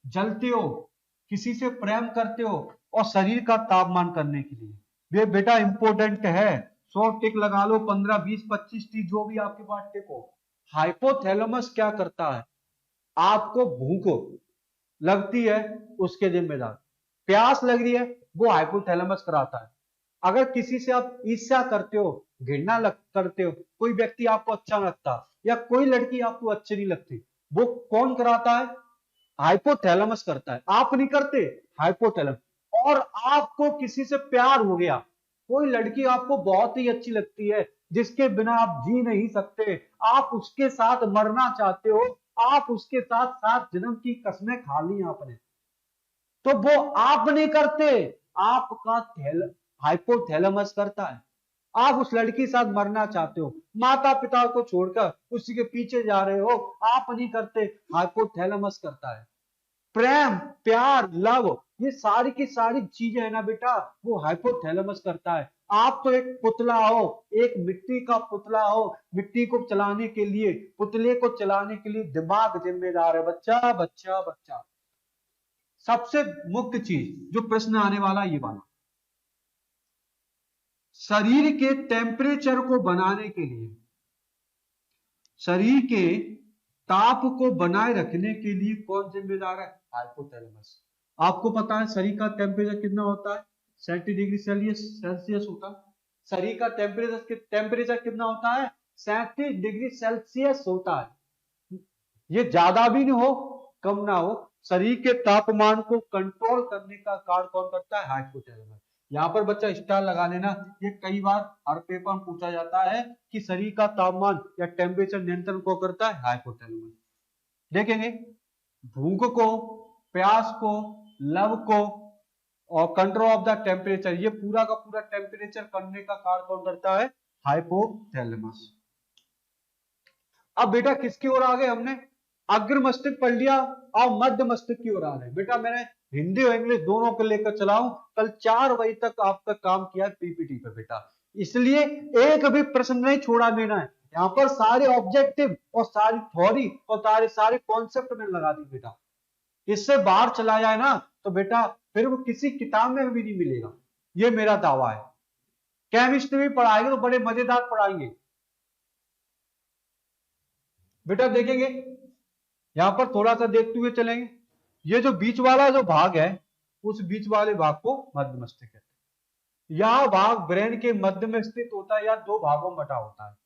जलते हो, किसी से प्रेम करते हो, और शरीर का तापमान करने के लिए, ये बेटा इंपॉर्टेंट है। 100 टिक लगा लो, 15, 20, 25 टिक, जो भी आपके पास टिक हो। हाइपोथैलेमस क्या करता है? आपको भूख लगती है, उसके जिम्मेदार। प्यास लग रही है, वो हाइपोथैलेमस कराता है। अगर किसी से आप ईर्ष्या करते हो, घृणा करते हो, कोई व्यक्ति आपको अच्छा लगता या कोई लड़की आपको अच्छी नहीं लगती, वो कौन कराता है? हाइपोथैलेमस करता है। आप नहीं करते, हाइपोथैलेमस। और आपको किसी से प्यार हो गया, कोई लड़की आपको बहुत ही अच्छी लगती है, जिसके बिना आप जी नहीं सकते, आप उसके साथ मरना चाहते हो, आप उसके साथ 7 जन्म की कसमें खा ली आपने, तो वो आप नहीं करते, आपका हाइपोथैलेमस करता है। आप उस लड़की के साथ मरना चाहते हो, माता पिता को छोड़कर उसी के पीछे जा रहे हो, आप नहीं करते, हाइपोथैलेमस करता है। प्रेम, प्यार, लव, ये सारी की सारी चीजें है ना बेटा, वो हाइपोथैलेमस करता है। आप तो एक पुतला हो, एक मिट्टी का पुतला हो। मिट्टी को चलाने के लिए, पुतले को चलाने के लिए दिमाग जिम्मेदार है बच्चा, बच्चा, बच्चा। सबसे मुख्य चीज जो प्रश्न आने वाला ये वाला, शरीर के टेम्परेचर को बनाने के लिए, शरीर के ताप को बनाए रखने के लिए कौन जिम्मेदार है? हाइपोथैलेमस। आपको पता है शरीर का टेम्परेचर कितना होता है? 37 डिग्री सेल्सियस होता है। शरीर का टेम्परेचर कितना होता है? 37 डिग्री सेल्सियस होता है। ये ज्यादा भी नहीं हो, कम ना हो। शरीर के तापमान को कंट्रोल करने का कार्य कौन करता है? हाइपोथैलेमस। यहाँ पर बच्चा स्टार लगा लेना, ये कई बार हर पेपर में पूछा जाता है कि शरीर का तापमान या टेम्परेचर नियंत्रण को करता है हाइपोथैलेमस। देखेंगे भूख को, प्यास को, लव को, और कंट्रोल ऑफ द टेम्परेचर, ये पूरा का पूरा टेम्परेचर करने का कार्य कौन करता है? हाइपोथैलेमस। अब बेटा किसकी ओर आ गए हमने? अग्र मस्तिष्क पढ़ लिया, अब मध्य मस्तिष्क की ओर आ रहे हैं। बेटा मैंने हिंदी और इंग्लिश दोनों को लेकर चला हूं, कल 4 बजे तक आपका काम किया पीपीटी पे बेटा, इसलिए एक भी प्रश्न नहीं छोड़ा देना है। यहाँ पर सारे ऑब्जेक्टिव और सारी थ्योरी और सारे सारे कॉन्सेप्ट में लगा दी बेटा। इससे बाहर चला जाए ना तो बेटा फिर वो किसी किताब में भी नहीं मिलेगा, ये मेरा दावा है। केमिस्ट्री भी पढ़ाएंगे तो बड़े मजेदार पढ़ाएंगे बेटा। देखेंगे यहां पर थोड़ा सा देखते हुए चलेंगे, ये जो बीच वाला जो भाग है, उस बीच वाले भाग को मध्य मस्तिष्क कहते हैं। यह भाग ब्रेन के मध्य में स्थित होता है या 2 भागों में बटा होता है।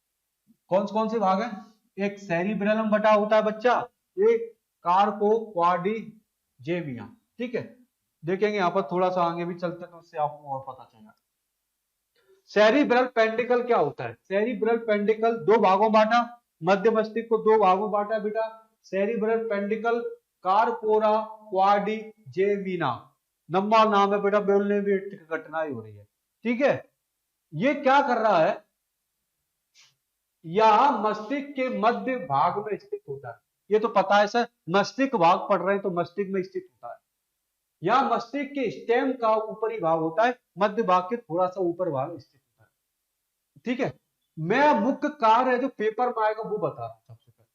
कौन कौन से भाग है? एक सेरिब्रलम बटा होता है बच्चा, एक कार्पो क्वाडी जेमिया। ठीक है, देखेंगे यहाँ पर थोड़ा सा आगे भी चलते हैं तो उससे आपको और पता चलेगा। सेरिब्रल पेंडिकल क्या होता है? सेरिब्रल पेंडिकल दो भागों बांटा, मध्य मस्तिष्क को दो भागों बांटा बेटा। सेरिब्रल पेंडिकल कार्पोरा क्वाड्रिजेमिना, लंबा नाम है बेटा, बोलने में कठिनाई हो रही है। ठीक है, ये क्या कर रहा है, यह मस्तिष्क के मध्य भाग में स्थित होता है। ये तो पता है सर, मस्तिष्क भाग पढ़ रहे हैं तो मस्तिष्क में स्थित होता है। यह मस्तिष्क के स्टेम का ऊपरी भाग होता है, मध्य भाग के थोड़ा सा ऊपर भाग स्थित होता है। ठीक है, मैं मुख्य कार्य है जो पेपर में आएगा वो बता रहा हूं। सबसे पहले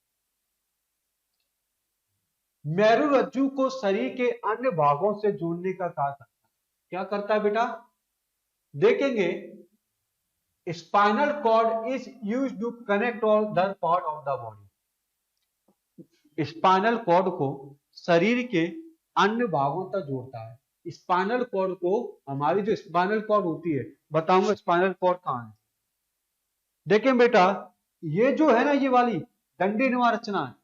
मेरुरज्जु को शरीर के अन्य भागों से जोड़ने का कार्य करता है। क्या करता है बेटा? देखेंगे, spinal cord is used to connect all the part of the body. Spinal cord को शरीर के अन्य भागों तक जोड़ता है। स्पाइनल कॉर्ड को, हमारी जो स्पाइनल कॉर्ड होती है, बताऊंगा स्पाइनल कॉर्ड कहां है। देखें बेटा, ये जो है ना, ये वाली डंडी नुमा रचना है,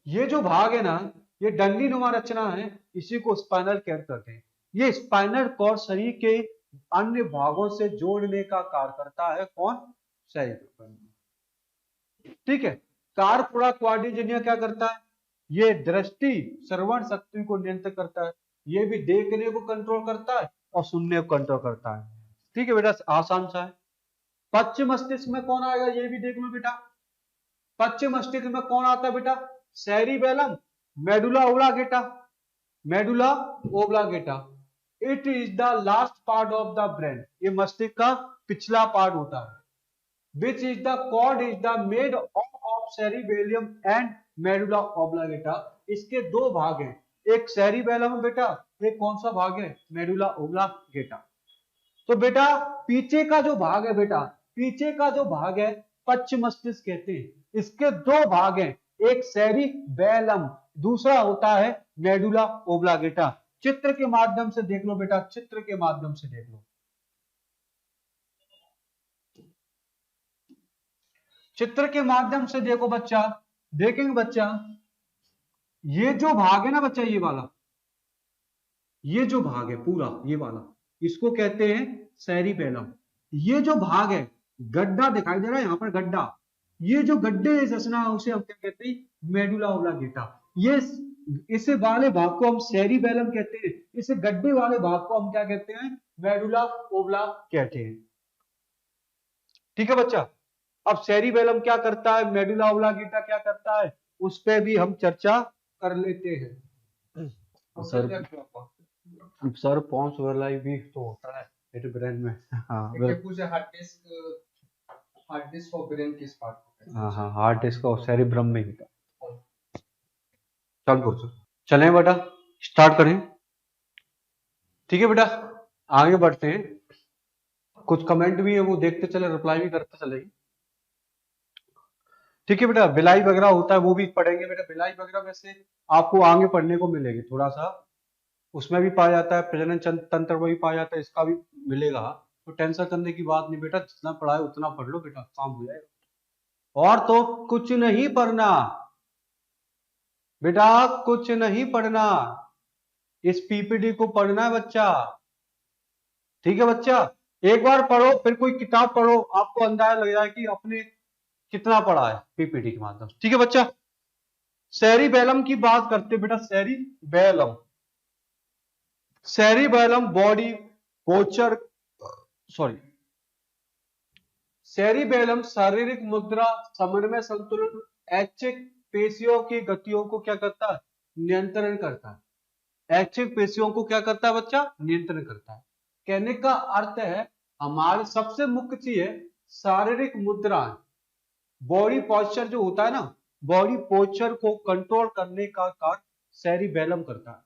ये जो भाग है ना, ये डंडी नुमा रचना है, इसी को स्पाइनल कॉर्ड कहते हैं। ये स्पाइनल कॉर्ड शरीर के अन्य भागों से जोड़ने का कार्य करता है। कौन? शरीर। ठीक है, कार्पोरा क्वाड्रिजेमिया क्या करता है? ये दृष्टि श्रवण शक्ति को नियंत्रित करता है। ये भी देखने को कंट्रोल करता है और सुनने को कंट्रोल करता है। ठीक है बेटा, आसान सा है। पश्चिम मस्तिष्क में कौन आएगा, ये भी देख लो बेटा। पश्चिम मस्तिष्क में कौन आता है बेटा? Cerebellum, medulla oblongata. Medulla oblongata, it is the last part of the brain. ये मस्तिष्क का पिछला पार्ट होता है। Which is the cord is the made of cerebellum and medulla oblongata। इसके दो भाग हैं, एक cerebellum है बेटा, एक कौन सा भाग है? medulla oblongata। तो बेटा पीछे का जो भाग है बेटा, पीछे का जो भाग है पश्चिम मस्तिष्क कहते हैं। इसके दो भाग हैं, एक सेरिबेलम, दूसरा होता है मेडुला ओब्लांगेटा। चित्र के माध्यम से देख लो बेटा, चित्र के माध्यम से देख लो। चित्र के माध्यम से देखो बच्चा, देखेंगे बच्चा, ये जो भाग है ना बच्चा, ये वाला, ये जो भाग है पूरा, ये वाला, इसको कहते हैं सेरिबेलम। ये जो भाग है, गड्ढा दिखाई दे रहा है यहाँ पर, गड्ढा, ये जो गड्ढे रचना है उसे हम क्या कहते हैं? Medulla oblongata. ये इस वाले भाग को हम सेरिबेलम कहते हैं, इस गड्ढे वाले भाग को हम क्या कहते हैं? मेडुला ओब्लांगेटा हैं। ठीक है बच्चा, अब सेरिबेलम क्या करता है, मेडुला ओब्लांगेटा क्या करता है, उस पर भी हम चर्चा कर लेते हैं। सर पॉन्स वाला भी तो होता है मेरे ब्रेन में। हाँ हार्ड डिस्क और ब्रेन किस पार्ट को? हाँ हाँ, हार्ड डिस्क और सेरिब्रम में ही। चलें बेटा, स्टार्ट करें। ठीक है बेटा, आगे बढ़ते हैं। कुछ कमेंट भी है वो देखते चले, रिप्लाई भी करते चले। ठीक है बेटा, बिलाई वगैरह होता है वो भी पढ़ेंगे बेटा। बिलाई वगैरह वैसे आपको आगे पढ़ने को मिलेगी, थोड़ा सा उसमें भी पाया जाता है, प्रजनन तंत्र में भी पाया जाता है, इसका भी मिलेगा। तो टेंशन करने की बात नहीं बेटा, जितना पढ़ा है उतना पढ़ लो बेटा, काम हो जाएगा। और तो कुछ नहीं पढ़ना बेटा, कुछ नहीं पढ़ना, इस पीपीटी को पढ़ना है बच्चा। ठीक है बच्चा, एक बार पढ़ो फिर कोई किताब पढ़ो, आपको अंदाजा लग जाए कि अपने कितना पढ़ा है पीपीटी के माध्यम से। ठीक है बच्चा, सेरिबेलम की बात करते बेटा। Cerebellum, cerebellum body posture, sorry, cerebellum शारीरिक मुद्रा, समन्वय, संतुलन, ऐच्छिक पेशियों की गतियों को क्या करता है? नियंत्रण करता है। ऐच्छिक पेशियों को क्या करता है बच्चा? नियंत्रण करता है। कहने का अर्थ है, हमारे सबसे मुख्य चीज है शारीरिक मुद्रा, बॉडी पोस्चर जो होता है ना, बॉडी पोस्चर को कंट्रोल करने का कार्य सेरिबेलम करता है।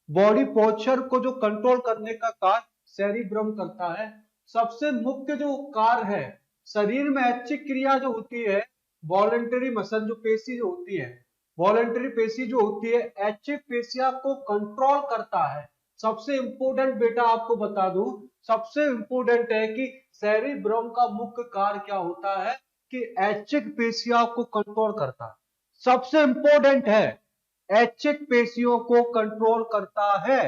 बॉडी पोस्चर को जो कंट्रोल करने का कार्य सेरिब्रम करता है। सबसे मुख्य जो कार्य है, शरीर में ऐच्छिक क्रिया जो होती है, वॉलंटरी मसल जो पेशी जो होती है, वॉलंटरी पेशी जो होती है, ऐच्छिक पेशियां को कंट्रोल करता है। सबसे इंपोर्टेंट बेटा आपको बता दूं, सबसे इंपोर्टेंट है कि सेरिब्रम का मुख्य कार्य क्या होता है कि ऐच्छिक पेशियां को कंट्रोल करता है। सबसे इंपॉर्टेंट है, ऐच्छिक पेशियों को कंट्रोल करता है।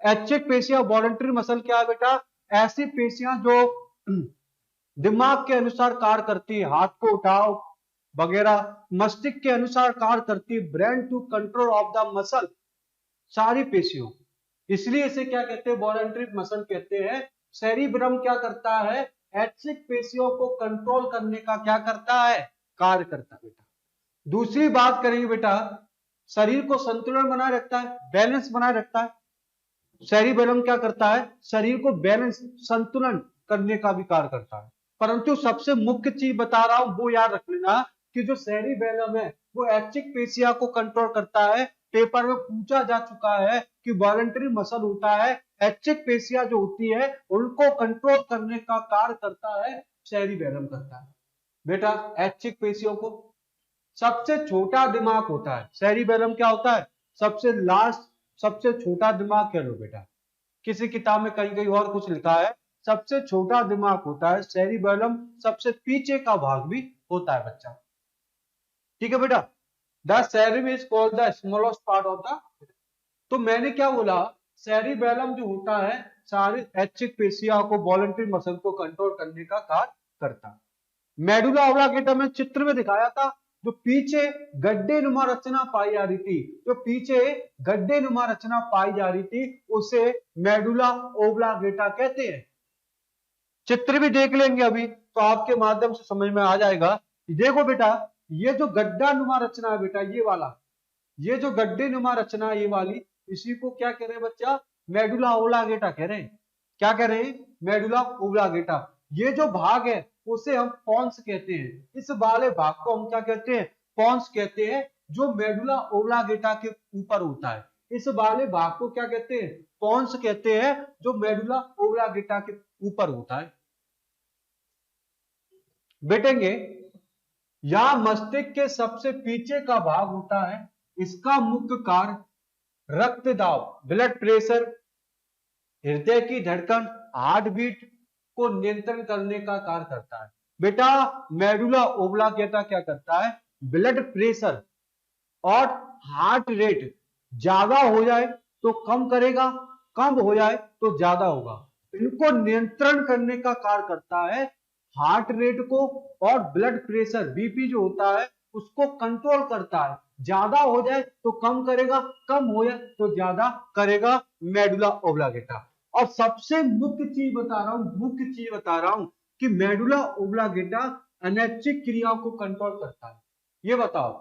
ऐच्छिक पेशियां, वॉलंटरी मसल क्या है बेटा? ऐसी पेशियां जो दिमाग के अनुसार कार्य करती है, हाथ को उठाओ वगैरह, मस्तिष्क के अनुसार कार्य करती है, brain to control of the muscle, सारी पेशियों, इसलिए इसे क्या कहते हैं? वॉलंटरी मसल कहते हैं। सेरिब्रम क्या करता है? ऐच्छिक पेशियों को कंट्रोल करने का क्या करता है? कार्य करता है बेटा। दूसरी बात करेंगे बेटा, शरीर को संतुलन बनाए रखता है, बैलेंस बनाए रखता है। सेरिबेलम क्या करता है? शरीर को बैलेंस, संतुलन करने का भी कार्य करता है। परंतु सबसे मुख्य चीज बता रहा हूं, वो याद रख लेना कि जो सेरिबेलम है वो ऐच्छिक पेशियां को कंट्रोल करता है। पेपर में पूछा जा चुका है कि वॉलंटरी मसल होता है, ऐच्छिक पेशियां जो होती है उनको कंट्रोल करने का कार्य करता है, सेरिबेलम करता है बेटा। ऐच्छिक पेशियों को, सबसे छोटा दिमाग होता है सेरिबेलम, क्या होता है? सबसे लास्ट, सबसे छोटा दिमाग कह लो बेटा। किसी किताब में कहीं कहीं और कुछ लिखा है, सबसे छोटा दिमाग होता है सेरिबेलम, सबसे पीछे का भाग भी होता है बच्चा। ठीक है बेटा। The cerebellum is called the smallest part of the. तो मैंने क्या बोला? सेरिबेलम जो होता है सारी ऐच्छिक पेशियों को, वॉलंटरी मसल को कंट्रोल करने का कार्य करता है। मेडुला ऑब्लांगेटा में चित्र में दिखाया था, जो पीछे गड्ढे नुमा रचना पाई जा रही थी, जो पीछे गड्ढे नुमा रचना पाई जा रही थी उसे मेडुला ओब्लांगेटा कहते हैं। चित्र भी देख लेंगे अभी तो आपके माध्यम से समझ में आ जाएगा। देखो बेटा, ये जो गड्ढा नुमा रचना है बेटा, ये वाला, ये जो गड्ढे नुमा रचना है ये वाली, इसी को क्या कह रहे हैं बच्चा? मेडुला ओब्लांगेटा कह रहे हैं। क्या कह रहे हैं? Medulla oblongata. ये जो भाग है उसे हम पॉन्स कहते हैं। इस वाले भाग को हम क्या कहते हैं? पॉन्स कहते हैं, जो मेडुला ओब्लांगेटा के ऊपर होता है। इस वाले भाग को क्या कहते हैं? पॉन्स कहते हैं, जो मेडुला ओब्लांगेटा के ऊपर होता है। बेटेंगे, यह मस्तिष्क के सबसे पीछे का भाग होता है। इसका मुख्य कार्य रक्त दाब, ब्लड प्रेशर, हृदय की धड़कन, हार्ट बीट को नियंत्रण करने का कार्य करता है। बेटा, मेडुला ओब्लांगेटा क्या करता है? ब्लड प्रेशर और हार्ट रेट ज्यादा हो जाए तो कम करेगा, कम हो जाए तो ज्यादा होगा, इनको नियंत्रण करने का कार्य करता है। हार्ट रेट को और ब्लड प्रेशर, बीपी जो होता है उसको कंट्रोल करता है। ज्यादा हो जाए तो कम करेगा, कम हो जाए तो ज्यादा करेगा मेडुला ओब्लांगेटा। और सबसे मुख्य चीज बता रहा हूं, मुख्य चीज बता रहा हूं कि मेडुला ओब्लांगेटा अनैच्छिक क्रियाओं को कंट्रोल करता है। ये बताओ,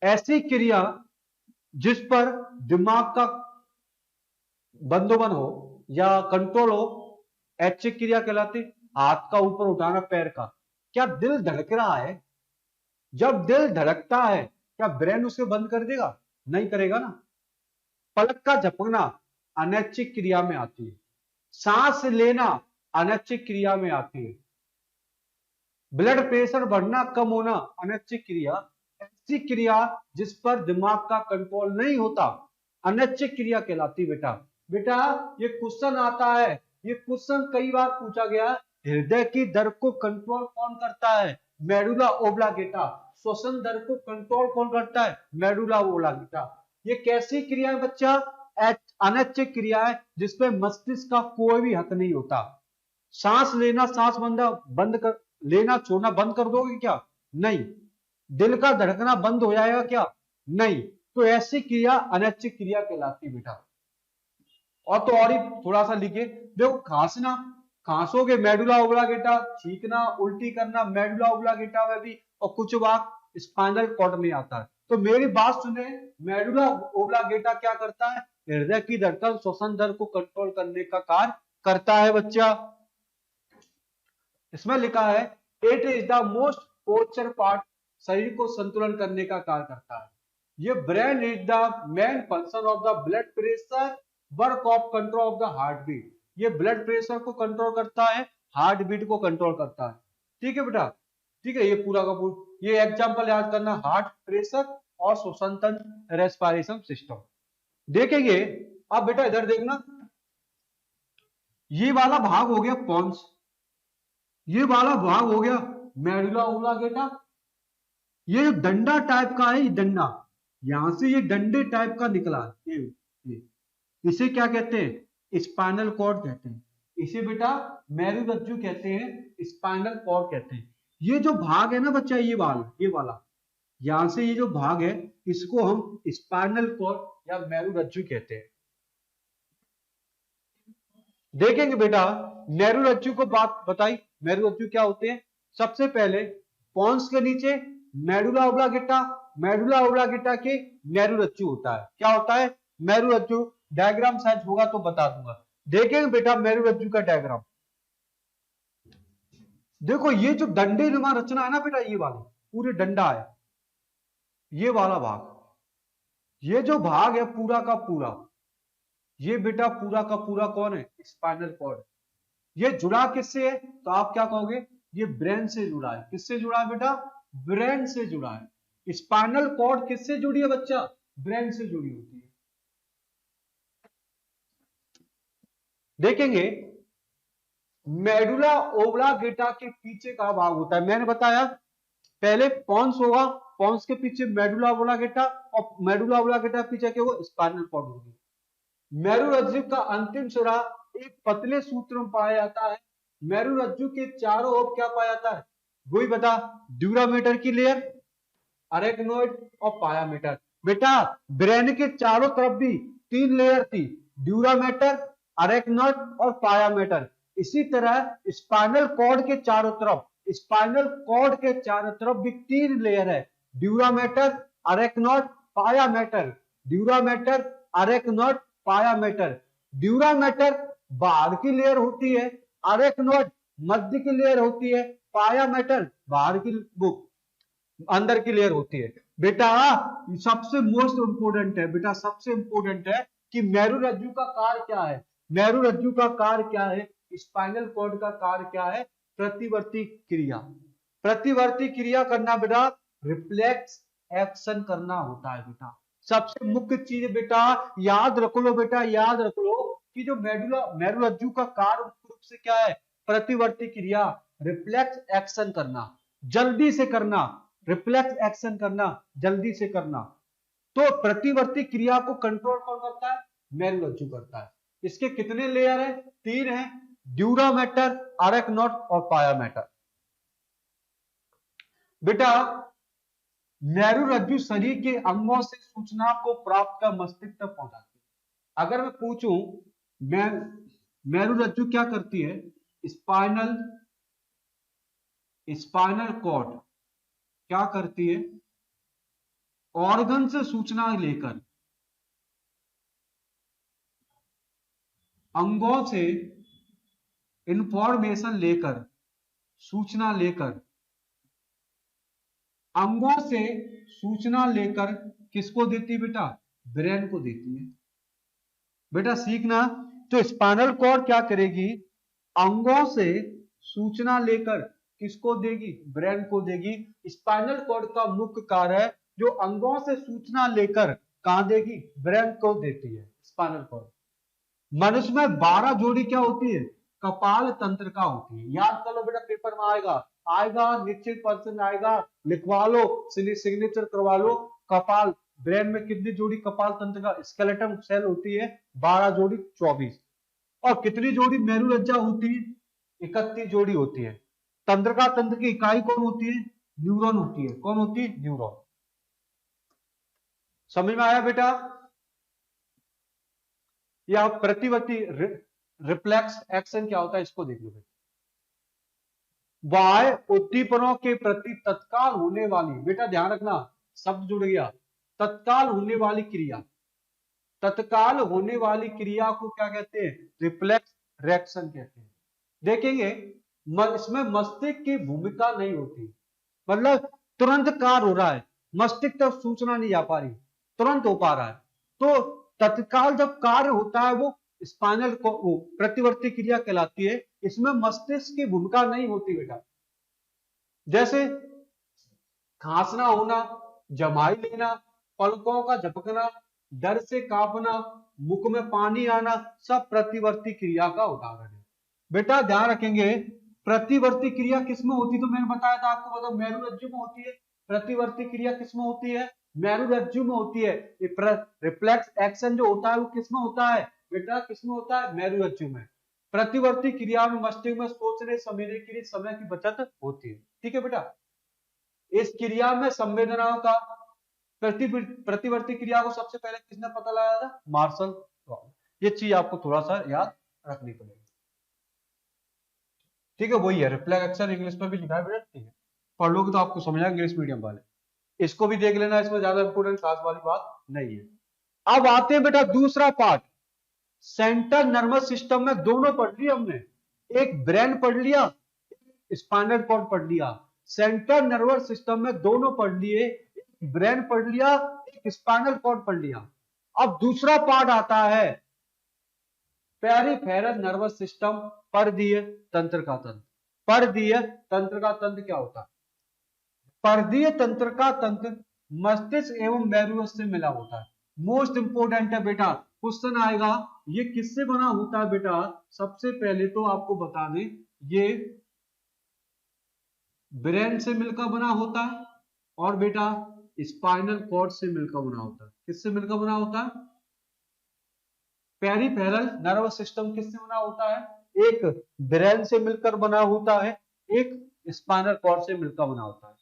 ऐसी क्रिया जिस पर दिमाग का बंदोबन हो या कंट्रोल हो, ऐच्छिक क्रिया कहलाती। हाथ का ऊपर उठाना, पैर का, क्या दिल धड़क रहा है? जब दिल धड़कता है क्या ब्रेन उसे बंद कर देगा? नहीं करेगा ना। पलक का झपकना अनैच्छिक क्रिया में आती है। सांस लेना अनैच्छिक क्रिया में आती है। ब्लड प्रेशर बढ़ना, कम होना अनैच्छिक क्रिया। ऐसी क्रिया जिस पर दिमाग का कंट्रोल नहीं होता अनैच्छिक क्रिया कहलाती बेटा। बेटा, ये क्वेश्चन आता है, ये क्वेश्चन कई बार पूछा गया, हृदय की दर को कंट्रोल कौन करता है? Medulla oblongata. श्वसन दर को कंट्रोल कौन करता है? Medulla oblongata. ये कैसी क्रिया है बच्चा? अनैच्छिक क्रिया है जिसपे मस्तिष्क का कोई भी हक नहीं होता। सांस लेना, सांस बंद कर लेना, छोड़ना बंद कर दोगे क्या? नहीं। दिल का धड़कना बंद हो जाएगा क्या? नहीं। तो ऐसी क्रिया अनैच्छिक क्रिया कहलाती है बेटा। और तो और ही थोड़ा सा लिखे, देखो, खांसना, खांसोगे मेडुला ओब्लांगेटा, छींकना, उल्टी करना मेडुला ओब्लांगेटा में भी, और कुछ भाग स्पाइनल कॉर्ड में आता है। तो मेरी बात सुने, मेडुला ओब्लांगेटा क्या करता है? हृदय की धड़कन, श्वसन दर को कंट्रोल करने का कार्य करता है बच्चा। इसमें लिखा है, it is the most posture part, शरीर को संतुलन करने का कार्य करता है। ये brain is the main function of the blood pressure, work of control of the heartbeat. ये ब्लड प्रेशर को कंट्रोल करता है, हार्ट बीट को कंट्रोल करता है। ठीक है बेटा, ठीक है। ये पूरा का पूरा ये एग्जांपल याद करना, हार्ट प्रेशर और श्वसन तंत्र, रेस्पिरेशन सिस्टम देखेंगे। अब बेटा इधर देखना, ये वाला भाग हो गया पॉन्स, ये वाला भाग हो गया मेडुला ओब्लांगेटा, ये जो डंडा टाइप का है, ये डंडा, यहां से ये डंडे टाइप का निकला, ये इसे क्या कहते हैं? स्पाइनल कॉर्ड कहते हैं। इसे बेटा मेरुरज्जु कहते हैं, स्पाइनल कॉर्ड कहते हैं। ये जो भाग है ना बच्चा, ये वाला, यहां से ये जो भाग है, इसको हम स्पाइनल कॉर्ड या मेरुरज्जु कहते हैं। देखेंगे बेटा, मेरुरज्जु को बात बताई, मेरुरज्जु क्या होते हैं? सबसे पहले पॉन्स के नीचे मेडुला ओब्लांगेटा, मेडुला ओब्लांगेटा के मेरुरज्जु होता है। क्या होता है? मेरुरज्जु। डायग्राम साइज होगा तो बता दूंगा। देखेंगे बेटा मेरुरज्जु का डायग्राम। देखो ये जो डंडे नुमा रचना है ना बेटा, ये वाली पूरे डंडा है, ये वाला भाग, ये जो भाग है पूरा का पूरा, ये बेटा पूरा का पूरा कौन है? Spinal cord. ये जुड़ा किससे है? तो आप क्या कहोगे? ये ब्रेन से जुड़ा है। किससे जुड़ा है बेटा? ब्रेन से जुड़ा है। स्पाइनल कॉर्ड किससे जुड़ी है बच्चा? ब्रेन से जुड़ी होती है। देखेंगे मेडुला ओब्लांगेटा के पीछे का भाग होता है। मैंने बताया पहले पॉन्स होगा, पॉन्स के पीछे मेडुला ओब्लांगेटा, और मेडुला ओब्लांगेटा पीछे क्या होगा? स्पाइनल कॉर्ड होगी। मेरुरज्जु का अंतिम सिरा एक पतले सूत्र में पाया जाता है। मेरुरज्जु के चारों ओर क्या पाया जाता है? वही बता, ड्यूरामेटर की लेयर, अरेक्नोइड और पायामेटर। बेटा ब्रेन के चारों तरफ भी 3 लेयर थी, ड्यूरामेटर, अरेक्नोइड और पायामेटर। इसी तरह स्पाइनल कॉर्ड के चारों तरफ, स्पाइनल कॉर्ड के चारों तरफ भी 3 लेयर है, dura mater, arachnoid, pia mater. Dura mater, arachnoid, pia mater. Dura mater बाहर की लेयर होती है, अरेक्नोइड मध्य की लेयर होती है, पायामेटर बाहर की बुक अंदर की लेयर होती है। बेटा सबसे मोस्ट इंपोर्टेंट है, बेटा सबसे इंपोर्टेंट है कि मेरुरज्जु का कार्य क्या है? मेरुरज्जु का कार्य क्या है? स्पाइनल कॉर्ड का कार्य क्या है? प्रतिवर्ती क्रिया। प्रतिवर्ती क्रिया करना बेटा, रिफ्लेक्स एक्शन करना होता है बेटा। सबसे मुख्य चीज बेटा याद रख लो, बेटा याद रख लो कि जो मेरुरज्जु का कार्य मुख्य रूप से क्या है? प्रतिवर्ती क्रिया, रिफ्लेक्स एक्शन करना, जल्दी से करना, रिफ्लेक्स एक्शन करना, जल्दी से करना। तो प्रतिवर्ती क्रिया को कंट्रोल कौन करता है? मेरुरज्जु करता है। इसके कितने लेयर है? 3 है, ड्यूरामेटर, अरेक्नोइड और पायामेटर। बेटा मेरुरज्जु शरीर के अंगों से सूचना को प्राप्त कर मस्तिष्क तक पहुंचाती है। अगर मैं पूछूं मेरुरज्जु क्या करती है? स्पाइनल कॉर्ड क्या करती है? ऑर्गन से सूचना लेकर, अंगों से इंफॉर्मेशन लेकर, सूचना लेकर, अंगों से सूचना लेकर किसको देती है बेटा? ब्रेन को देती है। बेटा सीखना, तो स्पाइनल कॉर्ड क्या करेगी? अंगों से सूचना लेकर किसको देगी? ब्रेन को देगी। स्पाइनल कॉर्ड का मुख्य कार्य है जो अंगों से सूचना लेकर कहां देगी? ब्रेन को देती है स्पाइनल कॉर्ड। मनुष्य में 12 जोड़ी क्या होती है? कपाल तंत्र का होती है। याद कर लो बेटा, पेपर में आएगा निश्चित परसेंट आएगा, लिखवा लो, सिग्नेचर करवा लो। कपाल, ब्रेन में कितनी जोड़ी कपाल तंत्र का स्केलेटन सेल होती है? 12 जोड़ी, 24। और कितनी जोड़ी मेरुरज्जा होती है? 31 जोड़ी होती है। तंत्रिका तंत्र की इकाई कौन होती है? न्यूरॉन होती है। कौन होती है? न्यूरॉन। समझ में आया बेटा? या प्रतिवर्ती रिफ्लेक्स एक्शन क्या होता है इसको देख लो बेटा। बाह्य उद्दीपनों के प्रति तत्काल होने वाली, बेटा ध्यान रखना शब्द जुड़ गया, तत्काल होने वाली क्रिया। तत्काल होने वाली क्रिया को क्या कहते हैं? रिफ्लेक्स रिएक्शन कहते हैं। देखेंगे इसमें मस्तिष्क की भूमिका नहीं होती, मतलब तुरंत कार्य हो रहा है, मस्तिष्क तक सूचना नहीं जा पा रही, तुरंत हो पा रहा है। तो तत्काल जब कार्य होता है वो स्पाइनल को प्रतिवर्ती क्रिया कहलाती है। इसमें मस्तिष्क की भूमिका नहीं होती बेटा। जैसे खांसना होना, जमाई लेना, पलकों का झपकना, डर से कांपना, मुख में पानी आना, सब प्रतिवर्ती क्रिया का उदाहरण है। बेटा ध्यान रखेंगे प्रतिवर्ती क्रिया किसमें होती? तो मैंने बताया था आपको, मतलब मेरुरज्जु में होती है। प्रतिवर्ती क्रिया किसमें होती है? मेरुरज्जु में होती है। रिफ्लेक्स एक्शन जो होता है वो किसमें होता है बेटा? किसमें होता है? मेरुरज्जु में। प्रतिवर्ती क्रिया में मस्तिष्क में सोचने समझने के लिए समय की बचत होती है। ठीक है बेटा। इस क्रिया में संवेदनाओं का प्रतिवर्ती क्रिया को सबसे पहले किसने पता लगाया था? मार्शल। ये चीज आपको थोड़ा सा याद रखनी पड़ेगी। ठीक है, वही है रिफ्लेक्स एक्शन, इंग्लिश में भी लिखा है बेटा। ठीक है, पढ़ लोगे तो आपको समझ आएगा इंग्लिश मीडियम वाले। इसको भी देख लेना, इसमें ज्यादा इंपोर्टेंट खास वाली बात नहीं है। अब आते हैं बेटा दूसरा पार्ट। सेंट्रल नर्वस सिस्टम में दोनों पढ़ लिया हमने, एक ब्रेन पढ़ लिया, स्पाइनल कॉर्ड पढ़ लिया। सेंट्रल नर्वस सिस्टम में दोनों पढ़ लिए, एक ब्रेन पढ़ लिया, एक स्पाइनल कॉर्ड पढ़ लिया। अब दूसरा पार्ट आता है पेरिफेरल नर्वस सिस्टम, परदीय तंत्र का तंत्र। परदीय तंत्र का तंत्र क्या होता है? परदीय तंत्र का तंत्र मस्तिष्क एवं मेरुरज्जु से मिला होता है। मोस्ट इंपोर्टेंट है बेटा, क्वेश्चन आएगा ये किससे बना होता है बेटा? सबसे पहले तो आपको बता दें ये ब्रेन से मिलकर बना होता है और बेटा स्पाइनल कॉर्ड से मिलकर बना होता है। किससे मिलकर बना होता है? पेरिफेरल नर्वस सिस्टम किससे बना होता है? एक ब्रेन से मिलकर बना होता है, एक स्पाइनल कॉर्ड से मिलकर बना होता है।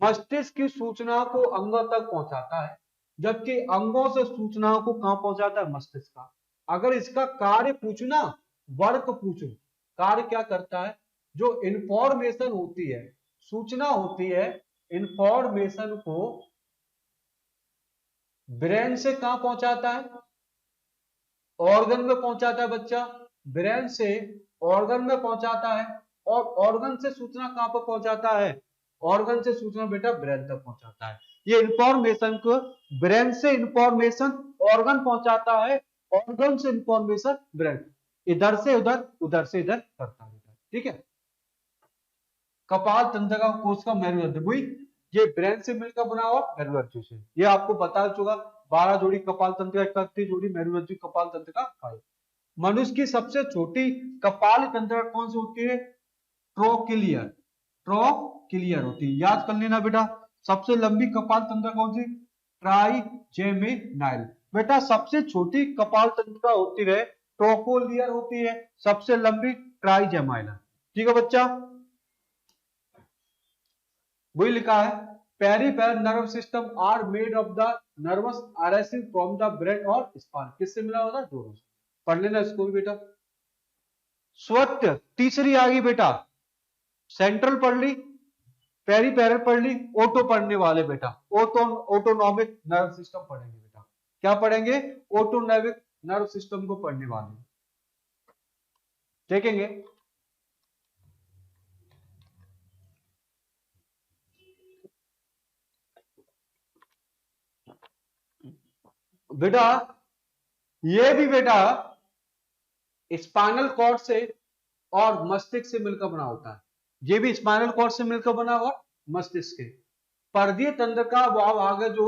मस्तिष्क की सूचना को अंगों तक पहुंचाता है, जबकि अंगों से सूचनाओं को कहां पहुंचाता है? मस्तिष्क का। अगर इसका कार्य पूछना, वर्क पूछो, कार्य क्या करता है? जो इंफॉर्मेशन होती है, सूचना होती है, इंफॉर्मेशन को ब्रेन से कहां पहुंचाता है? ऑर्गन में पहुंचाता है बच्चा। ब्रेन से ऑर्गन में पहुंचाता है और ऑर्गन से सूचना कहां पर पहुंचाता है? ऑर्गन से सूचना बेटा ब्रेन तक पहुंचाता है। ये इंफॉर्मेशन को ब्रेन से इंफॉर्मेशन ऑर्गन पहुंचाता है, ऑर्गन से इंफॉर्मेशन ब्रेन, इधर से उधर, उधर से इधर करता है। ठीक है। कपाल तंत्र का कोशिका मेरुरज्जु, वही ये ब्रेन से मिलकर बना हुआ मेरुरज्जु से। ये आपको बता चुका 12 जोड़ी कपाल तंत्र का, 31 जोड़ी मेरुरज्जु कपाल तंत्र का 5। मनुष्य की सबसे छोटी कपाल तंत्र कौन सी होती है? ट्रोक्लियर। ट्रोक्लियर होती है, याद कर लेना बेटा। सबसे लंबी कपाल तंत्र कौन सी? ट्राइजेमिनाइल। बेटा सबसे छोटी कपाल तंत्र होती है ट्रोकोलियर होती है, सबसे लंबी ट्राइजेमाइल। ठीक है बच्चा, वही लिखा है peripheral nerve system are made of the nerves arising from the brain और स्पाइन। किससे मिला होता है? दोनों से। पढ़ लेना इसको भी बेटा। स्वत तीसरी आ गई बेटा, सेंट्रल पढ़ ली, पेरिफेरल पढ़ ली, ऑटो पढ़ने वाले बेटा ऑटोनॉमिक नर्व सिस्टम पढ़ेंगे बेटा। क्या पढ़ेंगे? ऑटोनॉमिक नर्व सिस्टम को पढ़ने वाले देखेंगे। बेटा ये भी बेटा स्पाइनल कॉर्ड से और मस्तिष्क से मिलकर बना होता है। ये भी स्पाइनल कॉर्ड से मिलकर बना हुआ मस्तिष्क के। परदीय तंत्र का वह भाग है जो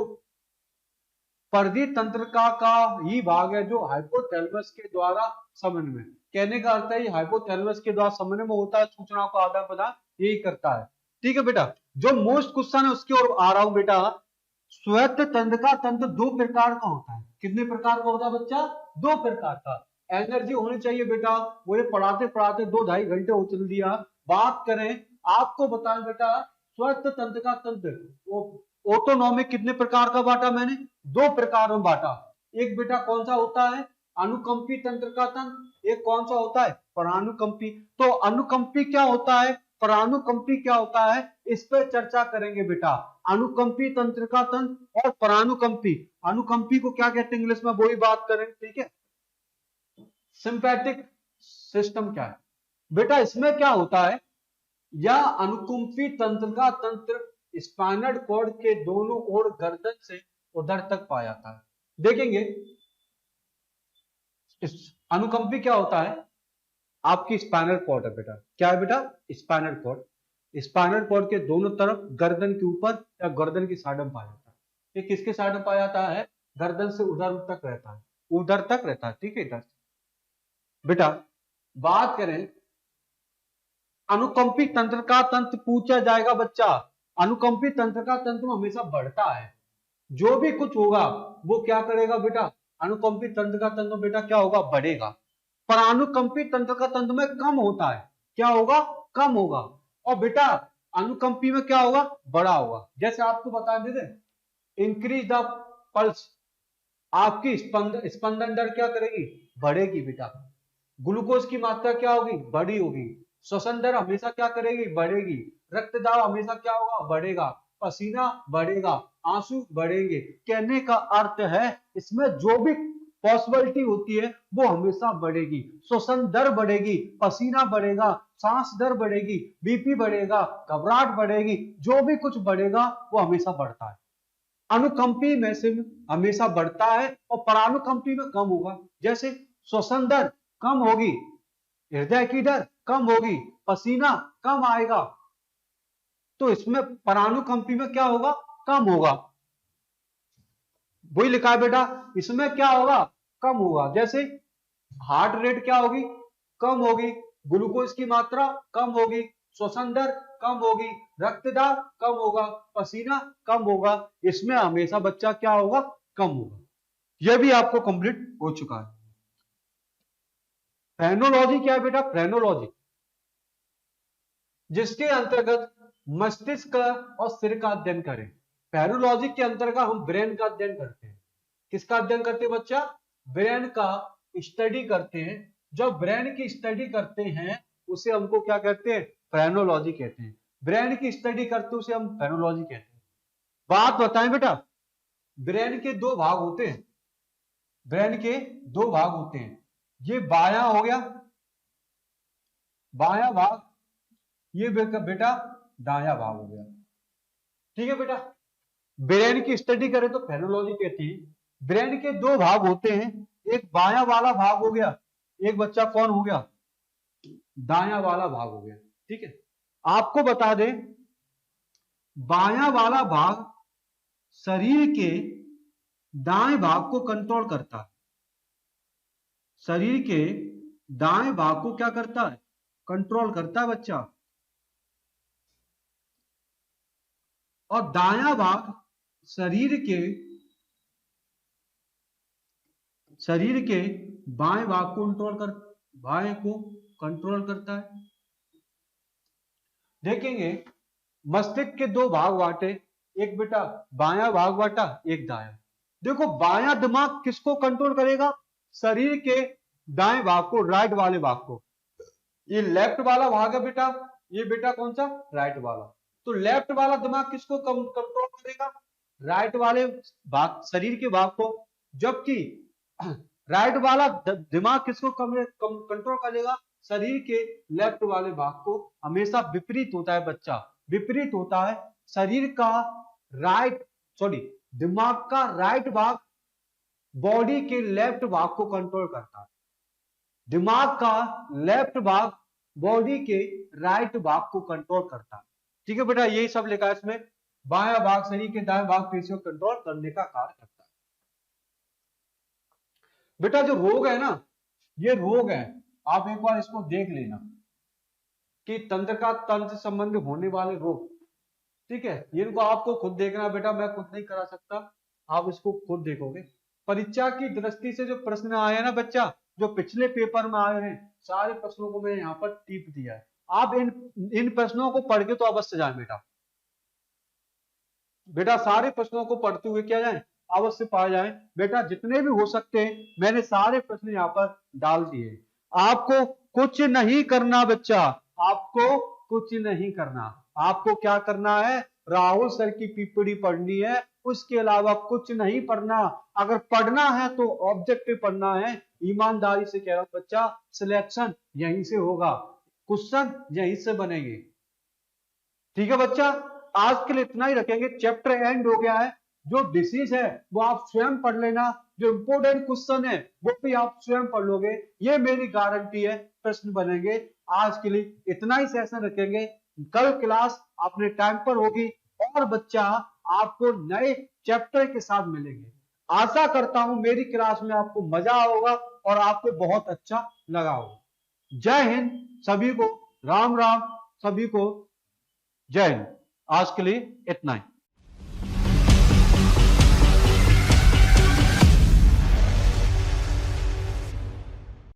परदीय तंत्रिका का ही भाग है जो हाइपोथैलेमस के द्वारा समन्वय में, कहने का अर्थ है ये हाइपोथैलेमस के द्वारा समन्वय में होता है, सूचनाओं का आदान प्रदान यही करता है। ठीक है बेटा, जो मोस्ट क्वेश्चन है उसकी ओर आ रहा हूं बेटा। स्वायत्त तंत्र का तंत्र दो प्रकार का होता है। कितने प्रकार का होता है बच्चा? दो प्रकार का। एनर्जी होनी चाहिए बेटा, वो ये पढ़ाते पढ़ाते 2-2.5 घंटे हो चल दिया। बात करें, आपको बताएं बेटा स्वायत्त तंत्र का तंत्र वो ऑटोनॉमिक कितने प्रकार का बांटा मैंने? दो प्रकार में बांटा। एक बेटा कौन सा होता है? अनुकंपी तंत्र का तंत्र। एक कौन सा होता है? परानुकंपी। तो अनुकंपी क्या होता है, परानुकंपी क्या होता है, इस पर चर्चा करेंगे बेटा। अनुकंपी तंत्र का तंत्र और परानुकंपी। अनुकंपी को क्या कहते हैं इंग्लिश में, वही बात करें। ठीक है। सिंपैथिक सिस्टम क्या है बेटा? इसमें क्या होता है, यह अनुकंपी तंत्र का तंत्र स्पाइनल कॉर्ड के दोनों ओर गर्दन से उधर तक पाया जाता है। देखेंगे अनुकंपी क्या होता है, आपकी स्पाइनल कॉर्ड है बेटा। क्या है बेटा? Spinal cord. स्पाइनल कॉर्ड के दोनों तरफ गर्दन के ऊपर या गर्दन की साइड में पाया जाता है। ये किसके साइड में पाया जाता है? गर्दन से उधर तक रहता है, उधर तक रहता है। ठीक है इधर बेटा। बात करें अनुकंपी तंत्र का तंत्र पूछा जाएगा बच्चा, अनुकंपी तंत्र का तंत्र हमेशा बढ़ता है। जो भी कुछ होगा वो क्या करेगा बेटा, अनुकंपी तंत्र का तंत्र बेटा क्या होगा, बढ़ेगा। पर अनुकंपी तंत्र का तंत्र में कम होता है, क्या होगा, कम होगा। और बेटा अनुकंपी में क्या होगा, बड़ा होगा। जैसे आपको बता देते, इंक्रीज द पल्स, आपकी स्पंदन दर क्या करेगी, बढ़ेगी बेटा। ग्लूकोज की मात्रा क्या होगी, बड़ी होगी। श्वसन दर हमेशा क्या करेगी, बढ़ेगी। रक्त दाब हमेशा क्या होगा, बढ़ेगा। पसीना बढ़ेगा, आंसू बढ़ेंगे। कहने का अर्थ है इसमें जो भी पॉसिबिलिटी होती है वो हमेशा बढ़ेगी। श्वसन दर बढ़ेगी, पसीना बढ़ेगा, सांस दर बढ़ेगी, बीपी बढ़ेगा, घबराहट बढ़ेगी, जो भी कुछ बढ़ेगा वो हमेशा बढ़ता है। अनुकंपी में से हमेशा बढ़ता है और परानुकंपी में कम होगा। जैसे श्वसन दर कम होगी, हृदय की दर कम होगी, पसीना कम आएगा, तो इसमें परानुकंपी में क्या होगा, कम होगा। वही लिखा है बेटा, इसमें क्या होगा, कम होगा। जैसे हार्ट रेट क्या होगी, कम होगी। ग्लूकोज की मात्रा कम होगी, श्वसन दर कम होगी, रक्तदाब कम होगा, पसीना कम होगा। इसमें हमेशा बच्चा क्या होगा, कम होगा। यह भी आपको कंप्लीट हो चुका है। फ्रेनोलॉजी क्या है बेटा, फ्रेनोलॉजी जिसके अंतर्गत मस्तिष्क और सिर का अध्ययन करें। फ्रेनोलॉजी के अंतर्गत हम ब्रेन का अध्ययन करते हैं। किसका अध्ययन करते हैं बच्चा, ब्रेन का स्टडी करते हैं। जब ब्रेन की स्टडी करते हैं उसे हमको क्या कहते हैं, फ्रेनोलॉजी कहते हैं। ब्रेन की स्टडी करते हैं उसे हम फ्रेनोलॉजी कहते हैं। बात बताएं बेटा, ब्रेन के दो भाग होते हैं, ब्रेन के दो भाग होते हैं। ये बायां हो गया, बायां भाग, ये बेटा दायां भाग हो गया। ठीक है बेटा, ब्रेन की स्टडी करें तो फ्रेनोलॉजी कहती है। ब्रेन के दो भाग होते हैं, एक बायां वाला भाग हो गया, एक बच्चा कौन हो गया, दायां वाला भाग हो गया। ठीक है, आपको बता दें बायां वाला भाग शरीर के दाएं भाग को कंट्रोल करता है। शरीर के दाएं भाग को क्या करता है, कंट्रोल करता है बच्चा। और दायां भाग शरीर के बाएं भाग को बाएं को कंट्रोल करता है। देखेंगे मस्तिष्क के दो भाग बांटे, एक बेटा बायां भाग बांटा, एक दायां। देखो बायां दिमाग किसको कंट्रोल करेगा, शरीर के दाएं भाग को, राइट वाले भाग को। ये लेफ्ट वाला भाग है बेटा, ये बेटा कौन सा, राइट वाला। तो लेफ्ट वाला दिमाग किसको कंट्रोल करेगा, राइट वाले भाग, शरीर के भाग को। जबकि राइट वाला दिमाग किसको कंट्रोल करेगा, शरीर के लेफ्ट वाले भाग को। हमेशा विपरीत होता है बच्चा, विपरीत होता है। शरीर का दिमाग का राइट भाग बॉडी के लेफ्ट भाग को कंट्रोल करता है, दिमाग का लेफ्ट भाग बॉडी के राइट भाग को कंट्रोल करता है। ठीक है बेटा, यही सब लिखा है इसमें। बायां भाग शरीर के दाएं भाग पेशियों को कंट्रोल करने का कार्य करता है। बेटा जो रोग है ना, ये रोग है, आप एक बार इसको देख लेना कि तंत्र संबंध होने वाले रोग। ठीक है, इनको आपको खुद देखना बेटा, मैं खुद नहीं करा सकता, आप इसको खुद देखोगे। परीक्षा की दृष्टि से जो प्रश्न आए हैं ना बच्चा, जो पिछले पेपर में आए हैं, सारे प्रश्नों को मैंने यहाँ पर टिप दिया है। आप इन प्रश्नों को पढ़ के तो अवश्य जाए बेटा, बेटा सारे प्रश्नों को पढ़ते हुए क्या जाए, अवश्य पा जाए बेटा। जितने भी हो सकते हैं मैंने सारे प्रश्न यहाँ पर डाल दिए। आपको कुछ नहीं करना बच्चा, आपको कुछ नहीं करना। आपको क्या करना है, राहुल सर की पीपीडी पढ़नी है, उसके अलावा कुछ नहीं पढ़ना। अगर पढ़ना है तो ऑब्जेक्टिव पढ़ना है। ईमानदारी से कह रहा हूं बच्चा, सिलेक्शन यहीं से होगा, क्वेश्चन यहीं से बनेंगे। ठीक है बच्चा, आज के लिए इतना ही रखेंगे, चैप्टर एंड हो गया है। जो डिसीज है वो आप स्वयं पढ़ लेना, जो इंपोर्टेंट क्वेश्चन है वो भी आप स्वयं पढ़ लोगे, ये मेरी गारंटी है, प्रश्न बनेंगे। आज के लिए इतना ही सेशन रखेंगे, कल क्लास अपने टाइम पर होगी और बच्चा आपको नए चैप्टर के साथ मिलेंगे। आशा करता हूं मेरी क्लास में आपको मजा होगा और आपको बहुत अच्छा लगा होगा। जय हिंद सभी को, राम राम सभी को, जय हिंद। आज के लिए इतना ही।